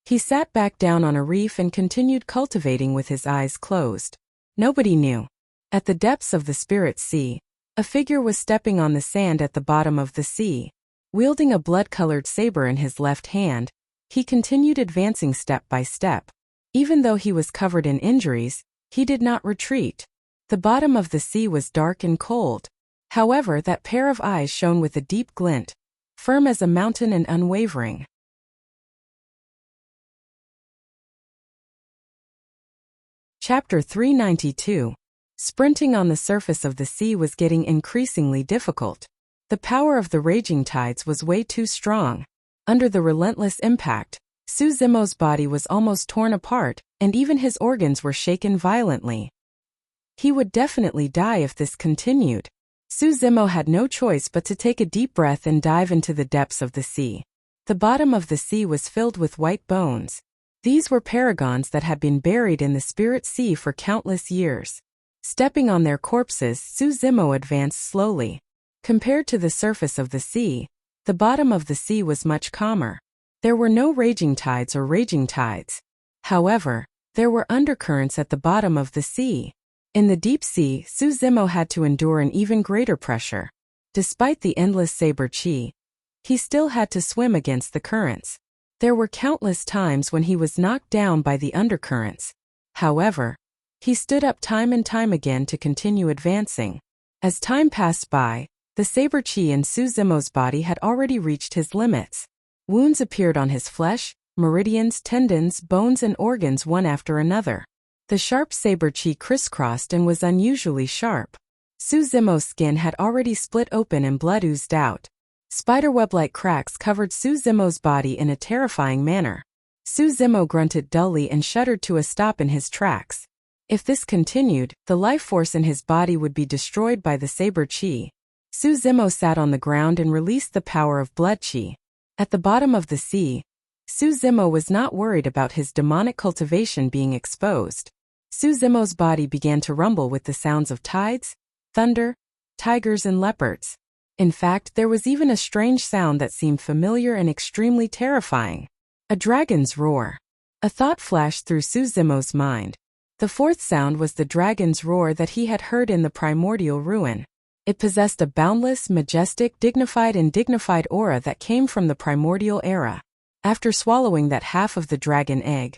He sat back down on a reef and continued cultivating with his eyes closed. Nobody knew. At the depths of the spirit sea, a figure was stepping on the sand at the bottom of the sea. Wielding a blood-colored saber in his left hand, he continued advancing step by step. Even though he was covered in injuries, he did not retreat. The bottom of the sea was dark and cold. However, that pair of eyes shone with a deep glint, firm as a mountain and unwavering. Chapter 392. Sprinting on the surface of the sea was getting increasingly difficult. The power of the raging tides was way too strong. Under the relentless impact, Su Zimo's body was almost torn apart, and even his organs were shaken violently. He would definitely die if this continued. Su Zimo had no choice but to take a deep breath and dive into the depths of the sea. The bottom of the sea was filled with white bones. These were paragons that had been buried in the spirit sea for countless years. Stepping on their corpses, Su Zimo advanced slowly. Compared to the surface of the sea, the bottom of the sea was much calmer. There were no raging tides or raging tides. However, there were undercurrents at the bottom of the sea. In the deep sea, Suzimo had to endure an even greater pressure. Despite the endless saber chi, he still had to swim against the currents. There were countless times when he was knocked down by the undercurrents. However, he stood up time and time again to continue advancing. As time passed by, the saber chi in Suzimo's body had already reached his limits. Wounds appeared on his flesh, meridians, tendons, bones and organs one after another. The sharp saber chi crisscrossed and was unusually sharp. Suzimo's skin had already split open and blood oozed out. Spiderweb-like cracks covered Suzimo's body in a terrifying manner. Suzimo grunted dully and shuddered to a stop in his tracks. If this continued, the life force in his body would be destroyed by the saber chi. Suzimo sat on the ground and released the power of blood chi. At the bottom of the sea, Suzimo was not worried about his demonic cultivation being exposed. Suzimo's body began to rumble with the sounds of tides, thunder, tigers and leopards. In fact, there was even a strange sound that seemed familiar and extremely terrifying. A dragon's roar. A thought flashed through Suzimo's mind. The fourth sound was the dragon's roar that he had heard in the primordial ruin. It possessed a boundless, majestic, dignified aura that came from the primordial era. After swallowing that half of the dragon egg,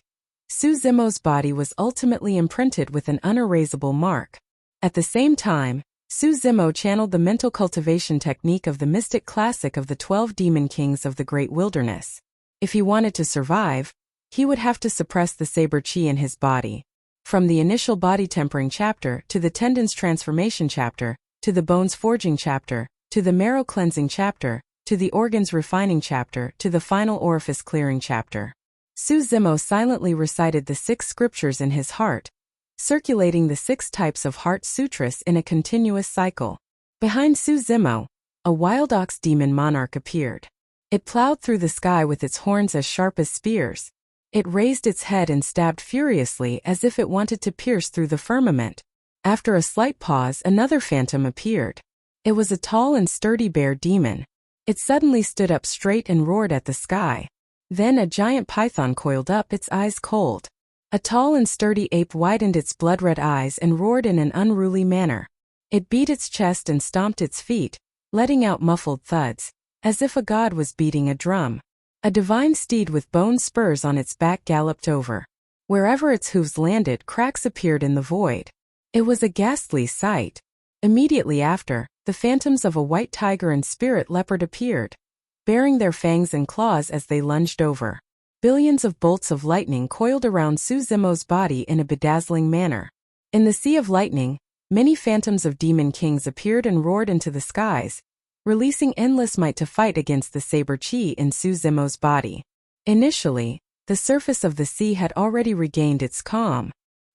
Suzimo's body was ultimately imprinted with an unerasable mark. At the same time, Suzimo channeled the mental cultivation technique of the mystic classic of the 12 demon kings of the great wilderness. If he wanted to survive, he would have to suppress the saber chi in his body. From the initial body tempering chapter to the tendons transformation chapter, to the bones forging chapter, to the marrow cleansing chapter, to the organs refining chapter, to the final orifice clearing chapter. Suzimo silently recited the 6 scriptures in his heart, circulating the 6 types of heart sutras in a continuous cycle. Behind Suzimo, a wild ox demon monarch appeared. It plowed through the sky with its horns as sharp as spears. It raised its head and stabbed furiously as if it wanted to pierce through the firmament. After a slight pause, another phantom appeared. It was a tall and sturdy bear demon. It suddenly stood up straight and roared at the sky. Then a giant python coiled up, its eyes cold. A tall and sturdy ape widened its blood-red eyes and roared in an unruly manner. It beat its chest and stomped its feet, letting out muffled thuds, as if a god was beating a drum. A divine steed with bone spurs on its back galloped over. Wherever its hooves landed, cracks appeared in the void. It was a ghastly sight. Immediately after, the phantoms of a white tiger and spirit leopard appeared, baring their fangs and claws as they lunged over. Billions of bolts of lightning coiled around Suzimo's body in a bedazzling manner. In the sea of lightning, many phantoms of demon kings appeared and roared into the skies, releasing endless might to fight against the saber chi in Suzimo's body. Initially, the surface of the sea had already regained its calm.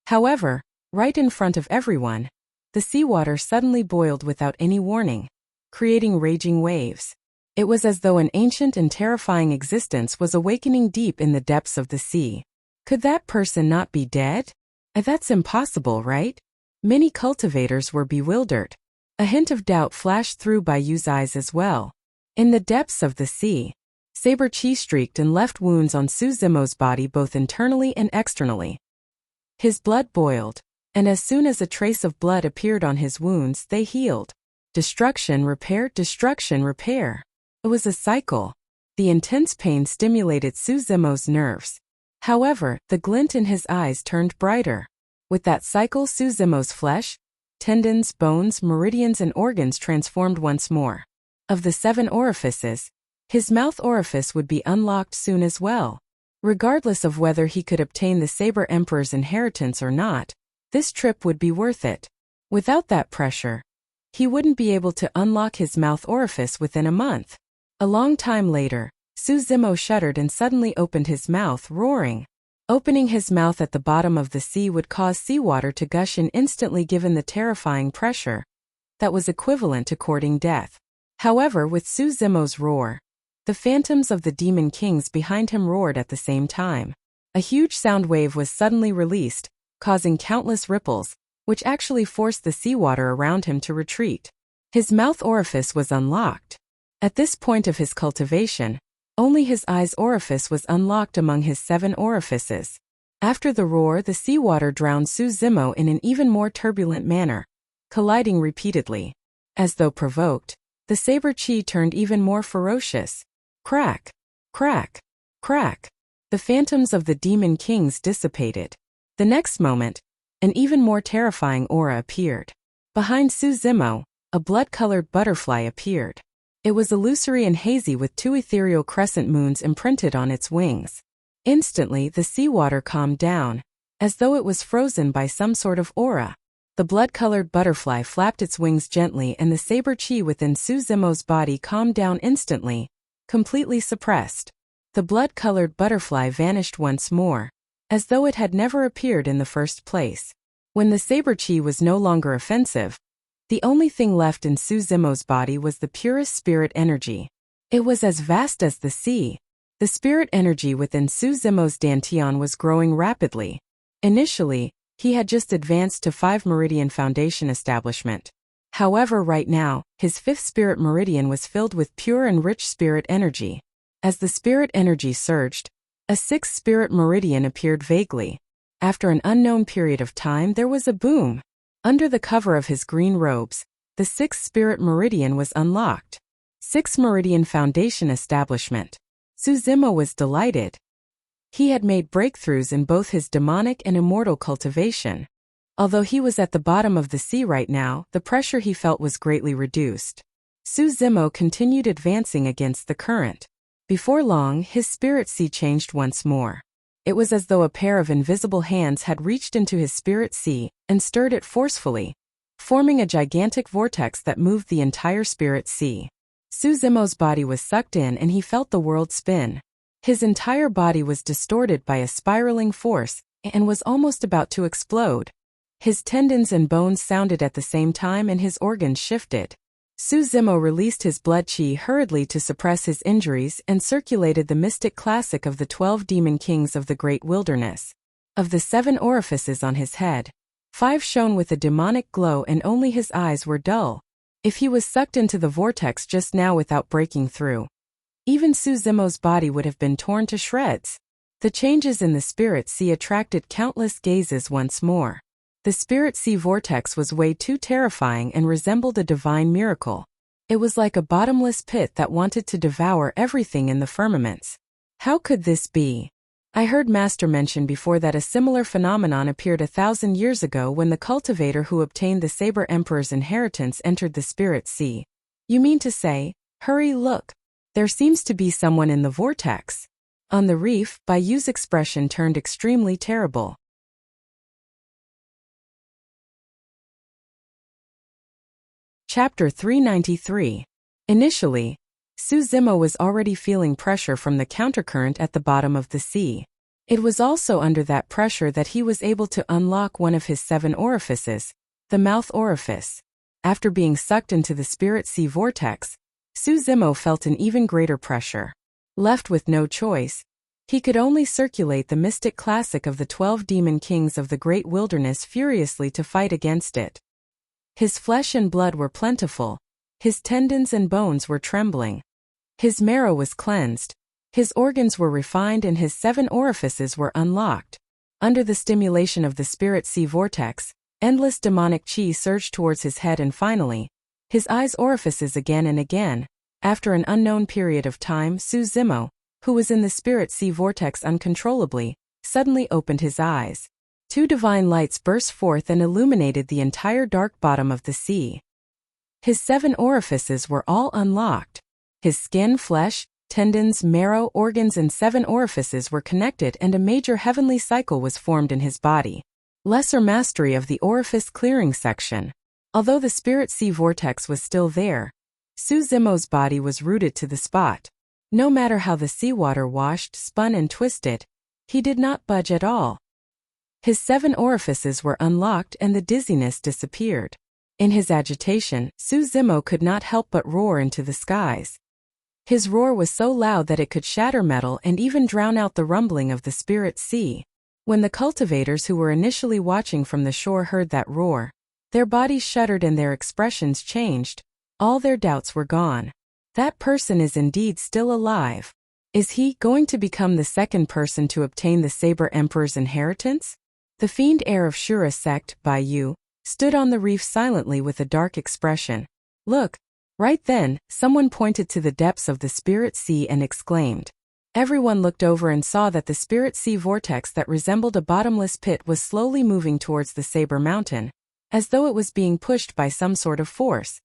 However, right in front of everyone, the seawater suddenly boiled without any warning, creating raging waves. It was as though an ancient and terrifying existence was awakening deep in the depths of the sea. Could that person not be dead? That's impossible, right? Many cultivators were bewildered. A hint of doubt flashed through Bayu's eyes as well. In the depths of the sea, saber chi streaked and left wounds on Suzimo's body both internally and externally. His blood boiled, and as soon as a trace of blood appeared on his wounds, they healed. Destruction, repair, destruction, repair. It was a cycle. The intense pain stimulated Suzimo's nerves. However, the glint in his eyes turned brighter. With that cycle, Suzimo's flesh, tendons, bones, meridians and organs transformed once more. Of the 7 orifices, his mouth orifice would be unlocked soon as well. Regardless of whether he could obtain the Saber Emperor's inheritance or not, this trip would be worth it. Without that pressure, he wouldn't be able to unlock his mouth orifice within a month. A long time later, Suzimo shuddered and suddenly opened his mouth, roaring. Opening his mouth at the bottom of the sea would cause seawater to gush in instantly given the terrifying pressure that was equivalent to courting death. However, with Suzimo's roar, the phantoms of the demon kings behind him roared at the same time. A huge sound wave was suddenly released, causing countless ripples, which actually forced the seawater around him to retreat. His mouth orifice was unlocked. At this point of his cultivation, only his eye's orifice was unlocked among his 7 orifices. After the roar, the seawater drowned Suzimo in an even more turbulent manner, colliding repeatedly. As though provoked, the saber chi turned even more ferocious. Crack! Crack! Crack! The phantoms of the demon kings dissipated. The next moment, an even more terrifying aura appeared. Behind Suzimo, a blood-colored butterfly appeared. It was illusory and hazy with two ethereal crescent moons imprinted on its wings. Instantly, the seawater calmed down, as though it was frozen by some sort of aura. The blood-colored butterfly flapped its wings gently and the saber chi within Suzimo's body calmed down instantly, completely suppressed. The blood-colored butterfly vanished once more, as though it had never appeared in the first place. When the saber chi was no longer offensive, the only thing left in Suzimo's body was the purest spirit energy. It was as vast as the sea. The spirit energy within Suzimo's dantian was growing rapidly. Initially, he had just advanced to 5 Meridian Foundation establishment. However, right now, his 5th spirit meridian was filled with pure and rich spirit energy. As the spirit energy surged, a 6th spirit meridian appeared vaguely. After an unknown period of time, there was a boom. Under the cover of his green robes, the 6th spirit meridian was unlocked. 6th Meridian Foundation establishment. Suzimo was delighted. He had made breakthroughs in both his demonic and immortal cultivation. Although he was at the bottom of the sea right now, the pressure he felt was greatly reduced. Suzimo continued advancing against the current. Before long, his spirit sea changed once more. It was as though a pair of invisible hands had reached into his spirit sea and stirred it forcefully, forming a gigantic vortex that moved the entire spirit sea. Suzimo's body was sucked in and he felt the world spin. His entire body was distorted by a spiraling force and was almost about to explode. His tendons and bones sounded at the same time and his organs shifted. Suzimo released his blood chi hurriedly to suppress his injuries and circulated the mystic classic of the 12 demon kings of the great wilderness. Of the 7 orifices on his head, 5 shone with a demonic glow and only his eyes were dull. If he was sucked into the vortex just now without breaking through, even Suzimo's body would have been torn to shreds. The changes in the spirit sea attracted countless gazes once more. The spirit sea vortex was way too terrifying and resembled a divine miracle. It was like a bottomless pit that wanted to devour everything in the firmaments. How could this be? I heard Master mention before that a similar phenomenon appeared 1,000 years ago when the cultivator who obtained the Saber Emperor's inheritance entered the spirit sea. You mean to say, hurry, look. There seems to be someone in the vortex. On the reef, Bayu's expression turned extremely terrible. Chapter 393. Initially, Suzimo was already feeling pressure from the countercurrent at the bottom of the sea. It was also under that pressure that he was able to unlock one of his 7 orifices, the mouth orifice. After being sucked into the spirit sea vortex, Suzimo felt an even greater pressure. Left with no choice, he could only circulate the mystic classic of the 12 demon kings of the great wilderness furiously to fight against it. His flesh and blood were plentiful, his tendons and bones were trembling. His marrow was cleansed, his organs were refined and his 7 orifices were unlocked. Under the stimulation of the spirit sea vortex, endless demonic chi surged towards his head and finally, his eyes orifices again and again. After an unknown period of time, Suzimo, who was in the spirit sea vortex uncontrollably, suddenly opened his eyes. 2 divine lights burst forth and illuminated the entire dark bottom of the sea. His 7 orifices were all unlocked. His skin, flesh, tendons, marrow, organs and 7 orifices were connected and a major heavenly cycle was formed in his body. Lesser mastery of the orifice clearing section. Although the spirit sea vortex was still there, Suzimo's body was rooted to the spot. No matter how the seawater washed, spun and twisted, he did not budge at all. His 7 orifices were unlocked and the dizziness disappeared. In his agitation, Suzimo could not help but roar into the skies. His roar was so loud that it could shatter metal and even drown out the rumbling of the spirit sea. When the cultivators who were initially watching from the shore heard that roar, their bodies shuddered and their expressions changed. All their doubts were gone. That person is indeed still alive. Is he going to become the second person to obtain the Saber Emperor's inheritance? The fiend heir of Shura sect, Bai Yu, stood on the reef silently with a dark expression. Look! Right then, someone pointed to the depths of the Spirit Sea and exclaimed. Everyone looked over and saw that the Spirit Sea vortex that resembled a bottomless pit was slowly moving towards the Saber Mountain, as though it was being pushed by some sort of force.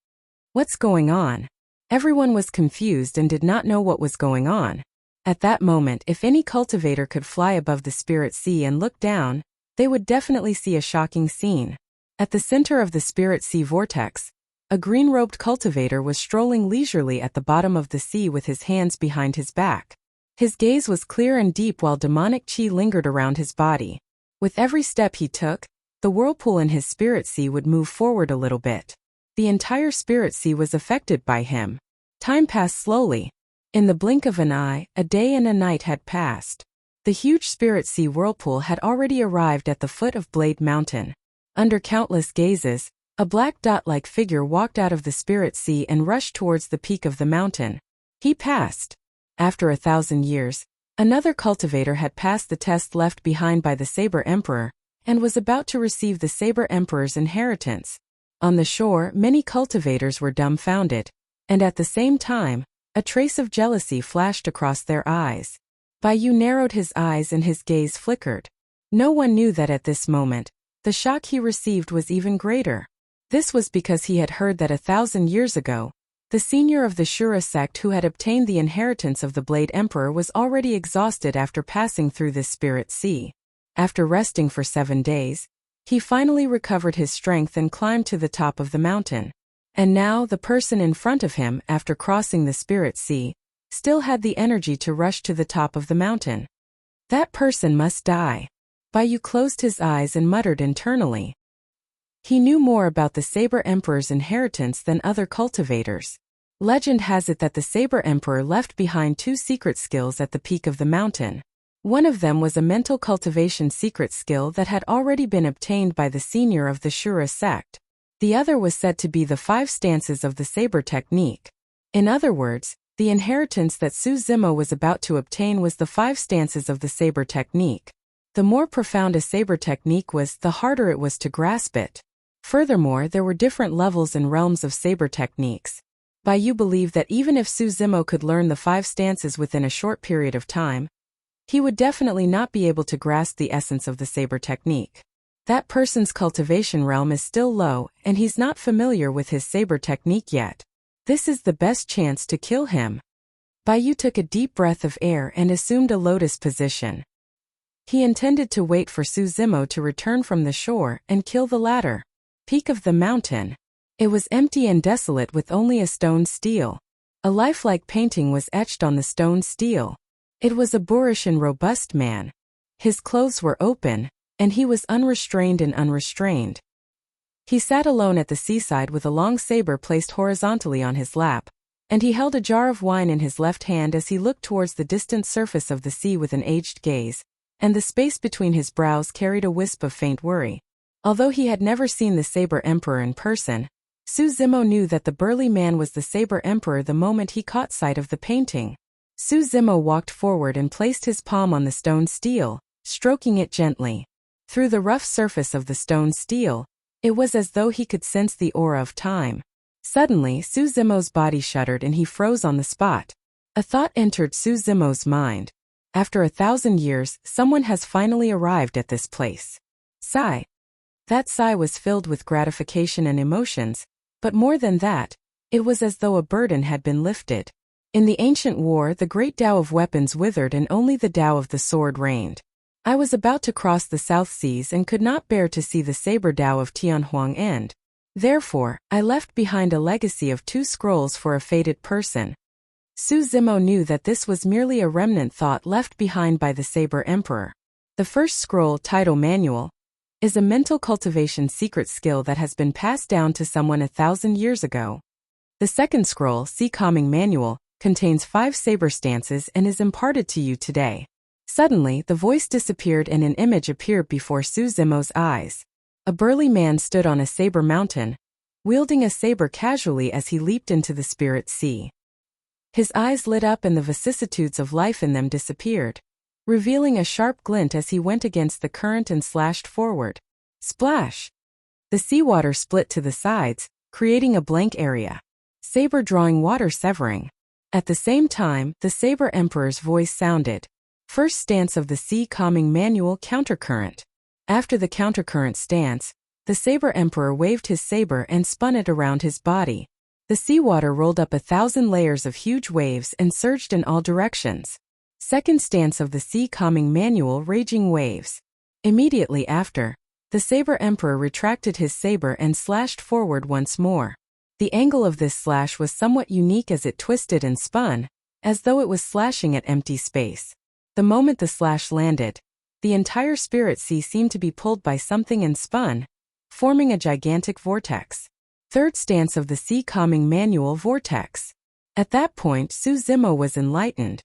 What's going on? Everyone was confused and did not know what was going on. At that moment, if any cultivator could fly above the Spirit Sea and look down, they would definitely see a shocking scene. At the center of the Spirit Sea vortex, a green-robed cultivator was strolling leisurely at the bottom of the sea with his hands behind his back. His gaze was clear and deep while demonic chi lingered around his body. With every step he took, the whirlpool in his Spirit Sea would move forward a little bit. The entire Spirit Sea was affected by him. Time passed slowly. In the blink of an eye, a day and a night had passed. The huge Spirit Sea whirlpool had already arrived at the foot of Blade Mountain. Under countless gazes, a black dot-like figure walked out of the Spirit Sea and rushed towards the peak of the mountain. He passed. After 1,000 years, another cultivator had passed the test left behind by the Saber Emperor, and was about to receive the Saber Emperor's inheritance. On the shore, many cultivators were dumbfounded, and at the same time, a trace of jealousy flashed across their eyes. Bai Yu narrowed his eyes and his gaze flickered. No one knew that at this moment, the shock he received was even greater. This was because he had heard that 1,000 years ago, the senior of the Shura sect who had obtained the inheritance of the Blade Emperor was already exhausted after passing through this Spirit Sea. After resting for 7 days, he finally recovered his strength and climbed to the top of the mountain. And now the person in front of him, after crossing the Spirit Sea, still had the energy to rush to the top of the mountain. That person must die. Bai Yu closed his eyes and muttered internally. He knew more about the Saber Emperor's inheritance than other cultivators. Legend has it that the Saber Emperor left behind 2 secret skills at the peak of the mountain. One of them was a mental cultivation secret skill that had already been obtained by the senior of the Shura sect. The other was said to be the 5 stances of the Saber technique. In other words, the inheritance that Su Zimo was about to obtain was the 5 stances of the Saber technique. The more profound a Saber technique was, the harder it was to grasp it. Furthermore, there were different levels and realms of Saber techniques. Bai Yu believed that even if Su Zimo could learn the 5 stances within a short period of time, he would definitely not be able to grasp the essence of the Saber technique. That person's cultivation realm is still low, and he's not familiar with his Saber technique yet. This is the best chance to kill him. Bai Yu took a deep breath of air and assumed a lotus position. He intended to wait for Su Zimo to return from the shore and kill the latter. Peak of the mountain. It was empty and desolate with only a stone stele. A lifelike painting was etched on the stone stele. It was a boorish and robust man. His clothes were open, and he was unrestrained and unrestrained. He sat alone at the seaside with a long saber placed horizontally on his lap, and he held a jar of wine in his left hand as he looked towards the distant surface of the sea with an aged gaze, and the space between his brows carried a wisp of faint worry. Although he had never seen the Saber Emperor in person, Su Zimo knew that the burly man was the Saber Emperor the moment he caught sight of the painting. Su Zimo walked forward and placed his palm on the stone stele, stroking it gently. Through the rough surface of the stone stele, it was as though he could sense the aura of time. Suddenly, Su Zimo's body shuddered and he froze on the spot. A thought entered Su Zimo's mind. After 1,000 years, someone has finally arrived at this place. Sigh. That sigh was filled with gratification and emotions, but more than that, it was as though a burden had been lifted. In the ancient war, the great Tao of weapons withered and only the Tao of the sword reigned. I was about to cross the South Seas and could not bear to see the saber Tao of Tianhuang end. Therefore, I left behind a legacy of 2 scrolls for a fated person. Su Zimo knew that this was merely a remnant thought left behind by the Saber Emperor. The first scroll, title Manual, is a mental cultivation secret skill that has been passed down to someone 1,000 years ago. The second scroll, See Calming Manual, contains 5 saber stances and is imparted to you today. Suddenly, the voice disappeared and an image appeared before Su Zimo's eyes. A burly man stood on a saber mountain, wielding a saber casually as he leaped into the Spirit Sea. His eyes lit up and the vicissitudes of life in them disappeared, revealing a sharp glint as he went against the current and slashed forward. Splash! The seawater split to the sides, creating a blank area. Saber drawing water severing. At the same time, the Saber Emperor's voice sounded. First stance of the Sea Calming Manual Countercurrent. After the countercurrent stance, the Saber Emperor waved his saber and spun it around his body. The seawater rolled up 1,000 layers of huge waves and surged in all directions. Second stance of the Sea Calming Manual Raging Waves. Immediately after, the Saber Emperor retracted his saber and slashed forward once more. The angle of this slash was somewhat unique as it twisted and spun, as though it was slashing at empty space. The moment the slash landed, the entire spirit sea seemed to be pulled by something and spun, forming a gigantic vortex. Third stance of the Sea Calming Manual Vortex. At that point, Su Zimo was enlightened.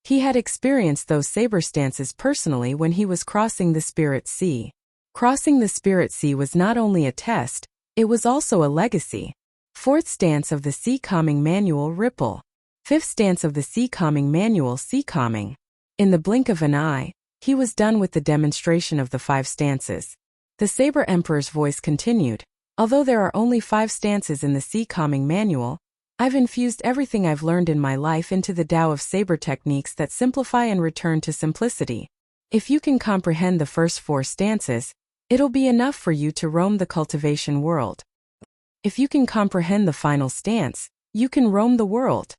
He had experienced those saber stances personally when he was crossing the spirit sea. Crossing the spirit sea was not only a test, it was also a legacy. Fourth stance of the Sea Calming Manual Ripple. Fifth stance of the Sea Calming Manual Sea Calming. In the blink of an eye, he was done with the demonstration of the 5 stances. The Saber Emperor's voice continued. Although there are only 5 stances in the Sea Calming Manual, I've infused everything I've learned in my life into the Tao of saber techniques that simplify and return to simplicity. If you can comprehend the first 4 stances, it'll be enough for you to roam the cultivation world. If you can comprehend the final stance, you can roam the world.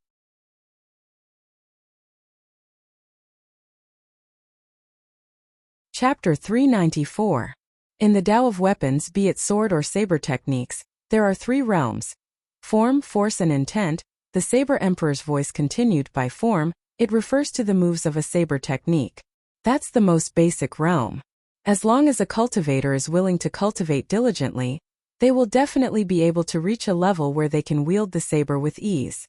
Chapter 394. In the Tao of weapons, be it sword or saber techniques, there are 3 realms. Form, force and intent. The Saber Emperor's voice continued. By form, it refers to the moves of a saber technique. That's the most basic realm. As long as a cultivator is willing to cultivate diligently, they will definitely be able to reach a level where they can wield the saber with ease.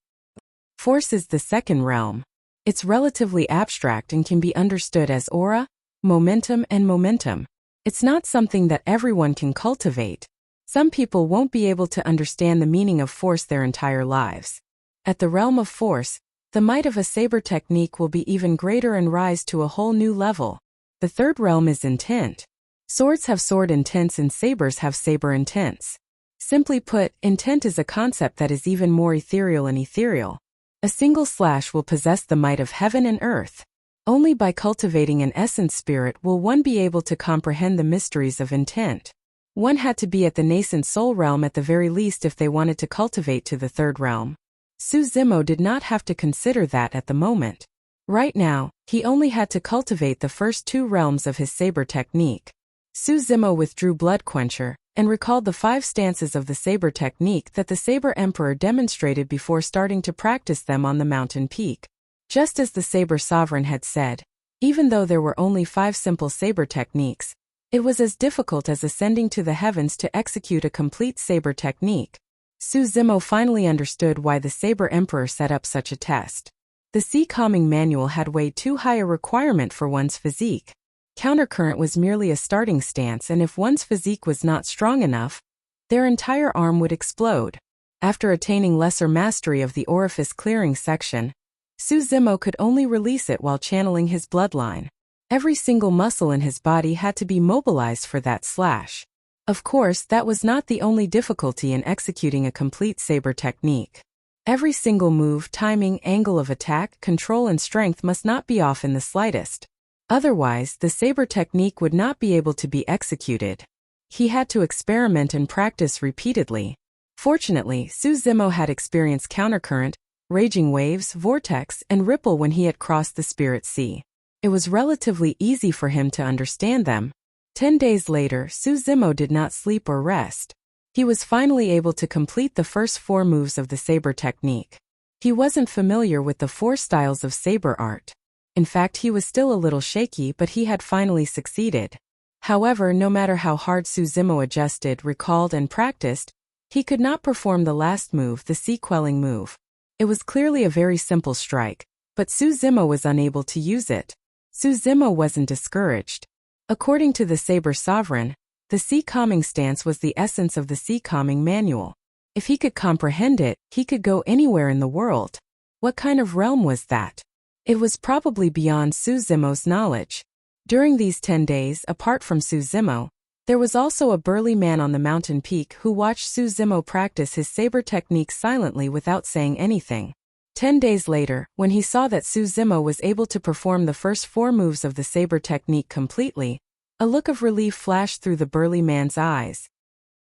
Force is the second realm. It's relatively abstract and can be understood as aura, momentum and momentum. It's not something that everyone can cultivate. Some people won't be able to understand the meaning of force their entire lives. At the realm of force, the might of a saber technique will be even greater and rise to a whole new level. The third realm is intent. Swords have sword intents and sabers have saber intents. Simply put, intent is a concept that is even more ethereal and ethereal. A single slash will possess the might of heaven and earth. Only by cultivating an essence spirit will one be able to comprehend the mysteries of intent. One had to be at the nascent soul realm at the very least if they wanted to cultivate to the third realm. Su Zimo did not have to consider that at the moment. Right now, he only had to cultivate the first 2 realms of his saber technique. Su Zimo withdrew Blood Quencher and recalled the 5 stances of the saber technique that the Saber Emperor demonstrated before starting to practice them on the mountain peak. Just as the Saber Sovereign had said, even though there were only 5 simple saber techniques, it was as difficult as ascending to the heavens to execute a complete saber technique. Su Zimo finally understood why the Saber Emperor set up such a test. The Sea Calming Manual had way too high a requirement for one's physique. Countercurrent was merely a starting stance, and if one's physique was not strong enough, their entire arm would explode. After attaining lesser mastery of the orifice clearing section, Su Zimo could only release it while channeling his bloodline. Every single muscle in his body had to be mobilized for that slash. Of course, that was not the only difficulty in executing a complete saber technique. Every single move, timing, angle of attack, control and strength must not be off in the slightest. Otherwise, the saber technique would not be able to be executed. He had to experiment and practice repeatedly. Fortunately, Su Zimo had experienced countercurrent, raging waves, vortex, and ripple when he had crossed the spirit sea. It was relatively easy for him to understand them. 10 days later, Su Zimo did not sleep or rest. He was finally able to complete the first 4 moves of the saber technique. He wasn't familiar with the 4 styles of saber art. In fact, he was still a little shaky, but he had finally succeeded. However, no matter how hard Su Zimo adjusted, recalled, and practiced, he could not perform the last move, the sea quelling move. It was clearly a very simple strike, but Su Zimo was unable to use it. Su Zimo wasn't discouraged. According to the Saber Sovereign, the Sea Calming stance was the essence of the Sea Calming Manual. If he could comprehend it, he could go anywhere in the world. What kind of realm was that? It was probably beyond Suzimo's knowledge. During these 10 days, apart from Suzimo, there was also a burly man on the mountain peak who watched Suzimo practice his saber techniques silently without saying anything. 10 days later, when he saw that Suzimo was able to perform the first 4 moves of the saber technique completely, a look of relief flashed through the burly man's eyes.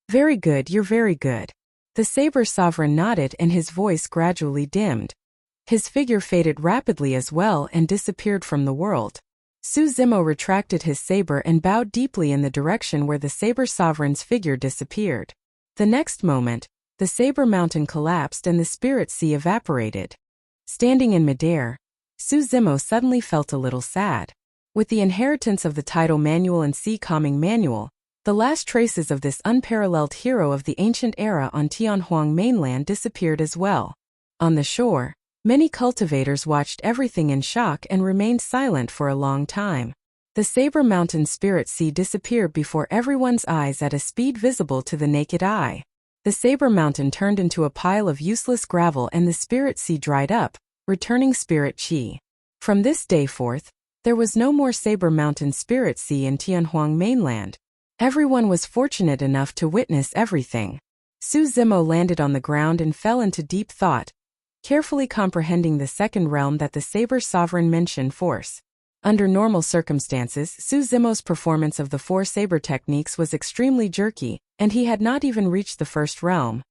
Very good, you're very good. The saber sovereign nodded and his voice gradually dimmed. His figure faded rapidly as well and disappeared from the world. Suzimo retracted his saber and bowed deeply in the direction where the saber sovereign's figure disappeared. The next moment, the saber mountain collapsed and the spirit sea evaporated. Standing in midair, Suzimo suddenly felt a little sad. With the inheritance of the title manual and sea calming manual, the last traces of this unparalleled hero of the ancient era on Tianhuang mainland disappeared as well. On the shore, many cultivators watched everything in shock and remained silent for a long time. The Saber Mountain Spirit Sea disappeared before everyone's eyes at a speed visible to the naked eye. The Saber Mountain turned into a pile of useless gravel and the Spirit Sea dried up, returning Spirit Qi. From this day forth, there was no more Saber Mountain Spirit Sea in Tianhuang mainland. Everyone was fortunate enough to witness everything. Suzimo landed on the ground and fell into deep thought, carefully comprehending the second realm that the Saber Sovereign mentioned force. Under normal circumstances, Suzimo's performance of the 4 saber techniques was extremely jerky, and he had not even reached the first realm.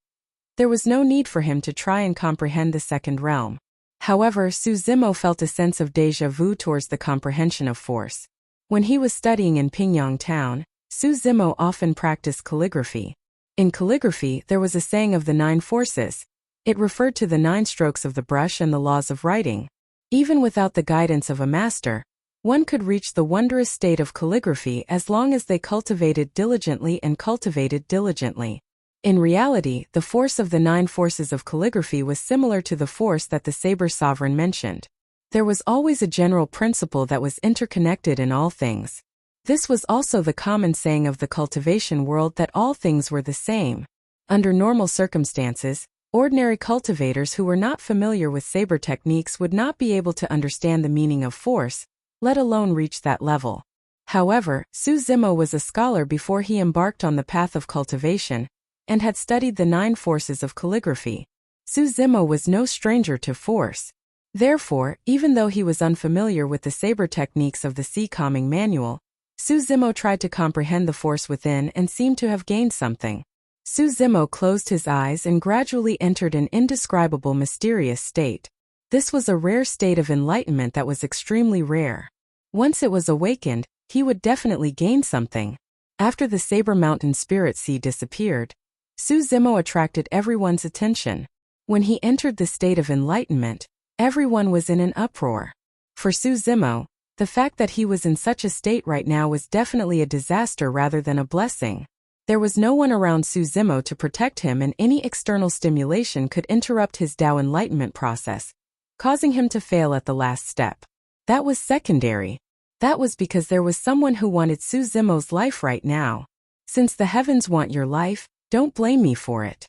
There was no need for him to try and comprehend the second realm. However, Suzimo felt a sense of déjà vu towards the comprehension of force. When he was studying in Pingyang town, Suzimo often practiced calligraphy. In calligraphy, there was a saying of the 9 forces. It referred to the 9 strokes of the brush and the laws of writing. Even without the guidance of a master, one could reach the wondrous state of calligraphy as long as they cultivated diligently and cultivated diligently. In reality, the force of the 9 forces of calligraphy was similar to the force that the Saber Sovereign mentioned. There was always a general principle that was interconnected in all things. This was also the common saying of the cultivation world that all things were the same. Under normal circumstances, ordinary cultivators who were not familiar with saber techniques would not be able to understand the meaning of force, let alone reach that level. However, Suzimo was a scholar before he embarked on the path of cultivation, and had studied the 9 forces of calligraphy. Suzimo was no stranger to force. Therefore, even though he was unfamiliar with the saber techniques of the sea calming manual, Suzimo tried to comprehend the force within and seemed to have gained something. Suzimo closed his eyes and gradually entered an indescribable mysterious state. This was a rare state of enlightenment that was extremely rare. Once it was awakened, he would definitely gain something. After the Saber Mountain Spirit Sea disappeared, Suzimo attracted everyone's attention. When he entered the state of enlightenment, everyone was in an uproar. For Suzimo, the fact that he was in such a state right now was definitely a disaster rather than a blessing. There was no one around Suzimo to protect him, and any external stimulation could interrupt his Tao enlightenment process, causing him to fail at the last step. That was secondary. That was because there was someone who wanted Suzimo's life right now. Since the heavens want your life, don't blame me for it.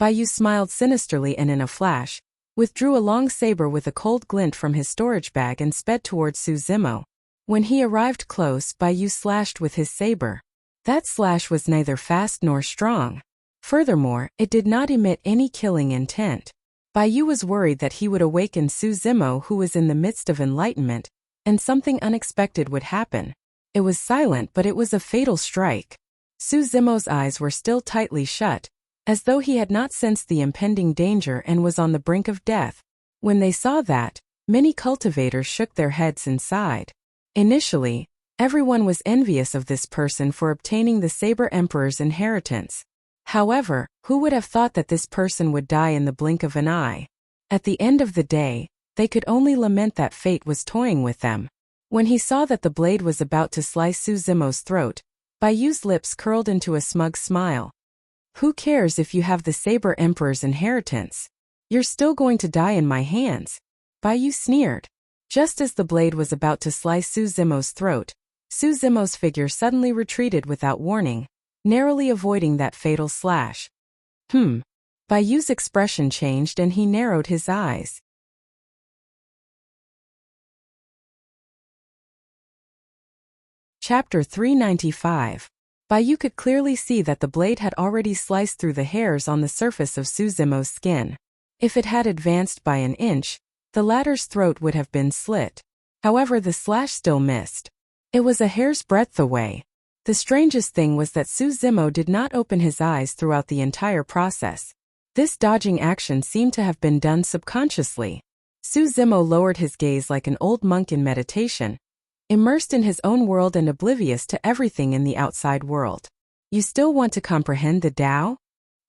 Baiyu smiled sinisterly and in a flash, withdrew a long saber with a cold glint from his storage bag and sped towards Suzimo. When he arrived close, Baiyu slashed with his saber. That slash was neither fast nor strong. Furthermore, it did not emit any killing intent. Baiyu was worried that he would awaken Suzimo, who was in the midst of enlightenment, and something unexpected would happen. It was silent, but it was a fatal strike. Suzimo's eyes were still tightly shut, as though he had not sensed the impending danger and was on the brink of death. When they saw that, many cultivators shook their heads and sighed. Initially, everyone was envious of this person for obtaining the Saber Emperor's inheritance. However, who would have thought that this person would die in the blink of an eye? At the end of the day, they could only lament that fate was toying with them. When he saw that the blade was about to slice Suzimo's throat, Baiyu's lips curled into a smug smile. Who cares if you have the Saber Emperor's inheritance? You're still going to die in my hands. Baiyu sneered. Just as the blade was about to slice Suzimo's throat, Suzimo's figure suddenly retreated without warning, narrowly avoiding that fatal slash. Baiyu's expression changed and he narrowed his eyes. Chapter 395. Bai could clearly see that the blade had already sliced through the hairs on the surface of Su Zimo's skin. If it had advanced by an inch, the latter's throat would have been slit. However, the slash still missed. It was a hair's breadth away. The strangest thing was that Su Zimo did not open his eyes throughout the entire process. This dodging action seemed to have been done subconsciously. Su Zimo lowered his gaze like an old monk in meditation, immersed in his own world and oblivious to everything in the outside world. You still want to comprehend the Tao?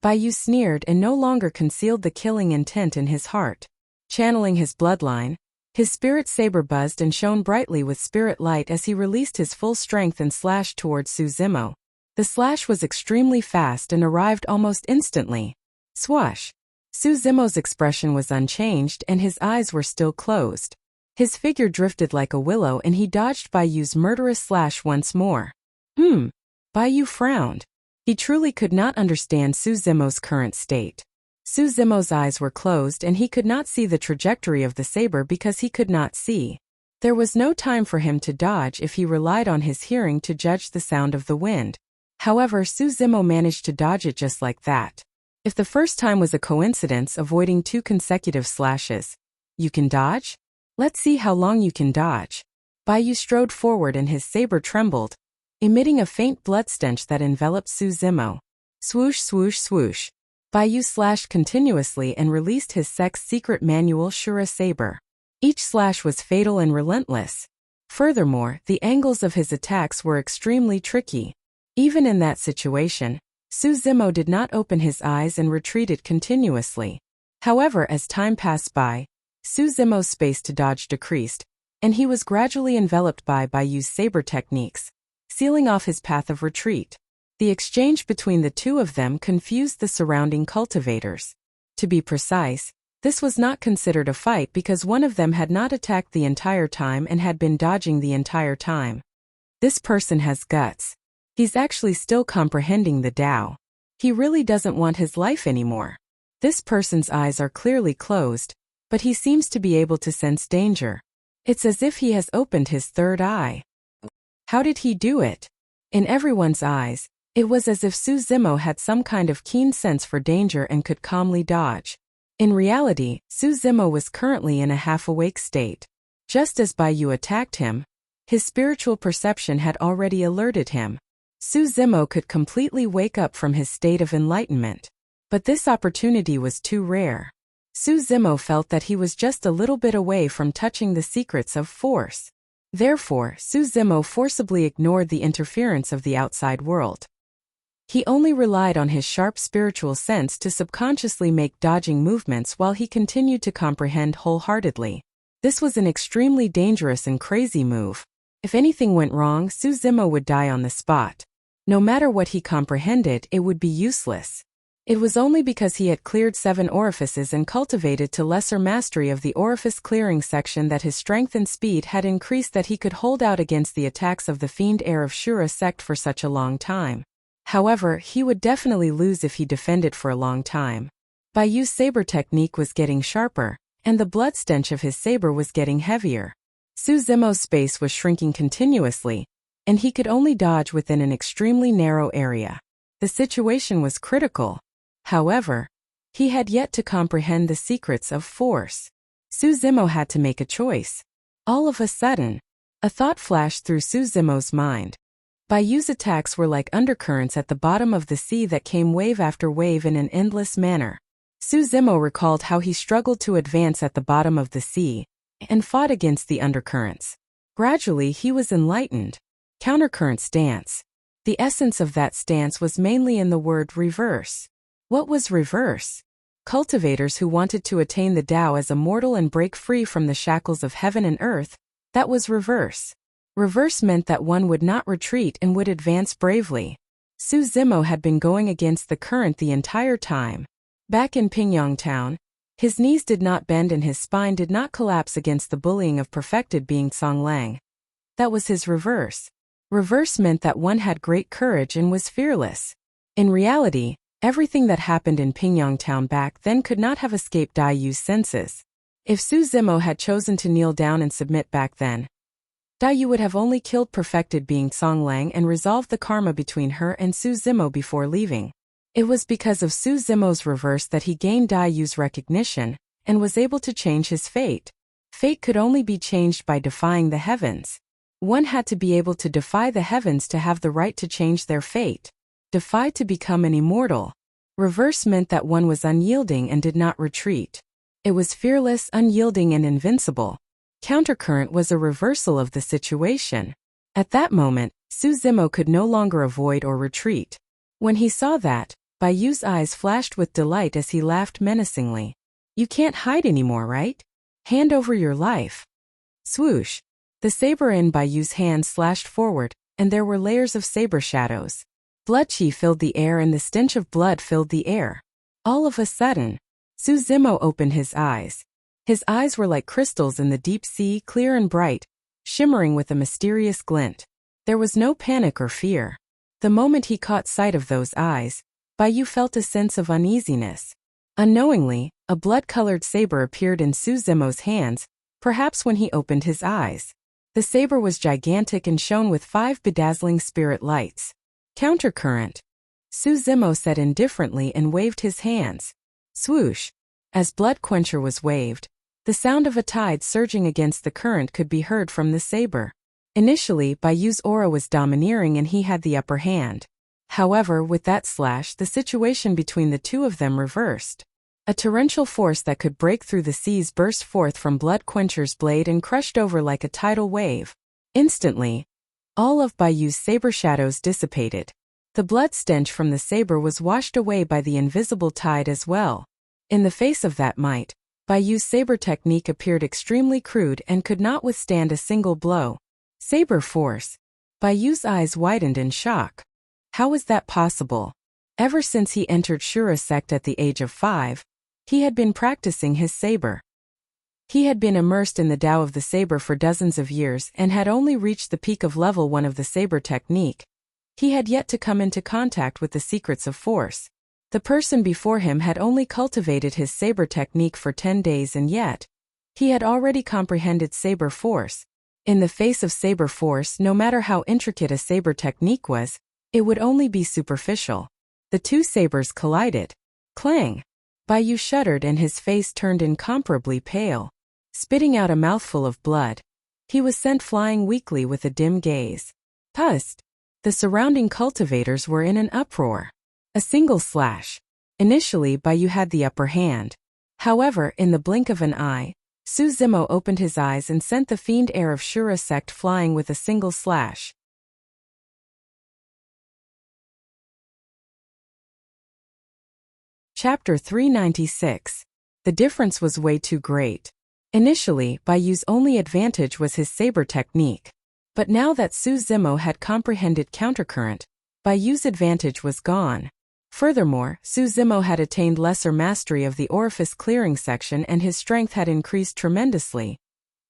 Bai sneered and no longer concealed the killing intent in his heart. Channeling his bloodline, his spirit saber buzzed and shone brightly with spirit light as he released his full strength and slashed towards Su Zimo. The slash was extremely fast and arrived almost instantly. Swoosh! Su Zimo's expression was unchanged and his eyes were still closed. His figure drifted like a willow and he dodged Bai's murderous slash once more. Bai frowned. He truly could not understand Su Zimo's current state. Su Zimo's eyes were closed and he could not see the trajectory of the saber because he could not see. There was no time for him to dodge if he relied on his hearing to judge the sound of the wind. However, Su Zimo managed to dodge it just like that. If the first time was a coincidence, avoiding 2 consecutive slashes, you can dodge? Let's see how long you can dodge. Bai strode forward and his saber trembled, emitting a faint blood stench that enveloped Su Zimo. Swoosh, swoosh, swoosh. Bai slashed continuously and released his secret manual Shura saber. Each slash was fatal and relentless. Furthermore, the angles of his attacks were extremely tricky. Even in that situation, Su Zimo did not open his eyes and retreated continuously. However, as time passed by, Su Zimo's space to dodge decreased, and he was gradually enveloped by Bai's saber techniques, sealing off his path of retreat. The exchange between the two of them confused the surrounding cultivators. To be precise, this was not considered a fight because one of them had not attacked the entire time and had been dodging the entire time. This person has guts. He's actually still comprehending the Tao. He really doesn't want his life anymore. This person's eyes are clearly closed, but he seems to be able to sense danger. It's as if he has opened his third eye. How did he do it? In everyone's eyes, it was as if Su Zimo had some kind of keen sense for danger and could calmly dodge. In reality, Su Zimo was currently in a half-awake state. Just as Bai attacked him, his spiritual perception had already alerted him. Su Zimo could completely wake up from his state of enlightenment. But this opportunity was too rare. Su Zimo felt that he was just a little bit away from touching the secrets of force. Therefore, Su Zimo forcibly ignored the interference of the outside world. He only relied on his sharp spiritual sense to subconsciously make dodging movements while he continued to comprehend wholeheartedly. This was an extremely dangerous and crazy move. If anything went wrong, Su Zimo would die on the spot. No matter what he comprehended, it would be useless. It was only because he had cleared 7 orifices and cultivated to lesser mastery of the orifice clearing section that his strength and speed had increased that he could hold out against the attacks of the fiend heir of Shura sect for such a long time. However, he would definitely lose if he defended for a long time. Bai's saber technique was getting sharper, and the blood stench of his saber was getting heavier. Su Zimo's space was shrinking continuously, and he could only dodge within an extremely narrow area. The situation was critical. However, he had yet to comprehend the secrets of force. Su Zimo had to make a choice. All of a sudden, a thought flashed through Su Zimo's mind. Bai's attacks were like undercurrents at the bottom of the sea that came wave after wave in an endless manner. Su Zimo recalled how he struggled to advance at the bottom of the sea, and fought against the undercurrents. Gradually he was enlightened. Countercurrent stance. The essence of that stance was mainly in the word reverse. What was reverse? Cultivators who wanted to attain the Tao as a mortal and break free from the shackles of heaven and earth, that was reverse. Reverse meant that one would not retreat and would advance bravely. Su Zimo had been going against the current the entire time. Back in Pingyang Town, his knees did not bend and his spine did not collapse against the bullying of perfected being Song Lang. That was his reverse. Reverse meant that one had great courage and was fearless. In reality, everything that happened in Pingyang Town back then could not have escaped Daiyu's senses. If Su Zimo had chosen to kneel down and submit back then, Dai Yu would have only killed perfected being Song Lang and resolved the karma between her and Su Zimo before leaving. It was because of Su Zimo's reverse that he gained Dai Yu's recognition and was able to change his fate. Fate could only be changed by defying the heavens. One had to be able to defy the heavens to have the right to change their fate. Defy to become an immortal. Reverse meant that one was unyielding and did not retreat. It was fearless, unyielding, and invincible. Countercurrent was a reversal of the situation. At that moment, Su Zimo could no longer avoid or retreat. When he saw that, Bai Yu's eyes flashed with delight as he laughed menacingly. You can't hide anymore, right? Hand over your life. Swoosh. The saber in Bai Yu's hand slashed forward, and there were layers of saber shadows. Blood chi filled the air and the stench of blood filled the air. All of a sudden, Su Zimo opened his eyes. His eyes were like crystals in the deep sea, clear and bright, shimmering with a mysterious glint. There was no panic or fear. The moment he caught sight of those eyes, Bai Yu felt a sense of uneasiness. Unknowingly, a blood-colored saber appeared in Su Zimo's hands, perhaps when he opened his eyes. The saber was gigantic and shone with 5 bedazzling spirit lights. Countercurrent. Su Zimo said indifferently and waved his hands. Swoosh. As Blood Quencher was waved, the sound of a tide surging against the current could be heard from the saber. Initially, Bai Yu's aura was domineering and he had the upper hand. However, with that slash, the situation between the two of them reversed. A torrential force that could break through the seas burst forth from Blood Quencher's blade and crushed over like a tidal wave. Instantly, all of Bai Yu's saber shadows dissipated. The blood stench from the saber was washed away by the invisible tide as well. In the face of that might, Bai Yu's saber technique appeared extremely crude and could not withstand a single blow. Saber force. Bai Yu's eyes widened in shock. How was that possible? Ever since he entered Shura sect at the age of 5, he had been practicing his saber. He had been immersed in the Tao of the saber for dozens of years and had only reached the peak of level 1 of the saber technique. He had yet to come into contact with the secrets of force. The person before him had only cultivated his saber technique for 10 days and yet, he had already comprehended saber force. In the face of saber force, no matter how intricate a saber technique was, it would only be superficial. The two sabers collided. Clang! Bai Yu shuddered and his face turned incomparably pale. Spitting out a mouthful of blood, he was sent flying weakly with a dim gaze. Pust! The surrounding cultivators were in an uproar. A single slash. Initially, Bai Yu had the upper hand. However, in the blink of an eye, Su Zimo opened his eyes and sent the fiend heir of Shura sect flying with a single slash. Chapter 396. The difference was way too great. Initially, Bai Yu's only advantage was his saber technique. But now that Su Zimo had comprehended countercurrent, Bai Yu's advantage was gone. Furthermore, Su Zimo had attained lesser mastery of the orifice clearing section and his strength had increased tremendously.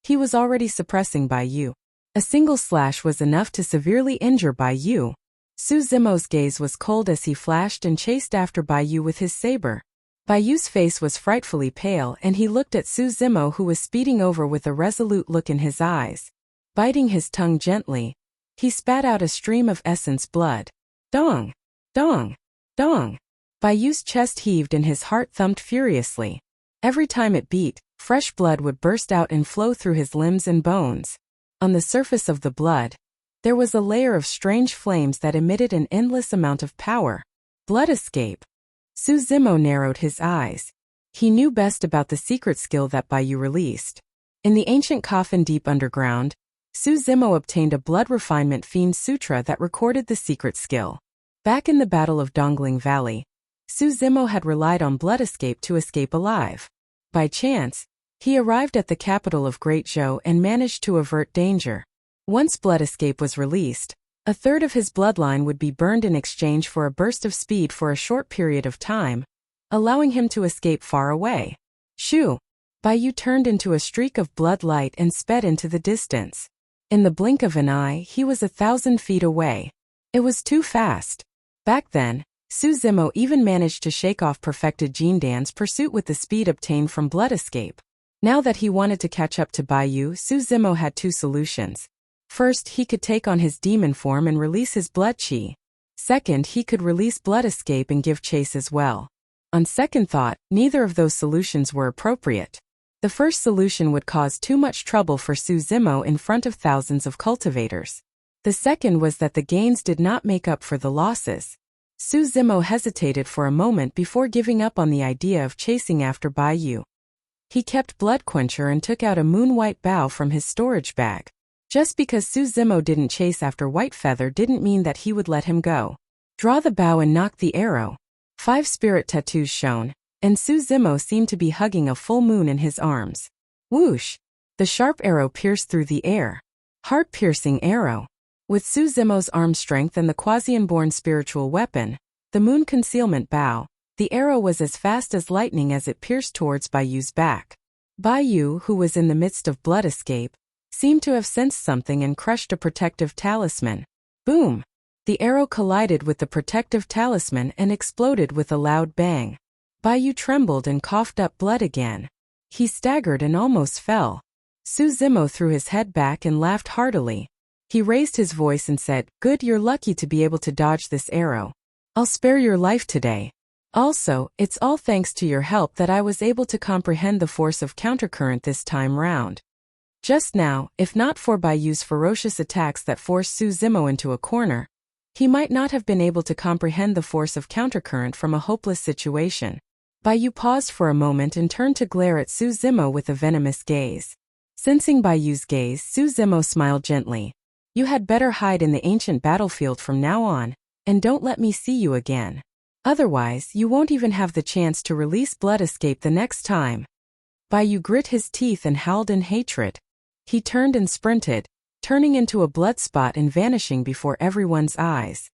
He was already suppressing Bai Yu. A single slash was enough to severely injure Bai Yu. Su Zimo's gaze was cold as he flashed and chased after Bai Yu with his saber. Bai Yu's face was frightfully pale and he looked at Su Zimo who was speeding over with a resolute look in his eyes. Biting his tongue gently, he spat out a stream of essence blood. Dong! Dong! Dong! Bai Yu's chest heaved and his heart thumped furiously. Every time it beat, fresh blood would burst out and flow through his limbs and bones. On the surface of the blood, there was a layer of strange flames that emitted an endless amount of power. Blood escape. Su Zimo narrowed his eyes. He knew best about the secret skill that Bai Yu released. In the ancient coffin deep underground, Su Zimo obtained a blood refinement fiend sutra that recorded the secret skill. Back in the Battle of Dongling Valley, Su Zimo had relied on blood escape to escape alive. By chance, he arrived at the capital of Great Zhou and managed to avert danger. Once blood escape was released, a third of his bloodline would be burned in exchange for a burst of speed for a short period of time, allowing him to escape far away. Shoo! Bai Yu turned into a streak of blood light and sped into the distance. In the blink of an eye, he was 1,000 feet away. It was too fast. Back then, Su Zimo even managed to shake off perfected Jin Dan's pursuit with the speed obtained from blood escape. Now that he wanted to catch up to Bai Yu, Su Zimo had two solutions. First, he could take on his demon form and release his blood chi. Second, he could release blood escape and give chase as well. On second thought, neither of those solutions were appropriate. The first solution would cause too much trouble for Su Zimo in front of thousands of cultivators. The second was that the gains did not make up for the losses. Su Zimo hesitated for a moment before giving up on the idea of chasing after Bai Yu. He kept Blood Quencher and took out a moon-white bow from his storage bag. Just because Su Zimo didn't chase after White Feather didn't mean that he would let him go. Draw the bow and knock the arrow. 5 spirit tattoos shone, and Su Zimo seemed to be hugging a full moon in his arms. Whoosh! The sharp arrow pierced through the air. Heart-piercing arrow. With Su Zimo's arm strength and the quasi-inborn spiritual weapon, the moon concealment bow, the arrow was as fast as lightning as it pierced towards Bai Yu's back. Bai Yu, who was in the midst of blood escape, seemed to have sensed something and crushed a protective talisman. Boom! The arrow collided with the protective talisman and exploded with a loud bang. Bai Yu trembled and coughed up blood again. He staggered and almost fell. Su Zimo threw his head back and laughed heartily. He raised his voice and said, "Good, you're lucky to be able to dodge this arrow. I'll spare your life today. Also, it's all thanks to your help that I was able to comprehend the force of countercurrent this time round. Just now, if not for Bai Yu's ferocious attacks that forced Su Zimo into a corner, he might not have been able to comprehend the force of countercurrent from a hopeless situation." Bai Yu paused for a moment and turned to glare at Su Zimo with a venomous gaze. Sensing Bai Yu's gaze, Su Zimo smiled gently. "You had better hide in the ancient battlefield from now on, and don't let me see you again. Otherwise, you won't even have the chance to release blood escape the next time." Bai Yu grit his teeth and howled in hatred. He turned and sprinted, turning into a blood spot and vanishing before everyone's eyes.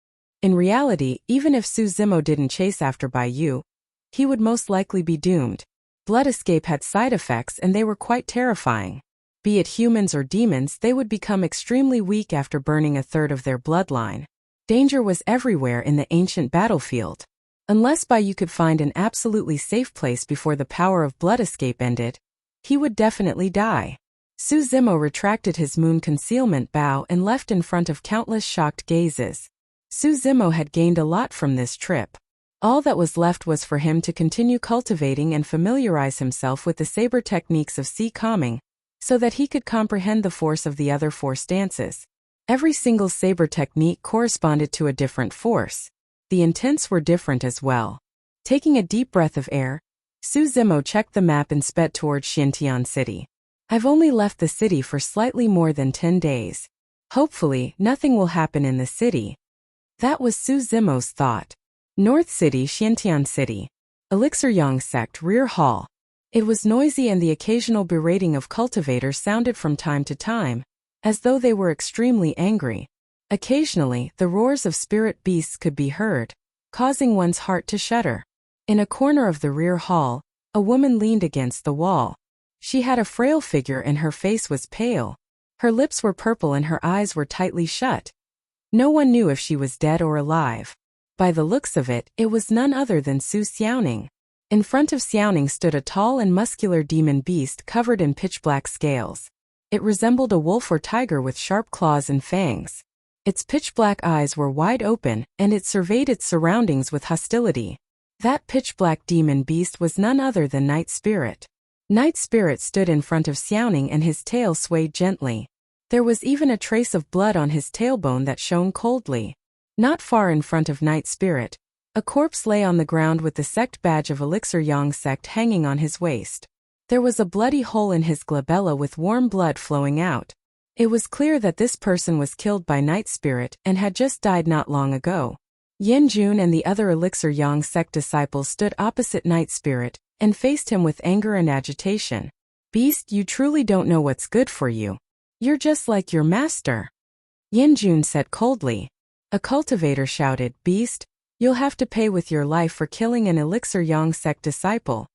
In reality, even if Su Zimo didn't chase after Bai Yu, he would most likely be doomed. Blood escape had side effects and they were quite terrifying. Be it humans or demons, they would become extremely weak after burning a third of their bloodline. Danger was everywhere in the ancient battlefield. Unless Bai Yu could find an absolutely safe place before the power of blood escape ended, he would definitely die. Su Zimo retracted his moon concealment bow and left in front of countless shocked gazes. Su Zimo had gained a lot from this trip. All that was left was for him to continue cultivating and familiarize himself with the saber techniques of sea calming, so that he could comprehend the force of the other 4 stances. Every single saber technique corresponded to a different force. The intents were different as well. Taking a deep breath of air, Su Zimo checked the map and sped towards Xintian City. "I've only left the city for slightly more than 10 days. Hopefully, nothing will happen in the city." That was Su Zimo's thought. North City, Xintian City. Elixir Yang Sect Rear Hall. It was noisy and the occasional berating of cultivators sounded from time to time, as though they were extremely angry. Occasionally, the roars of spirit beasts could be heard, causing one's heart to shudder. In a corner of the rear hall, a woman leaned against the wall. She had a frail figure and her face was pale. Her lips were purple and her eyes were tightly shut. No one knew if she was dead or alive. By the looks of it, it was none other than Su Xiaoning. In front of Xiaoning stood a tall and muscular demon beast covered in pitch-black scales. It resembled a wolf or tiger with sharp claws and fangs. Its pitch-black eyes were wide open, and it surveyed its surroundings with hostility. That pitch-black demon beast was none other than Night Spirit. Night Spirit stood in front of Xiaoning and his tail swayed gently. There was even a trace of blood on his tailbone that shone coldly. Not far in front of Night Spirit, a corpse lay on the ground with the sect badge of Elixir Yang Sect hanging on his waist. There was a bloody hole in his glabella with warm blood flowing out. It was clear that this person was killed by Night Spirit and had just died not long ago. Yen Jun and the other Elixir Yang Sect disciples stood opposite Night Spirit and faced him with anger and agitation. "Beast, you truly don't know what's good for you. You're just like your master," Yen Jun said coldly. A cultivator shouted, "Beast, you'll have to pay with your life for killing an Elixir Yang Sect disciple."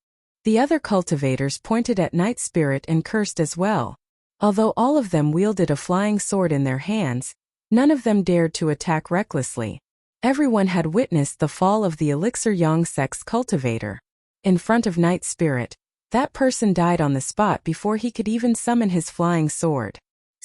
The other cultivators pointed at Night Spirit and cursed as well. Although all of them wielded a flying sword in their hands, none of them dared to attack recklessly. Everyone had witnessed the fall of the Elixir Yang Sect's cultivator. In front of Night Spirit, that person died on the spot before he could even summon his flying sword.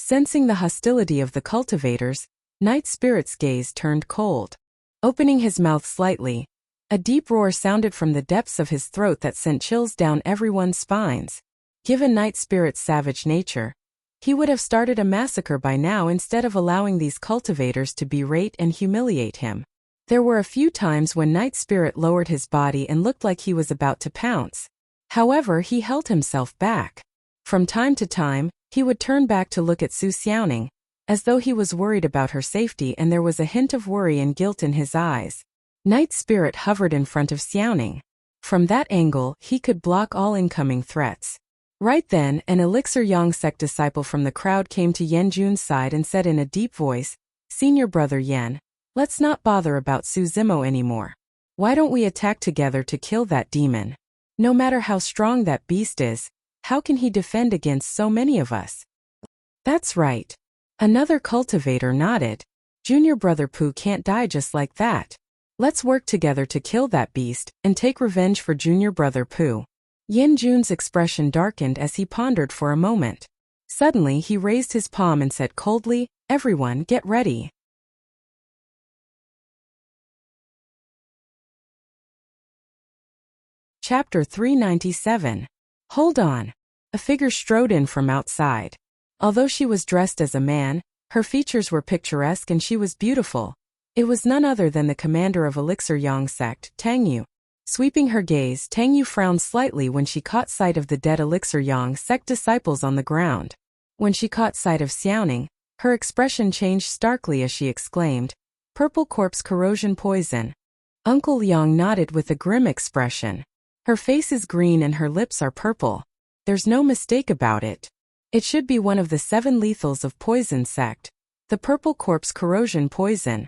Sensing the hostility of the cultivators, Night Spirit's gaze turned cold. Opening his mouth slightly, a deep roar sounded from the depths of his throat that sent chills down everyone's spines. Given Night Spirit's savage nature, he would have started a massacre by now instead of allowing these cultivators to berate and humiliate him. There were a few times when Night Spirit lowered his body and looked like he was about to pounce. However, he held himself back. From time to time, he would turn back to look at Su Xiaoning, as though he was worried about her safety, and there was a hint of worry and guilt in his eyes. Night Spirit hovered in front of Xiaoning. From that angle, he could block all incoming threats. Right then, an Elixir Yang sect disciple from the crowd came to Yan Jun's side and said in a deep voice, "Senior brother Yan, let's not bother about Su Zimo anymore. Why don't we attack together to kill that demon? No matter how strong that beast is, how can he defend against so many of us?" "That's right." Another cultivator nodded. "Junior brother Pooh can't die just like that. Let's work together to kill that beast and take revenge for junior brother Pooh." Yan Jun's expression darkened as he pondered for a moment. Suddenly he raised his palm and said coldly, "Everyone get ready." Chapter 397. Hold on. A figure strode in from outside. Although she was dressed as a man, her features were picturesque and she was beautiful. It was none other than the commander of Elixir Yang sect, Tang Yu. Sweeping her gaze, Tang Yu frowned slightly when she caught sight of the dead Elixir Yang sect disciples on the ground. When she caught sight of Xiaoning, her expression changed starkly as she exclaimed, "Purple corpse corrosion poison." Uncle Liang nodded with a grim expression. "Her face is green and her lips are purple. There's no mistake about it. It should be one of the 7 lethals of poison sect, the purple corpse corrosion poison."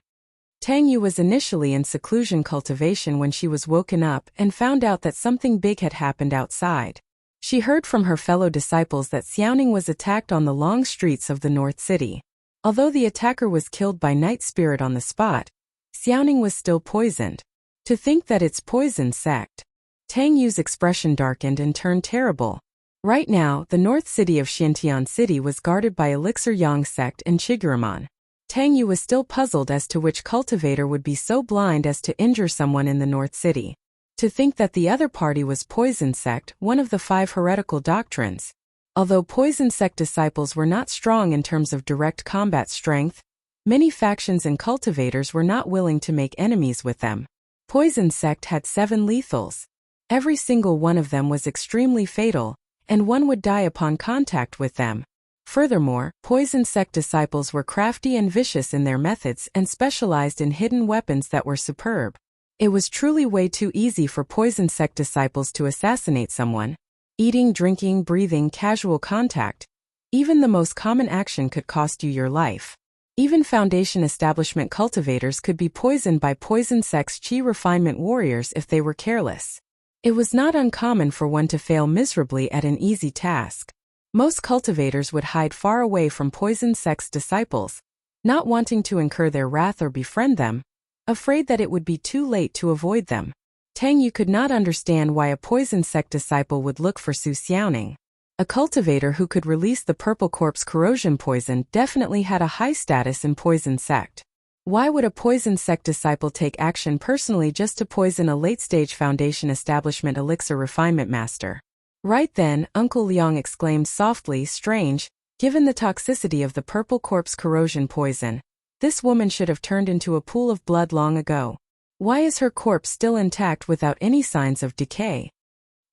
Tang Yu was initially in seclusion cultivation when she was woken up and found out that something big had happened outside. She heard from her fellow disciples that Xiaoning was attacked on the long streets of the North City. Although the attacker was killed by Night Spirit on the spot, Xiaoning was still poisoned. To think that it's poison sect. Tang Yu's expression darkened and turned terrible. Right now, the North City of Xiantian City was guarded by Elixir Yang sect and Chiguramon. Tang Yu was still puzzled as to which cultivator would be so blind as to injure someone in the North City. To think that the other party was Poison Sect, one of the 5 heretical doctrines. Although Poison Sect disciples were not strong in terms of direct combat strength, many factions and cultivators were not willing to make enemies with them. Poison Sect had 7 lethals. Every single one of them was extremely fatal, and one would die upon contact with them. Furthermore, Poison Sect disciples were crafty and vicious in their methods and specialized in hidden weapons that were superb. It was truly way too easy for Poison Sect disciples to assassinate someone. Eating, drinking, breathing, casual contact. Even the most common action could cost you your life. Even Foundation establishment cultivators could be poisoned by Poison Sect's Qi refinement warriors if they were careless. It was not uncommon for one to fail miserably at an easy task. Most cultivators would hide far away from Poison Sect's disciples, not wanting to incur their wrath or befriend them, afraid that it would be too late to avoid them. Tang Yu could not understand why a Poison Sect disciple would look for Su Xiaoning. A cultivator who could release the purple corpse corrosion poison definitely had a high status in Poison Sect. Why would a Poison Sect disciple take action personally just to poison a late-stage Foundation establishment elixir refinement master? Right then, Uncle Liang exclaimed softly, "Strange, given the toxicity of the purple corpse corrosion poison. This woman should have turned into a pool of blood long ago. Why is her corpse still intact without any signs of decay?"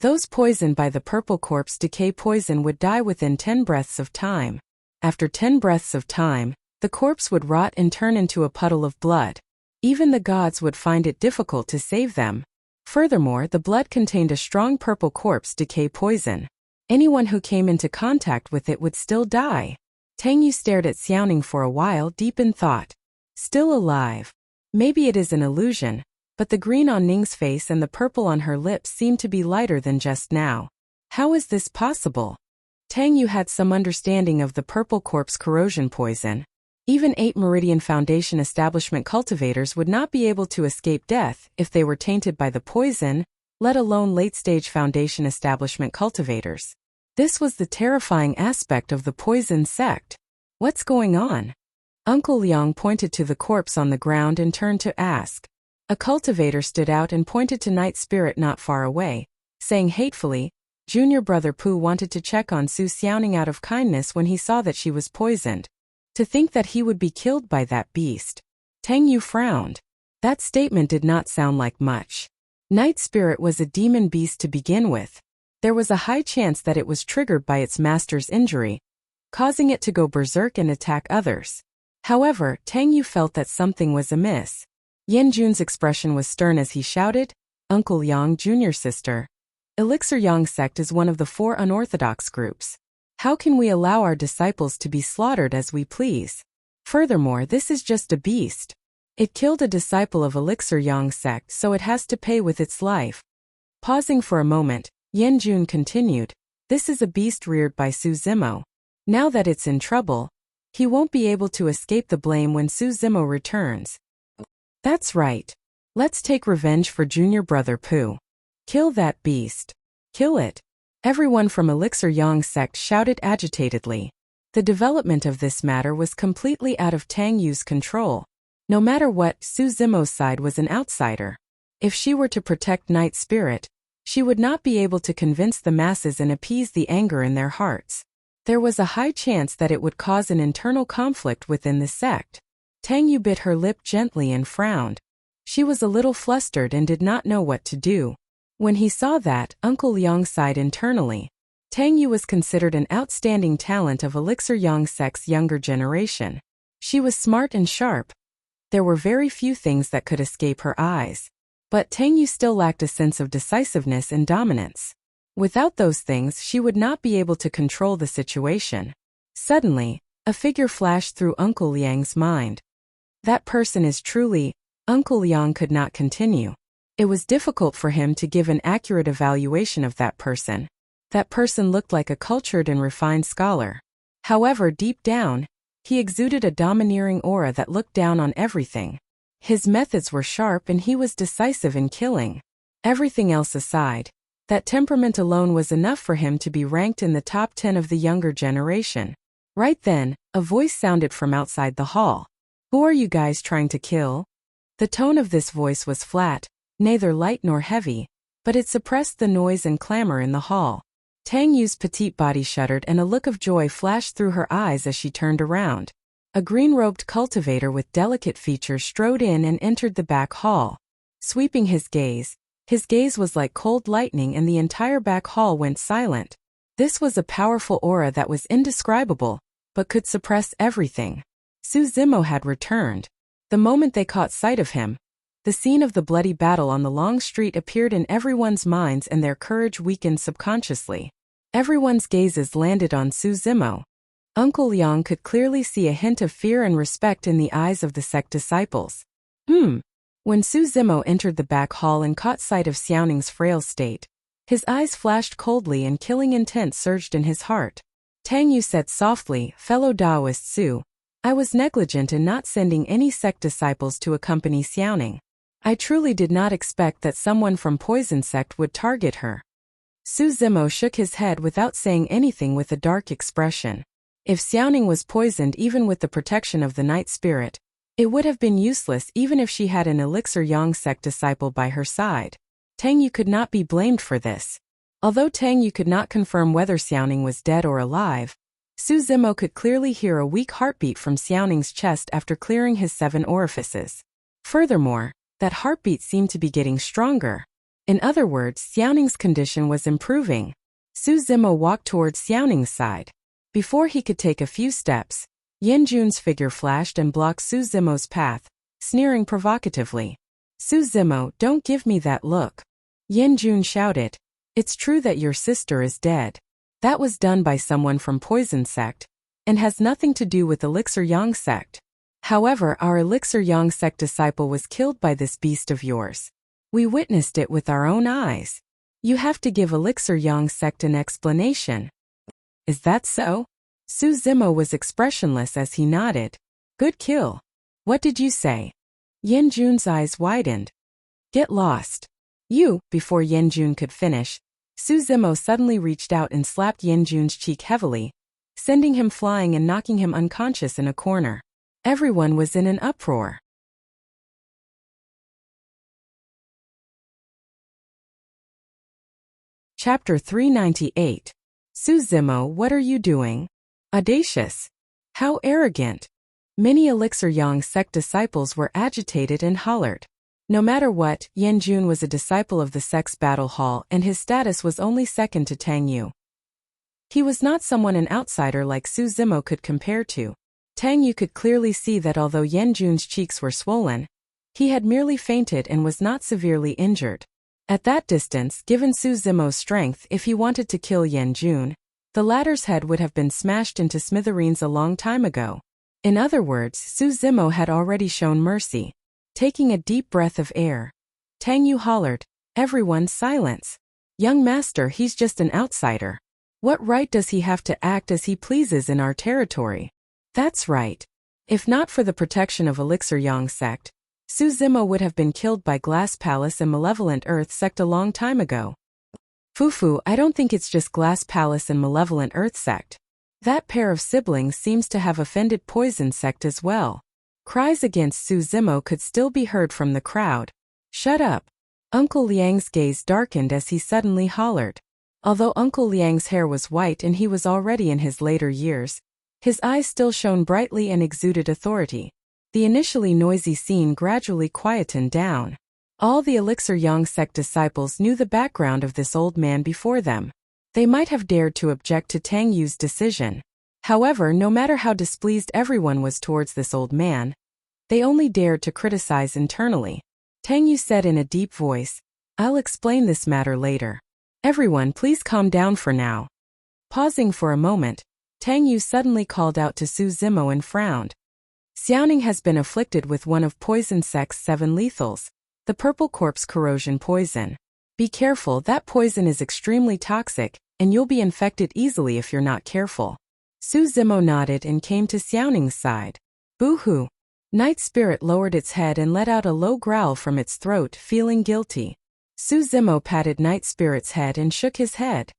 Those poisoned by the purple corpse decay poison would die within 10 breaths of time. After 10 breaths of time, the corpse would rot and turn into a puddle of blood. Even the gods would find it difficult to save them. Furthermore, the blood contained a strong purple corpse decay poison. Anyone who came into contact with it would still die. Tang Yu stared at Xiaoning for a while, deep in thought. Still alive. Maybe it is an illusion, but the green on Ning's face and the purple on her lips seemed to be lighter than just now. How is this possible? Tang Yu had some understanding of the purple corpse corrosion poison. Even 8 Meridian Foundation establishment cultivators would not be able to escape death if they were tainted by the poison, let alone late-stage Foundation establishment cultivators. This was the terrifying aspect of the Poison Sect. What's going on? Uncle Liang pointed to the corpse on the ground and turned to ask. A cultivator stood out and pointed to Night Spirit not far away, saying hatefully, Junior Brother Pooh wanted to check on Su Xiaoning out of kindness when he saw that she was poisoned. To think that he would be killed by that beast. Tang Yu frowned. That statement did not sound like much. Night Spirit was a demon beast to begin with. There was a high chance that it was triggered by its master's injury, causing it to go berserk and attack others. However, Tang Yu felt that something was amiss. Yan Jun's expression was stern as he shouted, Uncle Yang, junior sister. Elixir Yang sect is one of the 4 unorthodox groups. How can we allow our disciples to be slaughtered as we please? Furthermore, this is just a beast. It killed a disciple of Elixir Yang sect, so it has to pay with its life. Pausing for a moment, Yan Jun continued, this is a beast reared by Su Zimo. Now that it's in trouble, he won't be able to escape the blame when Su Zimo returns. That's right. Let's take revenge for Junior Brother Pooh. Kill that beast. Kill it. Everyone from Elixir Yang sect shouted agitatedly. The development of this matter was completely out of Tang Yu's control. No matter what, Su Zimo's side was an outsider. If she were to protect Night Spirit, she would not be able to convince the masses and appease the anger in their hearts. There was a high chance that it would cause an internal conflict within the sect. Tang Yu bit her lip gently and frowned. She was a little flustered and did not know what to do. When he saw that, Uncle Liang sighed internally. Tang Yu was considered an outstanding talent of Elixir Yang sect's younger generation. She was smart and sharp. There were very few things that could escape her eyes. But Tang Yu still lacked a sense of decisiveness and dominance. Without those things, she would not be able to control the situation. Suddenly, a figure flashed through Uncle Liang's mind. That person is truly... Uncle Liang could not continue. It was difficult for him to give an accurate evaluation of that person. That person looked like a cultured and refined scholar. However, deep down, he exuded a domineering aura that looked down on everything. His methods were sharp and he was decisive in killing. Everything else aside, that temperament alone was enough for him to be ranked in the top 10 of the younger generation. Right then, a voice sounded from outside the hall. Who are you guys trying to kill? The tone of this voice was flat, neither light nor heavy, but it suppressed the noise and clamor in the hall. Tang Yu's petite body shuddered and a look of joy flashed through her eyes as she turned around. A green-robed cultivator with delicate features strode in and entered the back hall. Sweeping his gaze was like cold lightning and the entire back hall went silent. This was a powerful aura that was indescribable, but could suppress everything. Su Zimo had returned. The moment they caught sight of him, the scene of the bloody battle on the long street appeared in everyone's minds and their courage weakened subconsciously. Everyone's gazes landed on Su Zimo. Uncle Liang could clearly see a hint of fear and respect in the eyes of the sect disciples. When Su Zimo entered the back hall and caught sight of Xiaoning's frail state, his eyes flashed coldly and killing intent surged in his heart. Tang Yu said softly, fellow Taoist Su, I was negligent in not sending any sect disciples to accompany Xiaoning. I truly did not expect that someone from Poison Sect would target her. Su Zimo shook his head without saying anything with a dark expression. If Xiaoning was poisoned even with the protection of the Night Spirit, it would have been useless even if she had an Elixir Yang sect disciple by her side. Tang Yu could not be blamed for this. Although Tang Yu could not confirm whether Xiaoning was dead or alive, Su Zimo could clearly hear a weak heartbeat from Xiaoning's chest after clearing his 7 orifices. Furthermore, that heartbeat seemed to be getting stronger. In other words, Xiaoning's condition was improving. Su Zimo walked towards Xiaoning's side. Before he could take a few steps, Yan Jun's figure flashed and blocked Su Zimo's path, sneering provocatively. Su Zimo, don't give me that look. Yan Jun shouted. It's true that your sister is dead. That was done by someone from Poison Sect, and has nothing to do with Elixir Yang sect. However, our Elixir Yang sect disciple was killed by this beast of yours. We witnessed it with our own eyes. You have to give Elixir Yang sect an explanation. Is that so? Su Zimo was expressionless as he nodded. Good kill. What did you say? Yan Jun's eyes widened. Get lost. You, before Yan Jun could finish, Su Zimo suddenly reached out and slapped Yan Jun's cheek heavily, sending him flying and knocking him unconscious in a corner. Everyone was in an uproar. Chapter 398. Su Zimo, what are you doing? Audacious. How arrogant. Many Elixir Yang sect disciples were agitated and hollered. No matter what, Yan Jun was a disciple of the sect's battle hall and his status was only second to Tang Yu. He was not someone an outsider like Su Zimo could compare to. Tang Yu could clearly see that although Yan Jun's cheeks were swollen, he had merely fainted and was not severely injured. At that distance, given Su Zimo's strength, if he wanted to kill Yan Jun, the latter's head would have been smashed into smithereens a long time ago. In other words, Su Zimo had already shown mercy. Taking a deep breath of air, Tang Yu hollered, "Everyone silence. Young master, he's just an outsider. What right does he have to act as he pleases in our territory?" That's right. If not for the protection of Elixir Yang sect, Su Zimo would have been killed by Glass Palace and Malevolent Earth sect a long time ago. Fufu, I don't think it's just Glass Palace and Malevolent Earth sect. That pair of siblings seems to have offended Poison sect as well. Cries against Su Zimo could still be heard from the crowd. Shut up. Uncle Liang's gaze darkened as he suddenly hollered. Although Uncle Liang's hair was white and he was already in his later years, his eyes still shone brightly and exuded authority. The initially noisy scene gradually quietened down. All the Elixir Yang sect disciples knew the background of this old man before them. They might have dared to object to Tang Yu's decision. However, no matter how displeased everyone was towards this old man, they only dared to criticize internally. Tang Yu said in a deep voice, "I'll explain this matter later. Everyone, please calm down for now." Pausing for a moment, Tang Yu suddenly called out to Su Zimo and frowned. Xiaoning has been afflicted with one of Poison Sect's 7 lethals, the Purple Corpse Corrosion Poison. Be careful, that poison is extremely toxic, and you'll be infected easily if you're not careful. Su Zimo nodded and came to Xiaoning's side. Boo-hoo. Night Spirit lowered its head and let out a low growl from its throat, feeling guilty. Su Zimo patted Night Spirit's head and shook his head.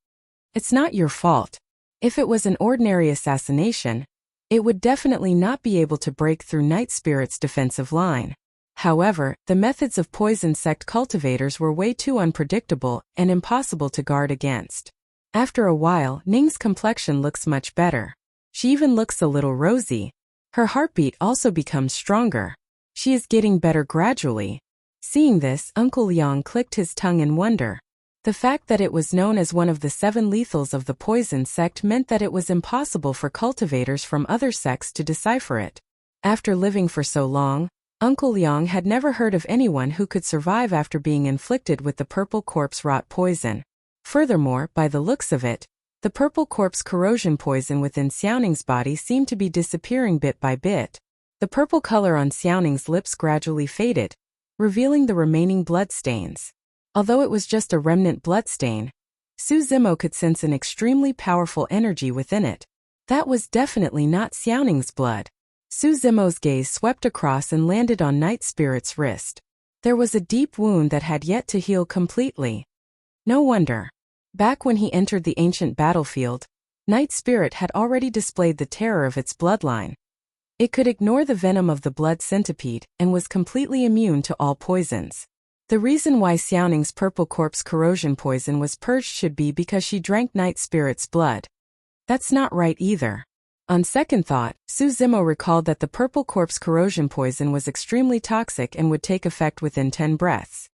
It's not your fault. If it was an ordinary assassination, it would definitely not be able to break through Night Spirit's defensive line. However, the methods of Poison Sect cultivators were way too unpredictable and impossible to guard against. After a while, Ning's complexion looks much better. She even looks a little rosy. Her heartbeat also becomes stronger. She is getting better gradually. Seeing this, Uncle Liang clicked his tongue in wonder. The fact that it was known as one of the 7 lethals of the Poison Sect meant that it was impossible for cultivators from other sects to decipher it. After living for so long, Uncle Liang had never heard of anyone who could survive after being inflicted with the Purple Corpse Rot Poison. Furthermore, by the looks of it, the Purple Corpse Corrosion Poison within Xiaoning's body seemed to be disappearing bit by bit. The purple color on Xiaoning's lips gradually faded, revealing the remaining bloodstains. Although it was just a remnant bloodstain, Su Zimo could sense an extremely powerful energy within it. That was definitely not Xiaoning's blood. Su Zimo's gaze swept across and landed on Night Spirit's wrist. There was a deep wound that had yet to heal completely. No wonder. Back when he entered the ancient battlefield, Night Spirit had already displayed the terror of its bloodline. It could ignore the venom of the blood centipede and was completely immune to all poisons. The reason why Xiaoning's Purple Corpse Corrosion Poison was purged should be because she drank Night Spirit's blood. That's not right either. On second thought, Su Zimo recalled that the Purple Corpse Corrosion Poison was extremely toxic and would take effect within 10 breaths.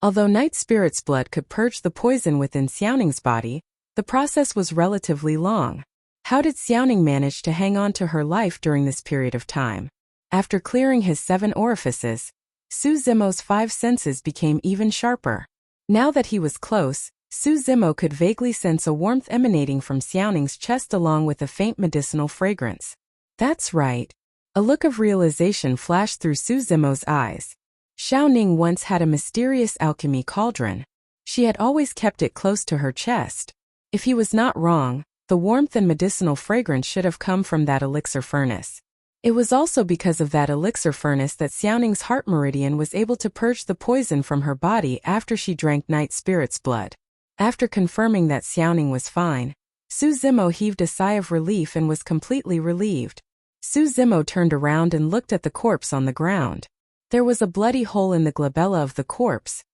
Although Night Spirit's blood could purge the poison within Xiaoning's body, the process was relatively long. How did Xiaoning manage to hang on to her life during this period of time? After clearing his 7 orifices, Su Zimo's 5 senses became even sharper. Now that he was close, Su Zimo could vaguely sense a warmth emanating from Xiaoning's chest along with a faint medicinal fragrance. That's right. A look of realization flashed through Su Zimo's eyes. Xiao Ning once had a mysterious alchemy cauldron. She had always kept it close to her chest. If he was not wrong, the warmth and medicinal fragrance should have come from that elixir furnace. It was also because of that elixir furnace that Xiaoning's heart meridian was able to purge the poison from her body after she drank Night Spirit's blood. After confirming that Xiaoning was fine, Suzimo heaved a sigh of relief and was completely relieved. Suzimo turned around and looked at the corpse on the ground. There was a bloody hole in the glabella of the corpse.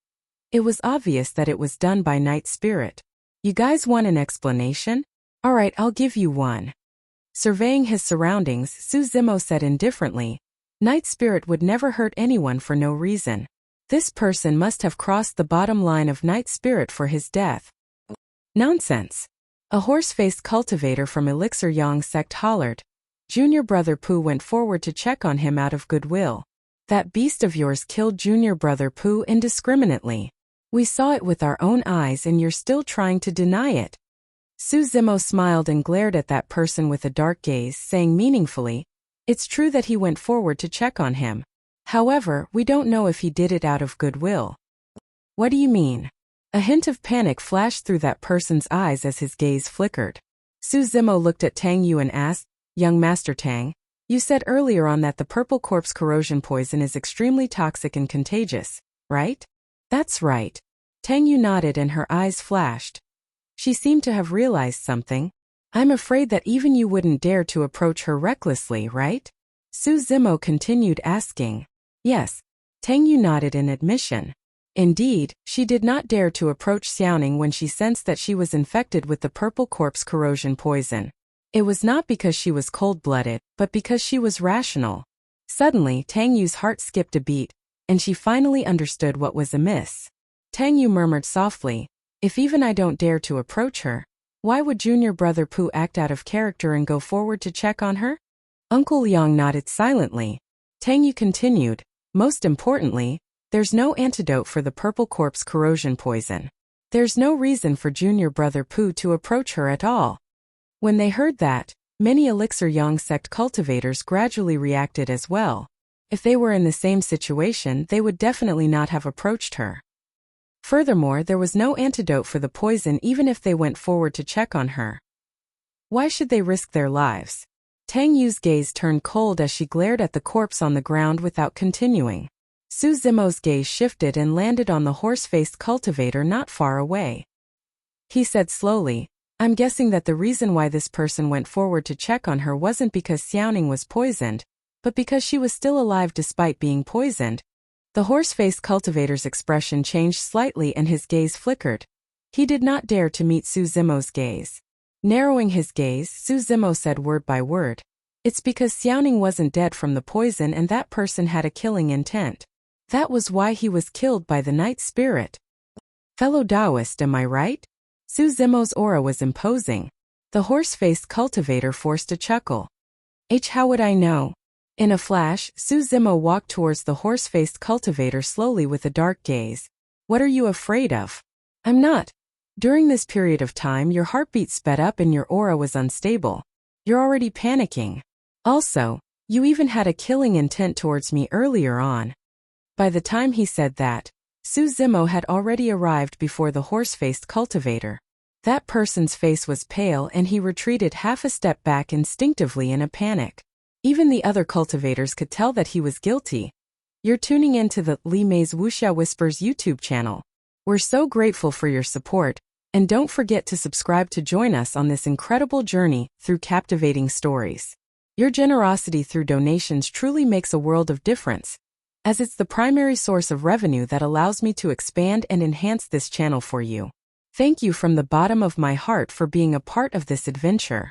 It was obvious that it was done by Night Spirit. You guys want an explanation? Alright, I'll give you one. Surveying his surroundings, Suzimo said indifferently, Night Spirit would never hurt anyone for no reason. This person must have crossed the bottom line of Night Spirit for his death. Nonsense. A horse-faced cultivator from Elixir Yang sect hollered. Junior Brother Pooh went forward to check on him out of goodwill. That beast of yours killed Junior Brother Pooh indiscriminately. We saw it with our own eyes and you're still trying to deny it. Suzimo smiled and glared at that person with a dark gaze, saying meaningfully, It's true that he went forward to check on him. However, we don't know if he did it out of goodwill. What do you mean? A hint of panic flashed through that person's eyes as his gaze flickered. Suzimo looked at Tang Yu and asked, Young Master Tang, you said earlier on that the purple corpse corrosion poison is extremely toxic and contagious, right? That's right. Tang Yu nodded and her eyes flashed. She seemed to have realized something. I'm afraid that even you wouldn't dare to approach her recklessly, right? Suzimo continued asking. Yes. Tang Yu nodded in admission. Indeed, she did not dare to approach Xiaoning when she sensed that she was infected with the purple corpse corrosion poison. It was not because she was cold-blooded, but because she was rational. Suddenly, Tang Yu's heart skipped a beat, and she finally understood what was amiss. Tang Yu murmured softly, If even I don't dare to approach her, why would Junior Brother Pooh act out of character and go forward to check on her? Uncle Liang nodded silently. Tang Yu continued, Most importantly, there's no antidote for the purple corpse corrosion poison. There's no reason for Junior Brother Pooh to approach her at all. When they heard that, many Elixir Yang sect cultivators gradually reacted as well. If they were in the same situation, they would definitely not have approached her. Furthermore, there was no antidote for the poison even if they went forward to check on her. Why should they risk their lives? Tang Yu's gaze turned cold as she glared at the corpse on the ground without continuing. Suzimo's gaze shifted and landed on the horse-faced cultivator not far away. He said slowly, I'm guessing that the reason why this person went forward to check on her wasn't because Xiaoning was poisoned, but because she was still alive despite being poisoned. The horse-faced cultivator's expression changed slightly and his gaze flickered. He did not dare to meet Suzimo's gaze. Narrowing his gaze, Suzimo said word by word, It's because Xiaoning wasn't dead from the poison and that person had a killing intent. That was why he was killed by the Night Spirit. Fellow Taoist, am I right? Suzimo's aura was imposing. The horse-faced cultivator forced a chuckle. How would I know? In a flash, Suzimo walked towards the horse-faced cultivator slowly with a dark gaze. What are you afraid of? I'm not. During this period of time your heartbeat sped up and your aura was unstable. You're already panicking. Also, you even had a killing intent towards me earlier on. By the time he said that, Suzimo had already arrived before the horse-faced cultivator. That person's face was pale and he retreated half a step back instinctively in a panic. Even the other cultivators could tell that he was guilty. You're tuning into the Li Mei's Wuxia Whispers YouTube channel. We're so grateful for your support, and don't forget to subscribe to join us on this incredible journey through captivating stories. Your generosity through donations truly makes a world of difference, as it's the primary source of revenue that allows me to expand and enhance this channel for you. Thank you from the bottom of my heart for being a part of this adventure.